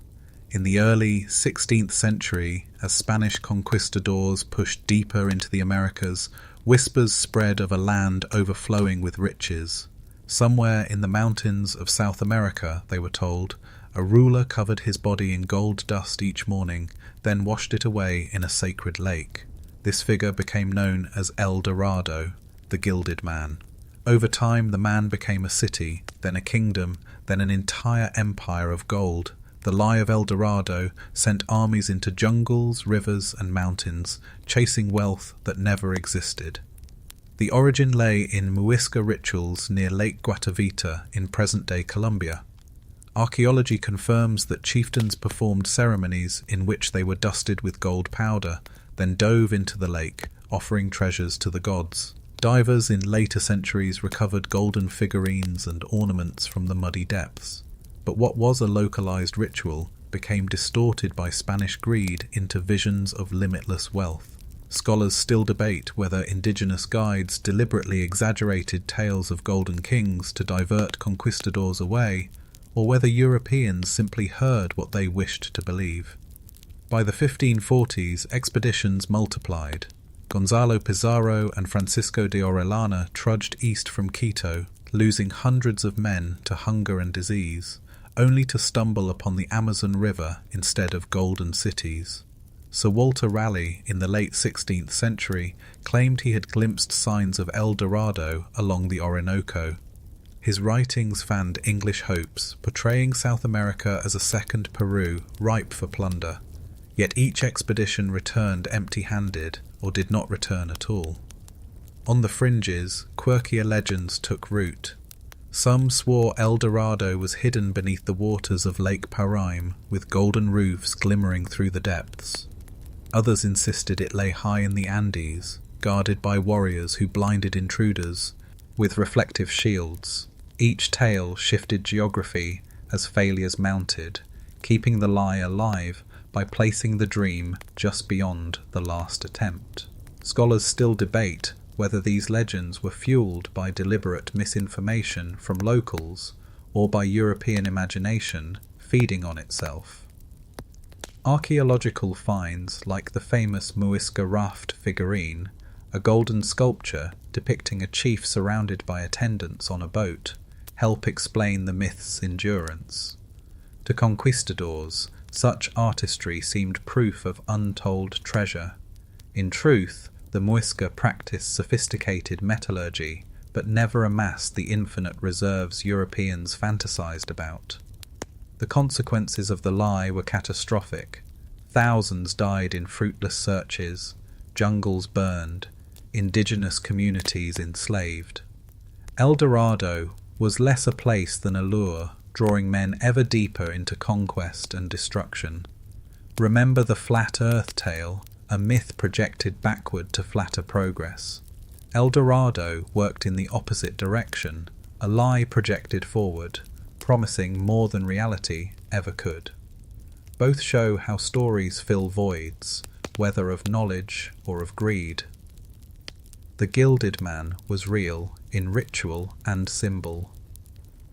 In the early 16th century, as Spanish conquistadors pushed deeper into the Americas, whispers spread of a land overflowing with riches. Somewhere in the mountains of South America, they were told, a ruler covered his body in gold dust each morning, then washed it away in a sacred lake. This figure became known as El Dorado, the Gilded Man. Over time, the man became a city, then a kingdom, then an entire empire of gold. The lie of El Dorado sent armies into jungles, rivers, and mountains, chasing wealth that never existed. The origin lay in Muisca rituals near Lake Guatavita in present-day Colombia. Archaeology confirms that chieftains performed ceremonies in which they were dusted with gold powder, then dove into the lake, offering treasures to the gods. Divers in later centuries recovered golden figurines and ornaments from the muddy depths. But what was a localized ritual became distorted by Spanish greed into visions of limitless wealth. Scholars still debate whether indigenous guides deliberately exaggerated tales of golden kings to divert conquistadors away, or whether Europeans simply heard what they wished to believe. By the 1540s, expeditions multiplied. Gonzalo Pizarro and Francisco de Orellana trudged east from Quito, losing hundreds of men to hunger and disease, only to stumble upon the Amazon River instead of golden cities. Sir Walter Raleigh, in the late 16th century, claimed he had glimpsed signs of El Dorado along the Orinoco. His writings fanned English hopes, portraying South America as a second Peru, ripe for plunder. Yet each expedition returned empty-handed, or did not return at all. On the fringes, quirkier legends took root. Some swore El Dorado was hidden beneath the waters of Lake Paraíba, with golden roofs glimmering through the depths. Others insisted it lay high in the Andes, guarded by warriors who blinded intruders with reflective shields. Each tale shifted geography as failures mounted, keeping the lie alive by placing the dream just beyond the last attempt. Scholars still debate whether these legends were fueled by deliberate misinformation from locals or by European imagination feeding on itself. Archaeological finds like the famous Muisca raft figurine, a golden sculpture depicting a chief surrounded by attendants on a boat, help explain the myth's endurance. To conquistadors, such artistry seemed proof of untold treasure. In truth, the Muisca practiced sophisticated metallurgy, but never amassed the infinite reserves Europeans fantasized about. The consequences of the lie were catastrophic. Thousands died in fruitless searches, jungles burned, indigenous communities enslaved. El Dorado was less a place than a lure, drawing men ever deeper into conquest and destruction. Remember the flat earth tale, a myth projected backward to flatter progress. El Dorado worked in the opposite direction, a lie projected forward, promising more than reality ever could. Both show how stories fill voids, whether of knowledge or of greed. The gilded man was real in ritual and symbol,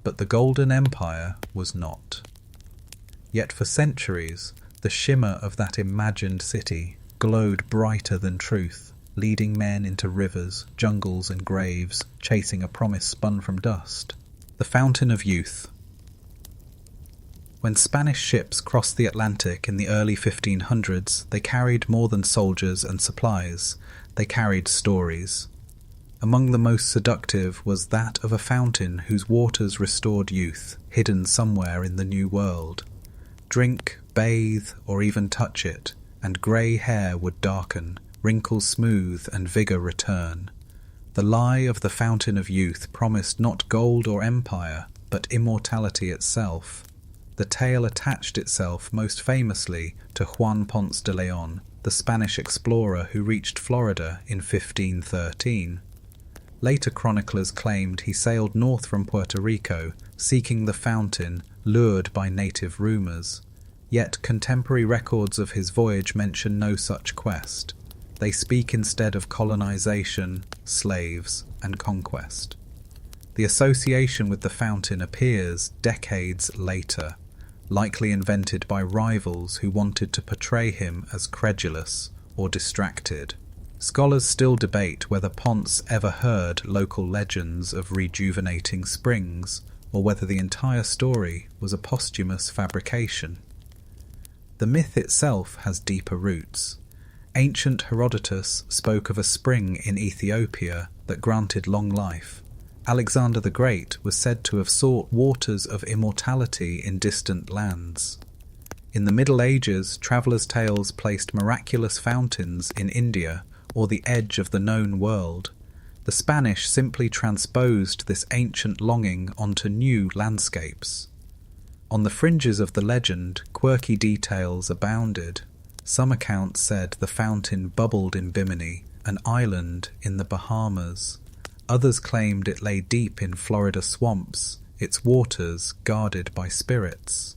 but the Golden Empire was not. Yet for centuries, the shimmer of that imagined city glowed brighter than truth, leading men into rivers, jungles and graves, chasing a promise spun from dust. The Fountain of Youth. When Spanish ships crossed the Atlantic in the early 1500s, they carried more than soldiers and supplies. They carried stories. Among the most seductive was that of a fountain whose waters restored youth, hidden somewhere in the New World. Drink, bathe, or even touch it, and grey hair would darken, wrinkles smooth, and vigour return. The lie of the Fountain of Youth promised not gold or empire, but immortality itself. The tale attached itself most famously to Juan Ponce de Leon, the Spanish explorer who reached Florida in 1513. Later chroniclers claimed he sailed north from Puerto Rico, seeking the fountain, lured by native rumours. Yet contemporary records of his voyage mention no such quest. They speak instead of colonization, slaves, and conquest. The association with the fountain appears decades later, likely invented by rivals who wanted to portray him as credulous or distracted. Scholars still debate whether Ponce ever heard local legends of rejuvenating springs, or whether the entire story was a posthumous fabrication. The myth itself has deeper roots. Ancient Herodotus spoke of a spring in Ethiopia that granted long life. Alexander the Great was said to have sought waters of immortality in distant lands. In the Middle Ages, travellers' tales placed miraculous fountains in India or the edge of the known world. The Spanish simply transposed this ancient longing onto new landscapes. On the fringes of the legend, quirky details abounded. Some accounts said the fountain bubbled in Bimini, an island in the Bahamas. Others claimed it lay deep in Florida swamps, its waters guarded by spirits.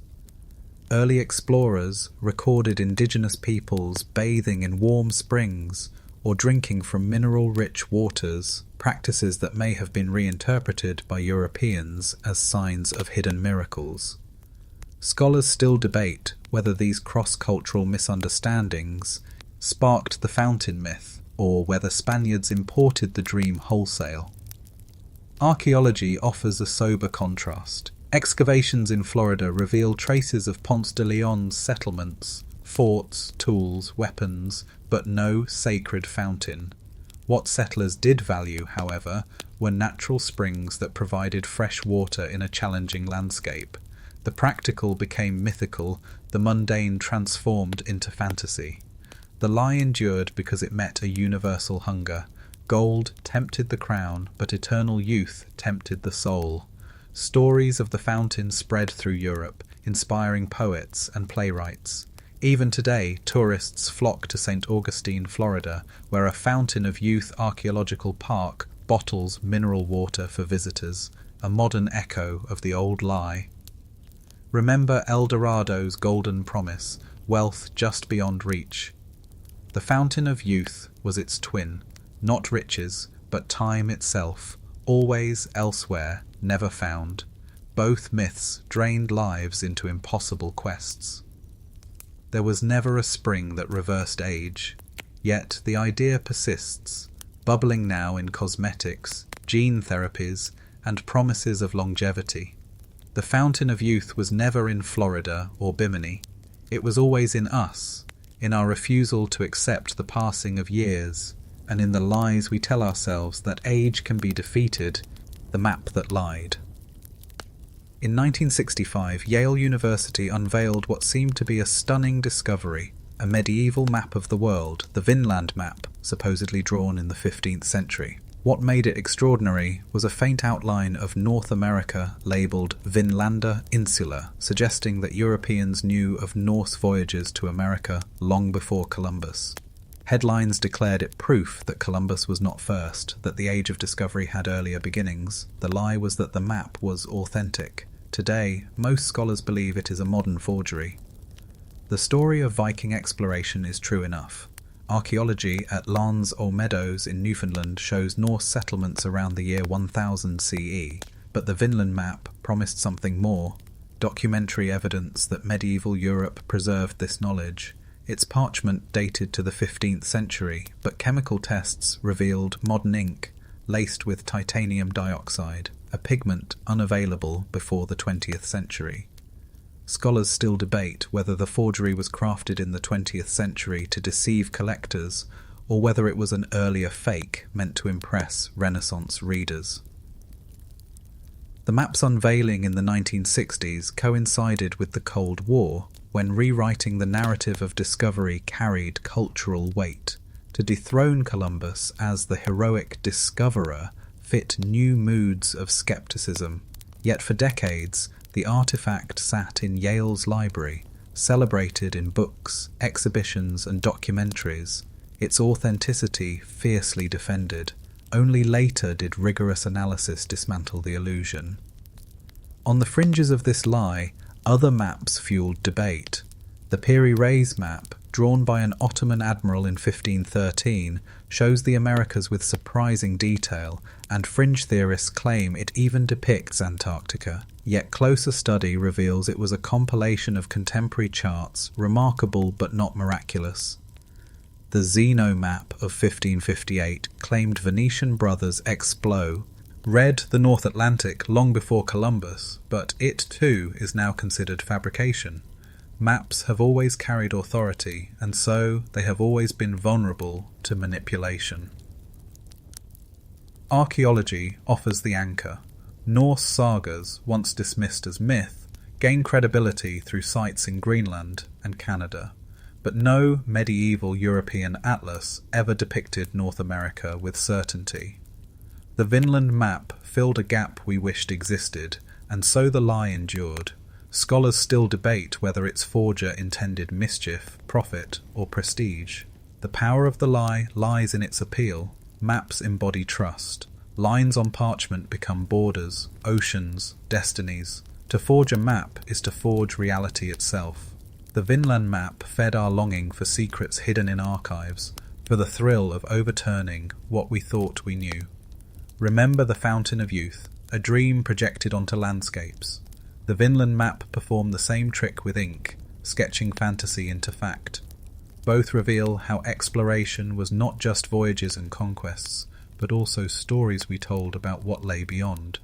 Early explorers recorded indigenous peoples bathing in warm springs or drinking from mineral-rich waters, practices that may have been reinterpreted by Europeans as signs of hidden miracles. Scholars still debate whether these cross-cultural misunderstandings sparked the fountain myth, or whether Spaniards imported the dream wholesale. Archaeology offers a sober contrast. Excavations in Florida reveal traces of Ponce de Leon's settlements, forts, tools, weapons, but no sacred fountain. What settlers did value, however, were natural springs that provided fresh water in a challenging landscape. The practical became mythical, the mundane transformed into fantasy. The lie endured because it met a universal hunger. Gold tempted the crown, but eternal youth tempted the soul. Stories of the fountain spread through Europe, inspiring poets and playwrights. Even today, tourists flock to St. Augustine, Florida, where a fountain of youth archaeological park bottles mineral water for visitors, a modern echo of the old lie. Remember El Dorado's golden promise, wealth just beyond reach. The fountain of youth was its twin, not riches, but time itself, always elsewhere, never found. Both myths drained lives into impossible quests. There was never a spring that reversed age, yet the idea persists, bubbling now in cosmetics, gene therapies, and promises of longevity. The fountain of youth was never in Florida or Bimini. It was always in us, in our refusal to accept the passing of years, and in the lies we tell ourselves that age can be defeated, the map that lied. In 1965, Yale University unveiled what seemed to be a stunning discovery, a medieval map of the world, the Vinland map, supposedly drawn in the 15th century. What made it extraordinary was a faint outline of North America labelled Vinlanda Insula, suggesting that Europeans knew of Norse voyages to America long before Columbus. Headlines declared it proof that Columbus was not first, that the age of discovery had earlier beginnings. The lie was that the map was authentic. Today, most scholars believe it is a modern forgery. The story of Viking exploration is true enough. Archaeology at Lans or Meadows in Newfoundland shows Norse settlements around the year 1000 CE, but the Vinland map promised something more. Documentary evidence that medieval Europe preserved this knowledge. Its parchment dated to the 15th century, but chemical tests revealed modern ink, laced with titanium dioxide, a pigment unavailable before the 20th century. Scholars still debate whether the forgery was crafted in the 20th century to deceive collectors, or whether it was an earlier fake meant to impress Renaissance readers. The map's unveiling in the 1960s coincided with the Cold War, when rewriting the narrative of discovery carried cultural weight. To dethrone Columbus as the heroic discoverer fit new moods of skepticism. Yet for decades, the artifact sat in Yale's library, celebrated in books, exhibitions, and documentaries, its authenticity fiercely defended. Only later did rigorous analysis dismantle the illusion. On the fringes of this lie, other maps fueled debate. The Piri Reis map, drawn by an Ottoman admiral in 1513, shows the Americas with surprising detail, and fringe theorists claim it even depicts Antarctica. Yet closer study reveals it was a compilation of contemporary charts, remarkable but not miraculous. The Zeno map of 1558 claimed Venetian brothers Explo read the North Atlantic long before Columbus, but it too is now considered fabrication. Maps have always carried authority, and so they have always been vulnerable to manipulation. Archaeology offers the anchor. Norse sagas, once dismissed as myth, gain credibility through sites in Greenland and Canada, but no medieval European atlas ever depicted North America with certainty. The Vinland map filled a gap we wished existed, and so the lie endured. Scholars still debate whether its forger intended mischief, profit, or prestige. The power of the lie lies in its appeal. Maps embody trust. Lines on parchment become borders, oceans, destinies. To forge a map is to forge reality itself. The Vinland map fed our longing for secrets hidden in archives, for the thrill of overturning what we thought we knew. Remember the fountain of youth, a dream projected onto landscapes. The Vinland map performed the same trick with ink, sketching fantasy into fact. Both reveal how exploration was not just voyages and conquests, but also stories we told about what lay beyond.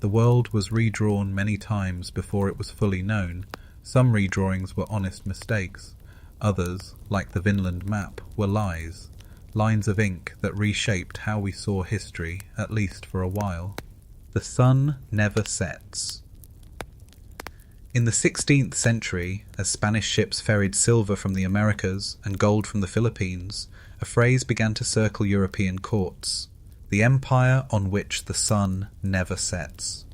The world was redrawn many times before it was fully known. Some redrawings were honest mistakes. Others, like the Vinland map, were lies, lines of ink that reshaped how we saw history, at least for a while. The sun never sets. In the 16th century, as Spanish ships ferried silver from the Americas and gold from the Philippines, a phrase began to circle European courts: the empire on which the sun never sets.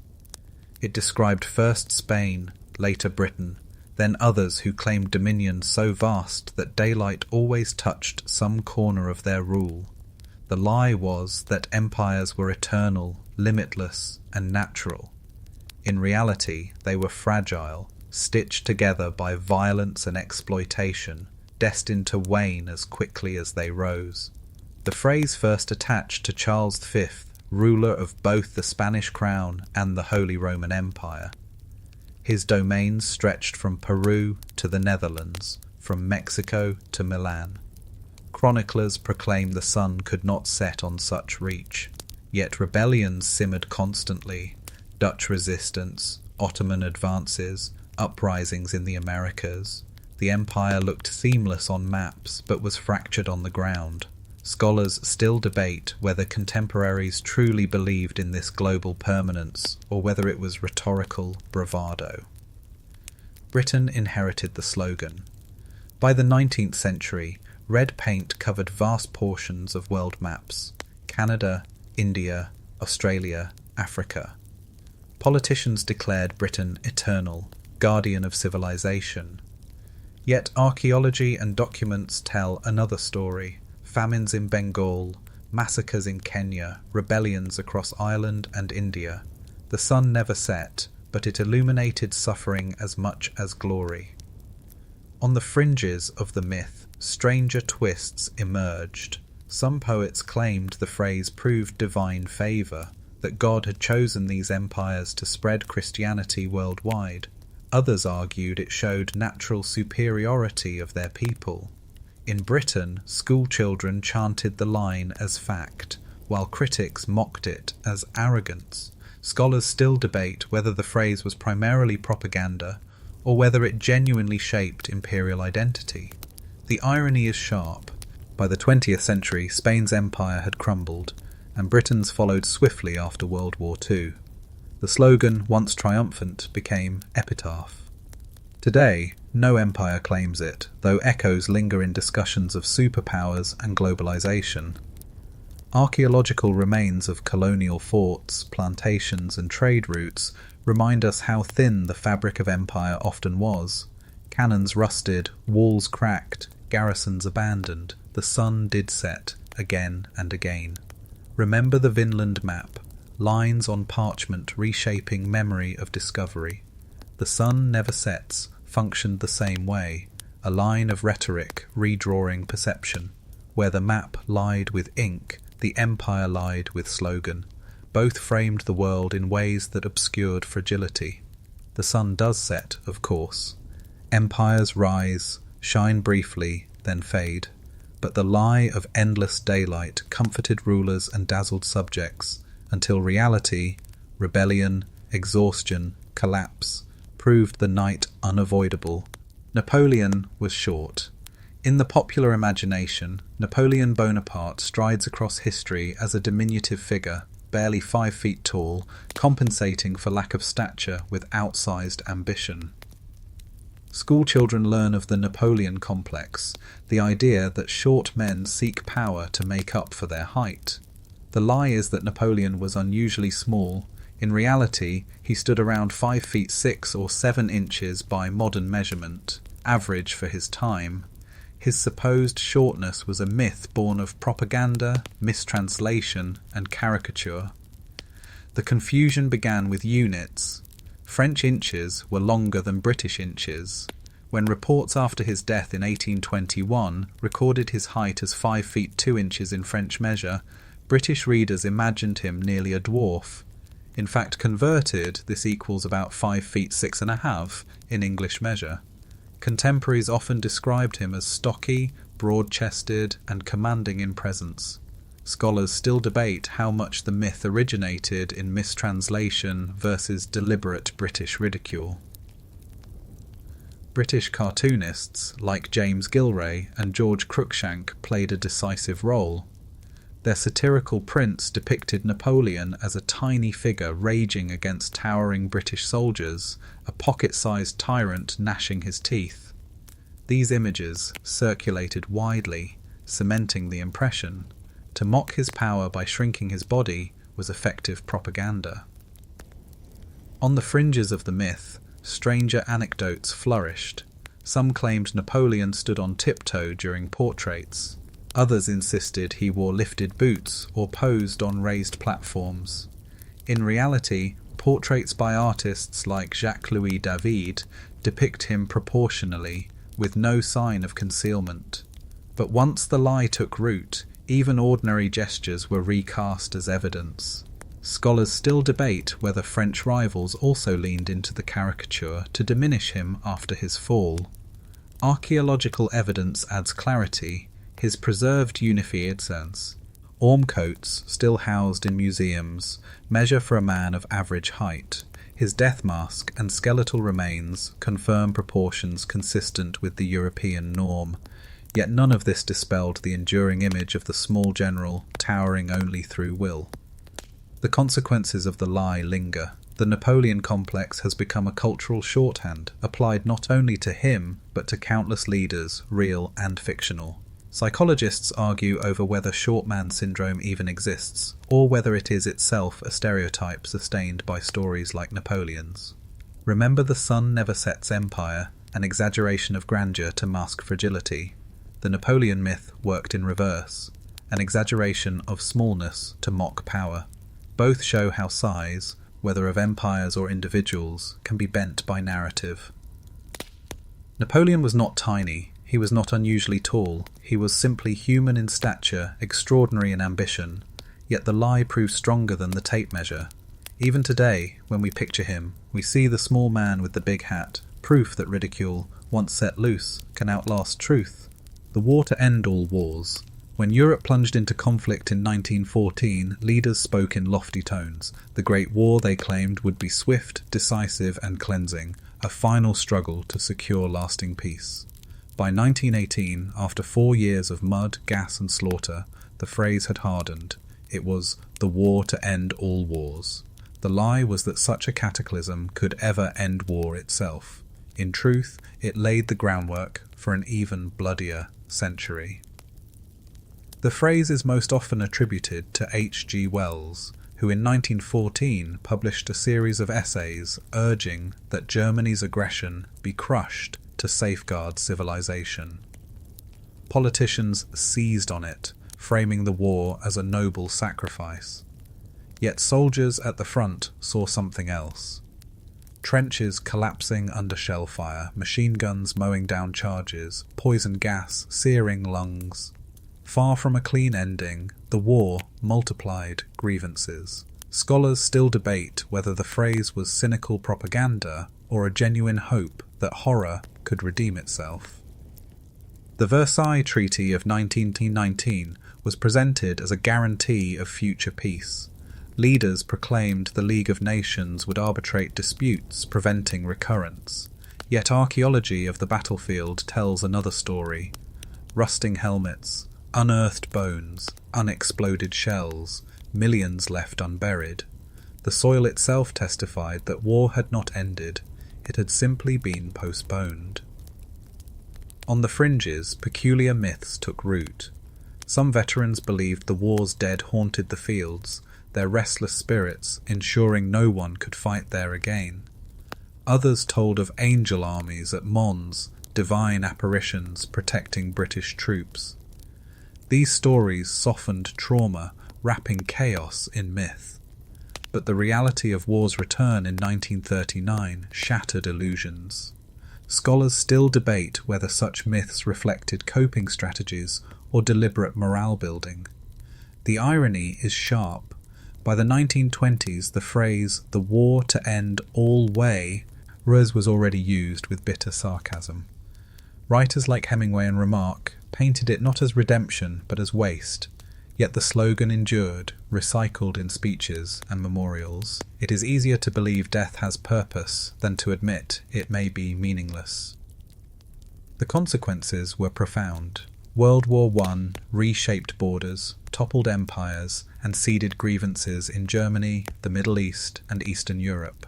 It described first Spain, later Britain, then others who claimed dominion so vast that daylight always touched some corner of their rule. The lie was that empires were eternal, limitless, and natural. In reality, they were fragile, stitched together by violence and exploitation, destined to wane as quickly as they rose. The phrase first attached to Charles V, ruler of both the Spanish crown and the Holy Roman Empire. His domains stretched from Peru to the Netherlands, from Mexico to Milan. Chroniclers proclaim the sun could not set on such reach, yet rebellions simmered constantly. Dutch resistance, Ottoman advances, uprisings in the Americas. The empire looked seamless on maps, but was fractured on the ground. Scholars still debate whether contemporaries truly believed in this global permanence, or whether it was rhetorical bravado. Britain inherited the slogan. By the 19th century, red paint covered vast portions of world maps: Canada, India, Australia, Africa. Politicians declared Britain eternal, guardian of civilization. Yet archaeology and documents tell another story: famines in Bengal, massacres in Kenya, rebellions across Ireland and India. The sun never set, but it illuminated suffering as much as glory. On the fringes of the myth, stranger twists emerged. Some poets claimed the phrase proved divine favour, that God had chosen these empires to spread Christianity worldwide. Others argued it showed natural superiority of their people. In Britain, schoolchildren chanted the line as fact, while critics mocked it as arrogance. Scholars still debate whether the phrase was primarily propaganda, or whether it genuinely shaped imperial identity. The irony is sharp. By the 20th century, Spain's empire had crumbled, and Britain's followed swiftly after World War II. The slogan, once triumphant, became epitaph. Today, no empire claims it, though echoes linger in discussions of superpowers and globalization. Archaeological remains of colonial forts, plantations, and trade routes remind us how thin the fabric of empire often was. Cannons rusted, walls cracked, garrisons abandoned. The sun did set, again and again. Remember the Vinland map, lines on parchment reshaping memory of discovery. The sun never sets functioned the same way, a line of rhetoric redrawing perception. Where the map lied with ink, the empire lied with slogan. Both framed the world in ways that obscured fragility. The sun does set, of course. Empires rise, shine briefly, then fade. But the lie of endless daylight comforted rulers and dazzled subjects, until reality, rebellion, exhaustion, collapse, proved the night unavoidable. Napoleon was short. In the popular imagination, Napoleon Bonaparte strides across history as a diminutive figure, barely 5 feet tall, compensating for lack of stature with outsized ambition. Schoolchildren learn of the Napoleon complex, the idea that short men seek power to make up for their height. The lie is that Napoleon was unusually small, In reality, he stood around 5 feet 6 or 7 inches by modern measurement, average for his time. His supposed shortness was a myth born of propaganda, mistranslation, and caricature. The confusion began with units. French inches were longer than British inches. When reports after his death in 1821 recorded his height as 5 feet 2 inches in French measure, British readers imagined him nearly a dwarf. In fact, converted, this equals about 5 feet 6.5 in English measure. Contemporaries often described him as stocky, broad-chested, and commanding in presence. Scholars still debate how much the myth originated in mistranslation versus deliberate British ridicule. British cartoonists like James Gilray and George Cruikshank played a decisive role. Their satirical prints depicted Napoleon as a tiny figure raging against towering British soldiers, a pocket-sized tyrant gnashing his teeth. These images circulated widely, cementing the impression. To mock his power by shrinking his body was effective propaganda. On the fringes of the myth, stranger anecdotes flourished. Some claimed Napoleon stood on tiptoe during portraits. Others insisted he wore lifted boots or posed on raised platforms. In reality, portraits by artists like Jacques-Louis David depict him proportionally, with no sign of concealment. But once the lie took root, even ordinary gestures were recast as evidence. Scholars still debate whether French rivals also leaned into the caricature to diminish him after his fall. Archaeological evidence adds clarity. His preserved unified sense. Ormcoats, still housed in museums, measure for a man of average height. His death mask and skeletal remains confirm proportions consistent with the European norm, yet none of this dispelled the enduring image of the small general towering only through will. The consequences of the lie linger. The Napoleon complex has become a cultural shorthand, applied not only to him, but to countless leaders, real and fictional. Psychologists argue over whether short man syndrome even exists, or whether it is itself a stereotype sustained by stories like Napoleon's. Remember the sun never sets empire, an exaggeration of grandeur to mask fragility. The Napoleon myth worked in reverse, an exaggeration of smallness to mock power. Both show how size, whether of empires or individuals, can be bent by narrative. Napoleon was not tiny. He was not unusually tall. He was simply human in stature, extraordinary in ambition. Yet the lie proved stronger than the tape measure. Even today, when we picture him, we see the small man with the big hat, proof that ridicule, once set loose, can outlast truth. The war to end all wars. When Europe plunged into conflict in 1914, leaders spoke in lofty tones. The Great War, they claimed, would be swift, decisive, and cleansing, a final struggle to secure lasting peace. By 1918, after 4 years of mud, gas, and slaughter, the phrase had hardened. It was the war to end all wars. The lie was that such a cataclysm could ever end war itself. In truth, it laid the groundwork for an even bloodier century. The phrase is most often attributed to H.G. Wells, who in 1914 published a series of essays urging that Germany's aggression be crushed to safeguard civilization. Politicians seized on it, framing the war as a noble sacrifice. Yet soldiers at the front saw something else. Trenches collapsing under shell fire, machine guns mowing down charges, poison gas searing lungs. Far from a clean ending, the war multiplied grievances. Scholars still debate whether the phrase was cynical propaganda or a genuine hope that horror could redeem itself. The Versailles Treaty of 1919 was presented as a guarantee of future peace. Leaders proclaimed the League of Nations would arbitrate disputes, preventing recurrence. Yet archaeology of the battlefield tells another story. Rusting helmets, unearthed bones, unexploded shells, millions left unburied. The soil itself testified that war had not ended, it had simply been postponed. On the fringes, peculiar myths took root. Some veterans believed the war's dead haunted the fields, their restless spirits ensuring no one could fight there again. Others told of angel armies at Mons, divine apparitions protecting British troops. These stories softened trauma, wrapping chaos in myth. But the reality of war's return in 1939 shattered illusions. Scholars still debate whether such myths reflected coping strategies or deliberate morale building. The irony is sharp. By the 1920s, the phrase, "the war to end all way," was already used with bitter sarcasm. Writers like Hemingway and Remarque painted it not as redemption but as waste, yet the slogan endured, recycled in speeches and memorials. It is easier to believe death has purpose than to admit it may be meaningless. The consequences were profound. World War I reshaped borders, toppled empires, and seeded grievances in Germany, the Middle East, and Eastern Europe.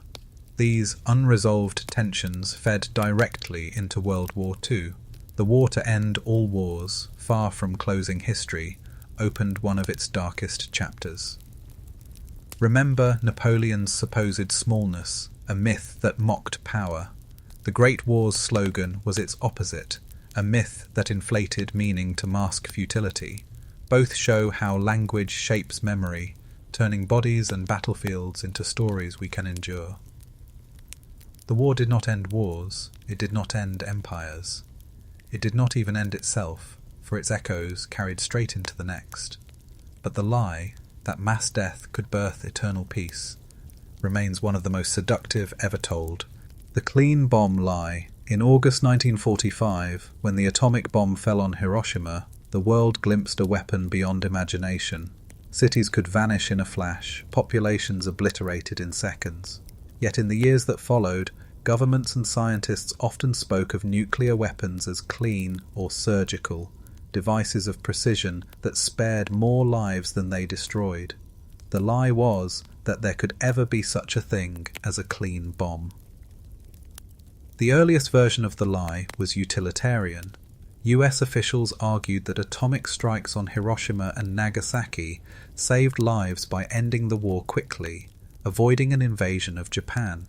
These unresolved tensions fed directly into World War II. The war to end all wars, far from closing history, opened one of its darkest chapters. Remember Napoleon's supposed smallness, a myth that mocked power. The Great War's slogan was its opposite, a myth that inflated meaning to mask futility. Both show how language shapes memory, turning bodies and battlefields into stories we can endure. The war did not end wars, it did not end empires. It did not even end itself, for its echoes carried straight into the next. But the lie, that mass death could birth eternal peace, remains one of the most seductive ever told. The clean bomb lie. In August 1945, when the atomic bomb fell on Hiroshima, the world glimpsed a weapon beyond imagination. Cities could vanish in a flash, populations obliterated in seconds. Yet in the years that followed, governments and scientists often spoke of nuclear weapons as clean or surgical, devices of precision that spared more lives than they destroyed. The lie was that there could ever be such a thing as a clean bomb. The earliest version of the lie was utilitarian. US officials argued that atomic strikes on Hiroshima and Nagasaki saved lives by ending the war quickly, avoiding an invasion of Japan.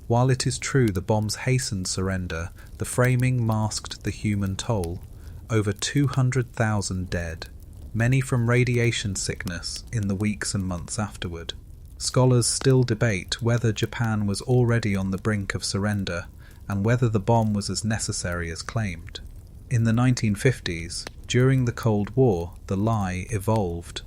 While it is true the bombs hastened surrender, the framing masked the human toll. Over 200,000 dead, many from radiation sickness in the weeks and months afterward. Scholars still debate whether Japan was already on the brink of surrender and whether the bomb was as necessary as claimed. In the 1950s, during the Cold War, the lie evolved.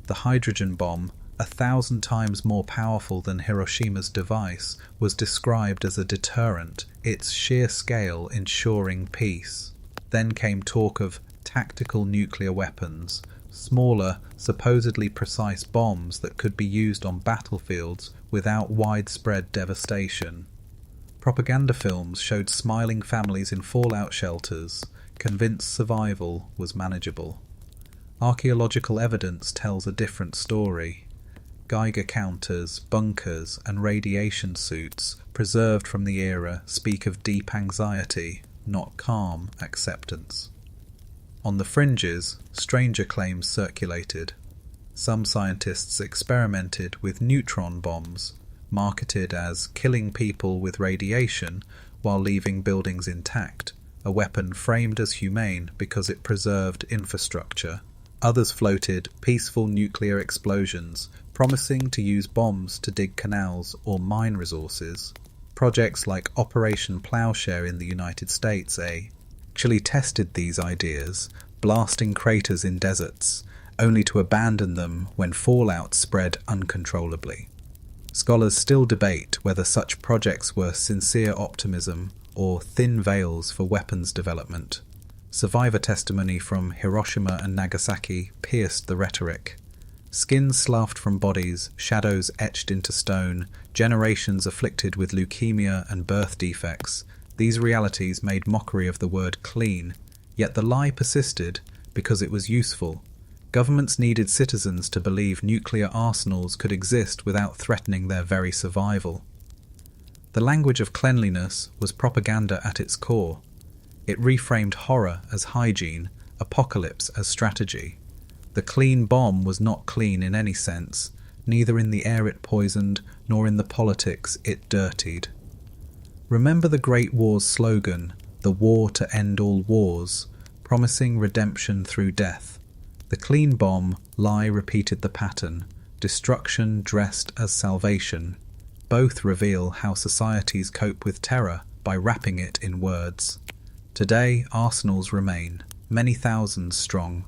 The hydrogen bomb, 1,000 times more powerful than Hiroshima's device, was described as a deterrent, its sheer scale ensuring peace. Then came talk of tactical nuclear weapons, smaller, supposedly precise bombs that could be used on battlefields without widespread devastation. Propaganda films showed smiling families in fallout shelters, convinced survival was manageable. Archaeological evidence tells a different story. Geiger counters, bunkers, and radiation suits preserved from the era speak of deep anxiety, not calm acceptance. On the fringes, stranger claims circulated. Some scientists experimented with neutron bombs, marketed as killing people with radiation while leaving buildings intact, a weapon framed as humane because it preserved infrastructure. Others floated peaceful nuclear explosions, promising to use bombs to dig canals or mine resources. Projects like Operation Plowshare in the United States actually tested these ideas, blasting craters in deserts, only to abandon them when fallout spread uncontrollably. Scholars still debate whether such projects were sincere optimism or thin veils for weapons development. Survivor testimony from Hiroshima and Nagasaki pierced the rhetoric. Skins sloughed from bodies, shadows etched into stone, generations afflicted with leukemia and birth defects. These realities made mockery of the word clean, yet the lie persisted because it was useful. Governments needed citizens to believe nuclear arsenals could exist without threatening their very survival. The language of cleanliness was propaganda at its core. It reframed horror as hygiene, apocalypse as strategy. The clean bomb was not clean in any sense, neither in the air it poisoned, nor in the politics it dirtied. Remember the Great War's slogan, the war to end all wars, promising redemption through death. The clean bomb, lie repeated the pattern, destruction dressed as salvation. Both reveal how societies cope with terror by wrapping it in words. Today, arsenals remain, many thousands strong.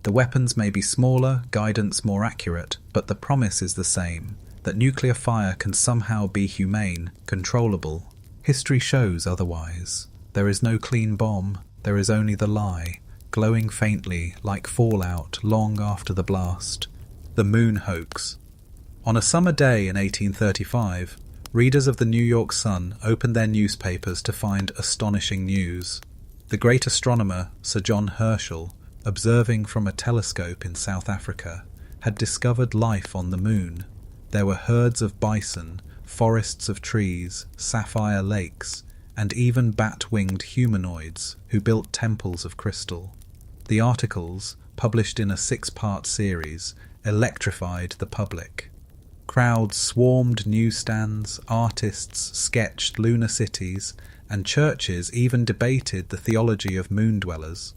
The weapons may be smaller, guidance more accurate, but the promise is the same, that nuclear fire can somehow be humane, controllable. History shows otherwise. There is no clean bomb, there is only the lie, glowing faintly like fallout long after the blast. The Moon Hoax. On a summer day in 1835, readers of the New York Sun opened their newspapers to find astonishing news. The great astronomer Sir John Herschel, observing from a telescope in South Africa, had discovered life on the moon. There were herds of bison, forests of trees, sapphire lakes, and even bat-winged humanoids who built temples of crystal. The articles, published in a 6-part series, electrified the public. Crowds swarmed newsstands, artists sketched lunar cities, and churches even debated the theology of moon dwellers.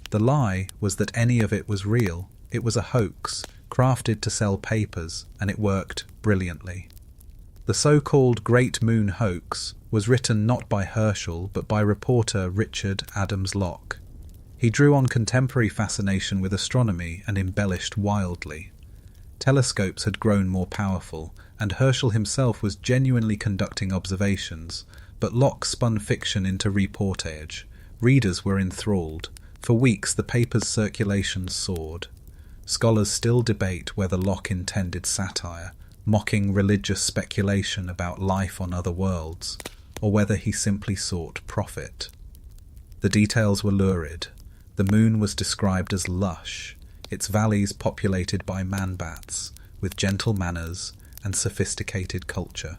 The lie was that any of it was real. It was a hoax, crafted to sell papers, and it worked brilliantly. The so-called Great Moon Hoax was written not by Herschel but by reporter Richard Adams Locke. He drew on contemporary fascination with astronomy and embellished wildly. Telescopes had grown more powerful, and Herschel himself was genuinely conducting observations, but Locke spun fiction into reportage. Readers were enthralled. For weeks the paper's circulation soared. Scholars still debate whether Locke intended satire, mocking religious speculation about life on other worlds, or whether he simply sought profit. The details were lurid. The moon was described as lush, its valleys populated by man-bats, with gentle manners and sophisticated culture.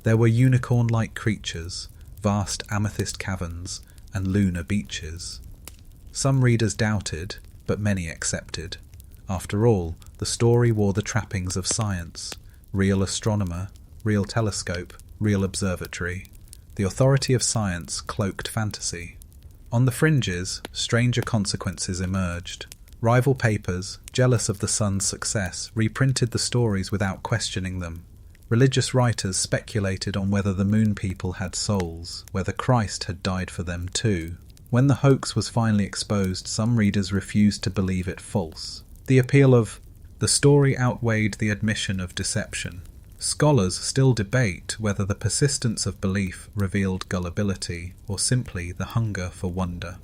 There were unicorn-like creatures, vast amethyst caverns, and lunar beaches. Some readers doubted, but many accepted. After all, the story wore the trappings of science: real astronomer, real telescope, real observatory. The authority of science cloaked fantasy. On the fringes, stranger consequences emerged. Rival papers, jealous of the Sun's success, reprinted the stories without questioning them. Religious writers speculated on whether the moon people had souls, whether Christ had died for them too. When the hoax was finally exposed, some readers refused to believe it false. The appeal of the story outweighed the admission of deception. Scholars still debate whether the persistence of belief revealed gullibility or simply the hunger for wonder.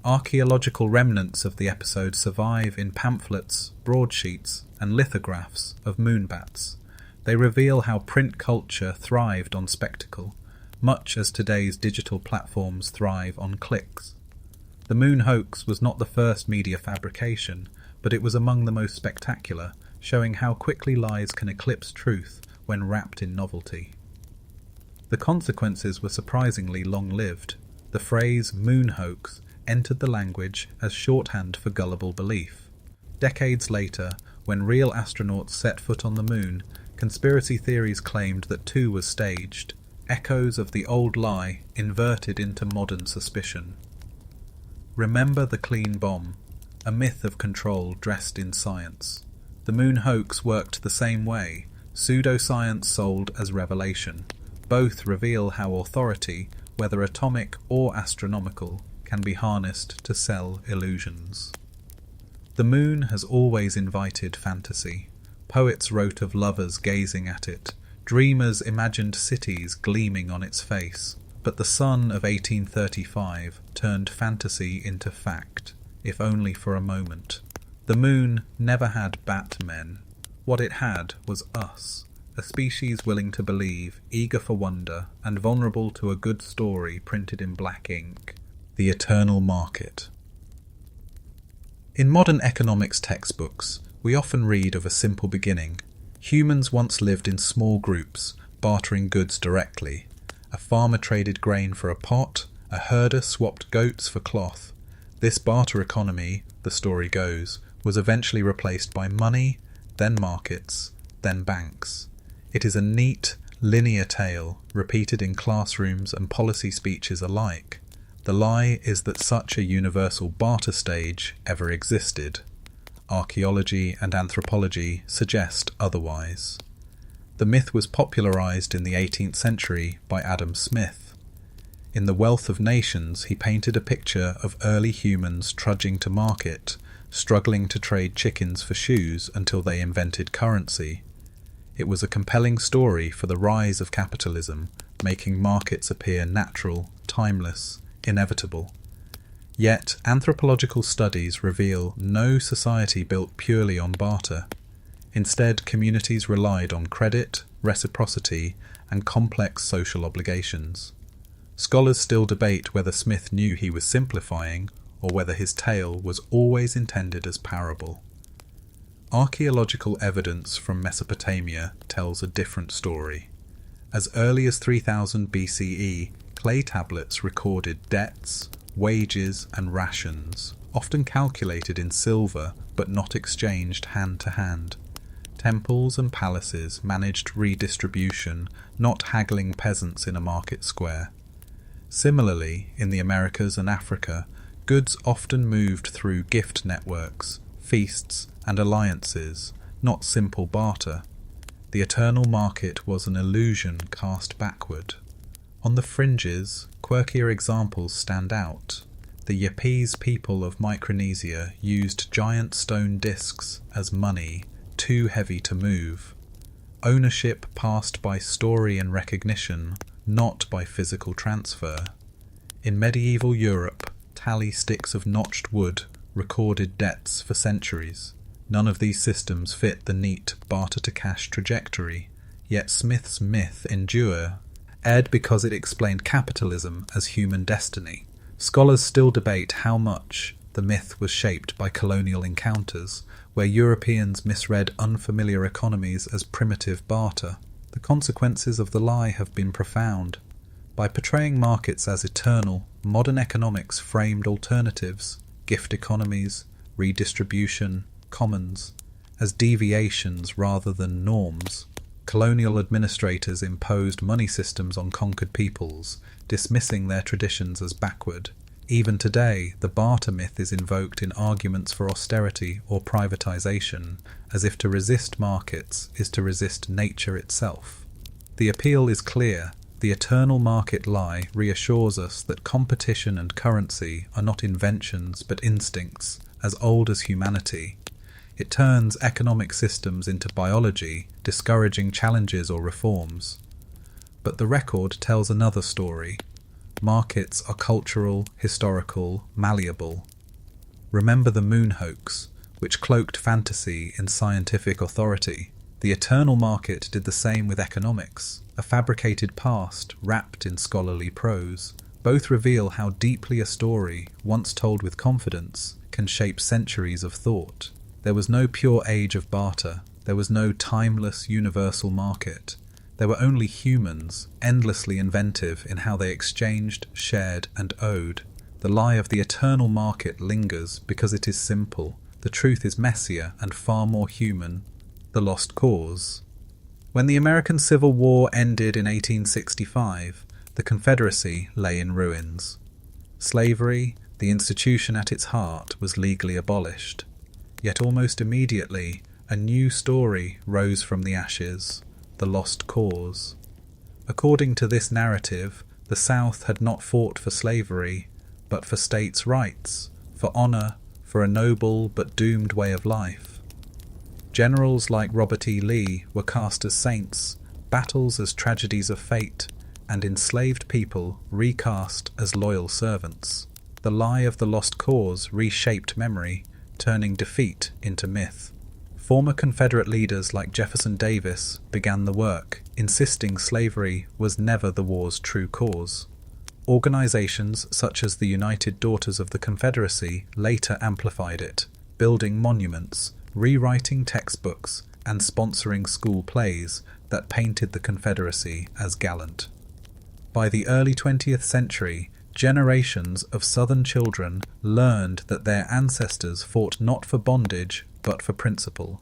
Archaeological remnants of the episode survive in pamphlets, broadsheets, and lithographs of moonbats. They reveal how print culture thrived on spectacle, much as today's digital platforms thrive on clicks. The moon hoax was not the first media fabrication, but it was among the most spectacular, showing how quickly lies can eclipse truth when wrapped in novelty. The consequences were surprisingly long-lived. The phrase moon hoax entered the language as shorthand for gullible belief. Decades later, when real astronauts set foot on the moon, conspiracy theories claimed that too was staged, echoes of the old lie inverted into modern suspicion. Remember the clean bomb, a myth of control dressed in science. The moon hoax worked the same way, pseudoscience sold as revelation. Both reveal how authority, whether atomic or astronomical, can be harnessed to sell illusions. The moon has always invited fantasy. Poets wrote of lovers gazing at it. Dreamers imagined cities gleaming on its face. But the sun of 1835 turned fantasy into fact, if only for a moment. The moon never had Batmen. What it had was us, a species willing to believe, eager for wonder, and vulnerable to a good story printed in black ink. The eternal market. In modern economics textbooks, we often read of a simple beginning. Humans once lived in small groups, bartering goods directly. A farmer traded grain for a pot, a herder swapped goats for cloth. This barter economy, the story goes, was eventually replaced by money, then markets, then banks. It is a neat, linear tale, repeated in classrooms and policy speeches alike. The lie is that such a universal barter stage ever existed. Archaeology and anthropology suggest otherwise. The myth was popularized in the 18th century by Adam Smith. In The Wealth of Nations, he painted a picture of early humans trudging to market, struggling to trade chickens for shoes until they invented currency. It was a compelling story for the rise of capitalism, making markets appear natural, timeless, inevitable. Yet, anthropological studies reveal no society built purely on barter. Instead, communities relied on credit, reciprocity, and complex social obligations. Scholars still debate whether Smith knew he was simplifying, or whether his tale was always intended as parable. Archaeological evidence from Mesopotamia tells a different story. As early as 3000 BCE, clay tablets recorded debts, wages, and rations, often calculated in silver but not exchanged hand to hand. Temples and palaces managed redistribution, not haggling peasants in a market square. Similarly, in the Americas and Africa, goods often moved through gift networks, feasts, and alliances, not simple barter. The eternal market was an illusion cast backward. On the fringes, quirkier examples stand out. The Yepes people of Micronesia used giant stone discs as money, too heavy to move. Ownership passed by story and recognition, not by physical transfer. In medieval Europe, tally sticks of notched wood recorded debts for centuries. None of these systems fit the neat barter-to-cash trajectory, yet Smith's myth endured because it explained capitalism as human destiny. Scholars still debate how much the myth was shaped by colonial encounters, where Europeans misread unfamiliar economies as primitive barter. The consequences of the lie have been profound. By portraying markets as eternal, modern economics framed alternatives, gift economies, redistribution, commons, as deviations rather than norms. Colonial administrators imposed money systems on conquered peoples, dismissing their traditions as backward. Even today, the barter myth is invoked in arguments for austerity or privatization, as if to resist markets is to resist nature itself. The appeal is clear. The eternal market lie reassures us that competition and currency are not inventions but instincts, as old as humanity. It turns economic systems into biology, discouraging challenges or reforms. But the record tells another story. Markets are cultural, historical, malleable. Remember the Moon Hoax, which cloaked fantasy in scientific authority. The eternal market did the same with economics, a fabricated past wrapped in scholarly prose. Both reveal how deeply a story, once told with confidence, can shape centuries of thought. There was no pure age of barter. There was no timeless universal market. There were only humans, endlessly inventive in how they exchanged, shared, and owed. The lie of the eternal market lingers because it is simple. The truth is messier and far more human. The lost cause. When the American Civil War ended in 1865, the Confederacy lay in ruins. Slavery, the institution at its heart, was legally abolished. Yet almost immediately, a new story rose from the ashes, the lost cause. According to this narrative, the South had not fought for slavery, but for states' rights, for honor, for a noble but doomed way of life. Generals like Robert E. Lee were cast as saints, battles as tragedies of fate, and enslaved people recast as loyal servants. The lie of the lost cause reshaped memory, turning defeat into myth. Former Confederate leaders like Jefferson Davis began the work, insisting slavery was never the war's true cause. Organizations such as the United Daughters of the Confederacy later amplified it, building monuments, rewriting textbooks, and sponsoring school plays that painted the Confederacy as gallant. By the early 20th century, generations of Southern children learned that their ancestors fought not for bondage, but for principle.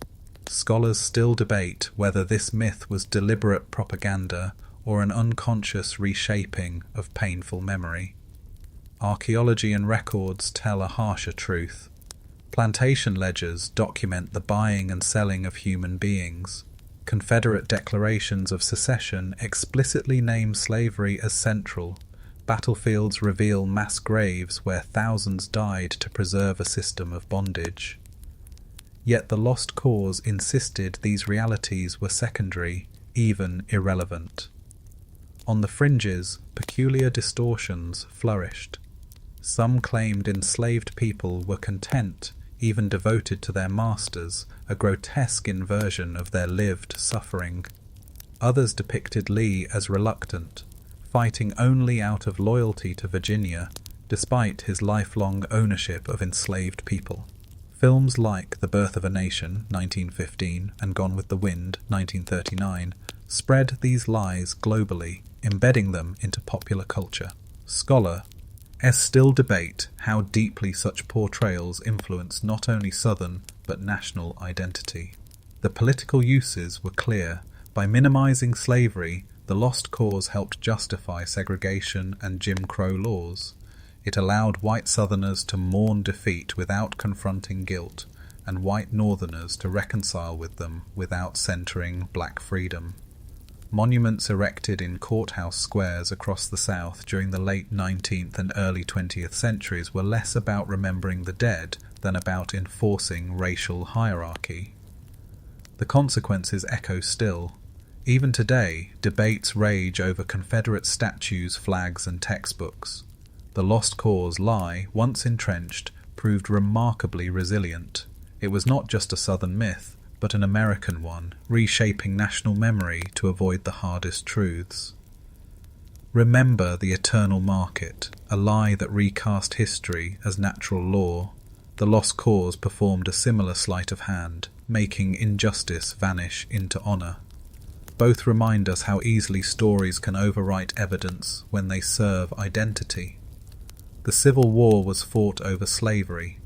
Scholars still debate whether this myth was deliberate propaganda or an unconscious reshaping of painful memory. Archaeology and records tell a harsher truth. Plantation ledgers document the buying and selling of human beings. Confederate declarations of secession explicitly name slavery as central. Battlefields reveal mass graves where thousands died to preserve a system of bondage. Yet the lost cause insisted these realities were secondary, even irrelevant. On the fringes, peculiar distortions flourished. Some claimed enslaved people were content, even devoted to their masters, a grotesque inversion of their lived suffering. Others depicted Lee as reluctant, fighting only out of loyalty to Virginia, despite his lifelong ownership of enslaved people. Films like The Birth of a Nation, 1915, and Gone with the Wind, 1939, spread these lies globally, embedding them into popular culture. Scholars still debate how deeply such portrayals influence not only Southern but national identity. The political uses were clear. By minimizing slavery, the lost cause helped justify segregation and Jim Crow laws. It allowed white Southerners to mourn defeat without confronting guilt, and white Northerners to reconcile with them without centering black freedom. Monuments erected in courthouse squares across the South during the late 19th and early 20th centuries were less about remembering the dead than about enforcing racial hierarchy. The consequences echo still. Even today, debates rage over Confederate statues, flags, and textbooks. The lost cause lie, once entrenched, proved remarkably resilient. It was not just a Southern myth, but an American one, reshaping national memory to avoid the hardest truths. Remember the eternal market, a lie that recast history as natural law. The lost cause performed a similar sleight of hand, making injustice vanish into honor. Both remind us how easily stories can overwrite evidence when they serve identity. The Civil War was fought over slavery.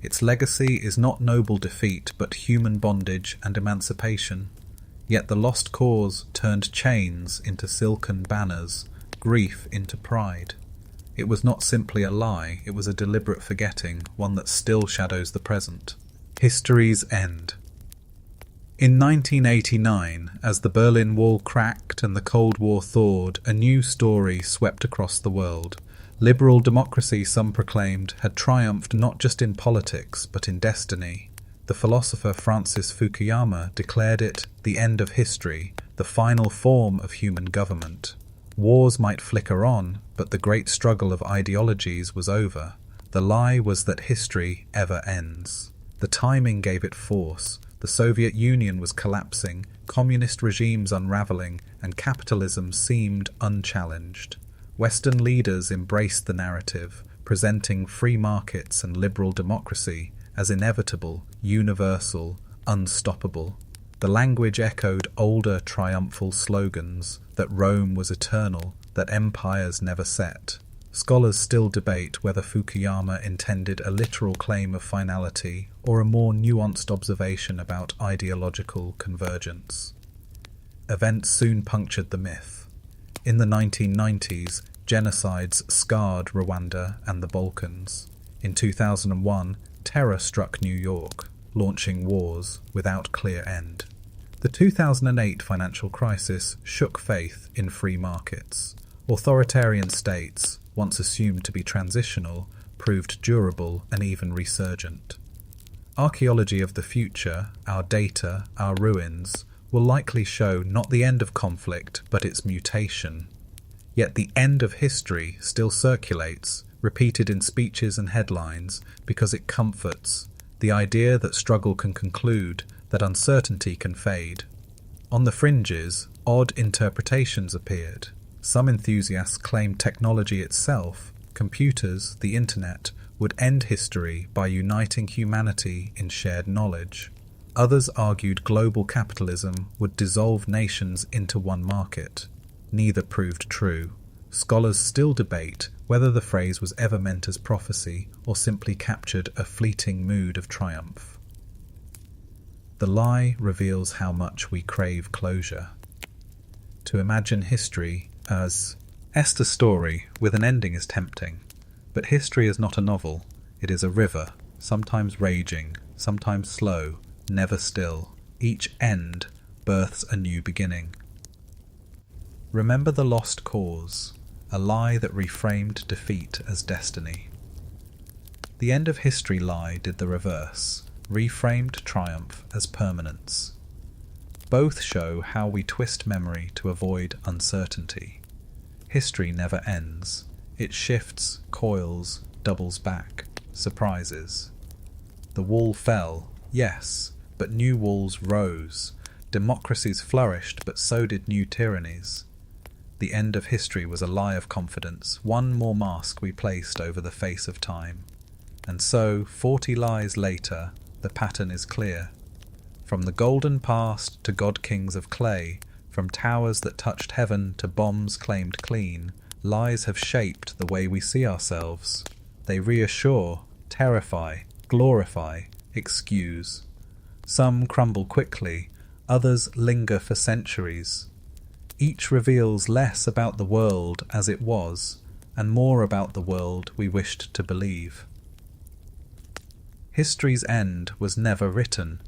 Its legacy is not noble defeat but human bondage and emancipation. Yet the lost cause turned chains into silken banners, grief into pride. It was not simply a lie, it was a deliberate forgetting, one that still shadows the present. History's end. In 1989, as the Berlin Wall cracked and the Cold War thawed, a new story swept across the world. Liberal democracy, some proclaimed, had triumphed not just in politics, but in destiny. The philosopher Francis Fukuyama declared it the end of history, the final form of human government. Wars might flicker on, but the great struggle of ideologies was over. The lie was that history ever ends. The timing gave it force. The Soviet Union was collapsing, communist regimes unraveling, and capitalism seemed unchallenged. Western leaders embraced the narrative, presenting free markets and liberal democracy as inevitable, universal, unstoppable. The language echoed older triumphal slogans, that Rome was eternal, that empires never set. Scholars still debate whether Fukuyama intended a literal claim of finality or a more nuanced observation about ideological convergence. Events soon punctured the myth. In the 1990s, genocides scarred Rwanda and the Balkans. In 2001, terror struck New York, launching wars without clear end. The 2008 financial crisis shook faith in free markets. Authoritarian states, once assumed to be transitional, proved durable and even resurgent. Archaeology of the future, our data, our ruins, will likely show not the end of conflict, but its mutation. Yet the end of history still circulates, repeated in speeches and headlines, because it comforts the idea that struggle can conclude, that uncertainty can fade. On the fringes, odd interpretations appeared. Some enthusiasts claimed technology itself, computers, the internet, would end history by uniting humanity in shared knowledge. Others argued global capitalism would dissolve nations into one market. Neither proved true. Scholars still debate whether the phrase was ever meant as prophecy or simply captured a fleeting mood of triumph. The lie reveals how much we crave closure. To imagine history as Esther's story with an ending is tempting, but history is not a novel. It is a river, sometimes raging, sometimes slow, never still. Each end births a new beginning. Remember the lost cause, a lie that reframed defeat as destiny. The end of history lie did the reverse, reframed triumph as permanence. Both show how we twist memory to avoid uncertainty. History never ends. It shifts, coils, doubles back, surprises. The wall fell, yes, but new walls rose. Democracies flourished, but so did new tyrannies. The end of history was a lie of confidence, one more mask we placed over the face of time. And so, 40 lies later, the pattern is clear. From the golden past to god-kings of clay, from towers that touched heaven to bombs claimed clean, lies have shaped the way we see ourselves. They reassure, terrify, glorify, excuse. Some crumble quickly, others linger for centuries. Each reveals less about the world as it was, and more about the world we wished to believe. History's end was never written.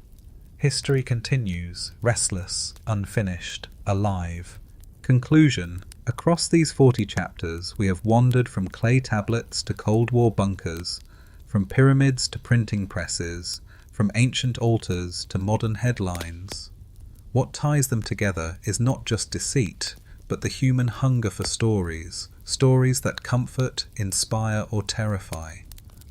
History continues, restless, unfinished, alive. Conclusion. Across these 40 chapters, we have wandered from clay tablets to Cold War bunkers, from pyramids to printing presses, from ancient altars to modern headlines. What ties them together is not just deceit, but the human hunger for stories, stories that comfort, inspire, or terrify.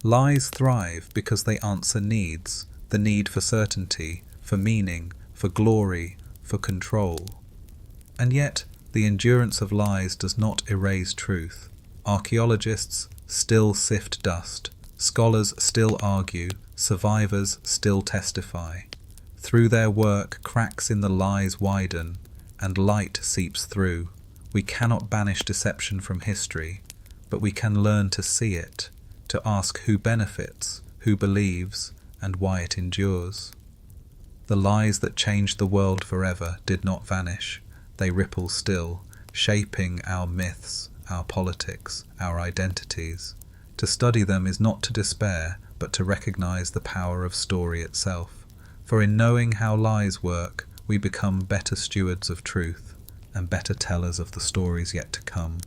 Lies thrive because they answer needs, the need for certainty, for meaning, for glory, for control. And yet, the endurance of lies does not erase truth. Archaeologists still sift dust, scholars still argue, survivors still testify. Through their work, cracks in the lies widen, and light seeps through. We cannot banish deception from history, but we can learn to see it, to ask who benefits, who believes, and why it endures. The lies that changed the world forever did not vanish. They ripple still, shaping our myths, our politics, our identities. To study them is not to despair, but to recognize the power of story itself. For in knowing how lies work, we become better stewards of truth and better tellers of the stories yet to come.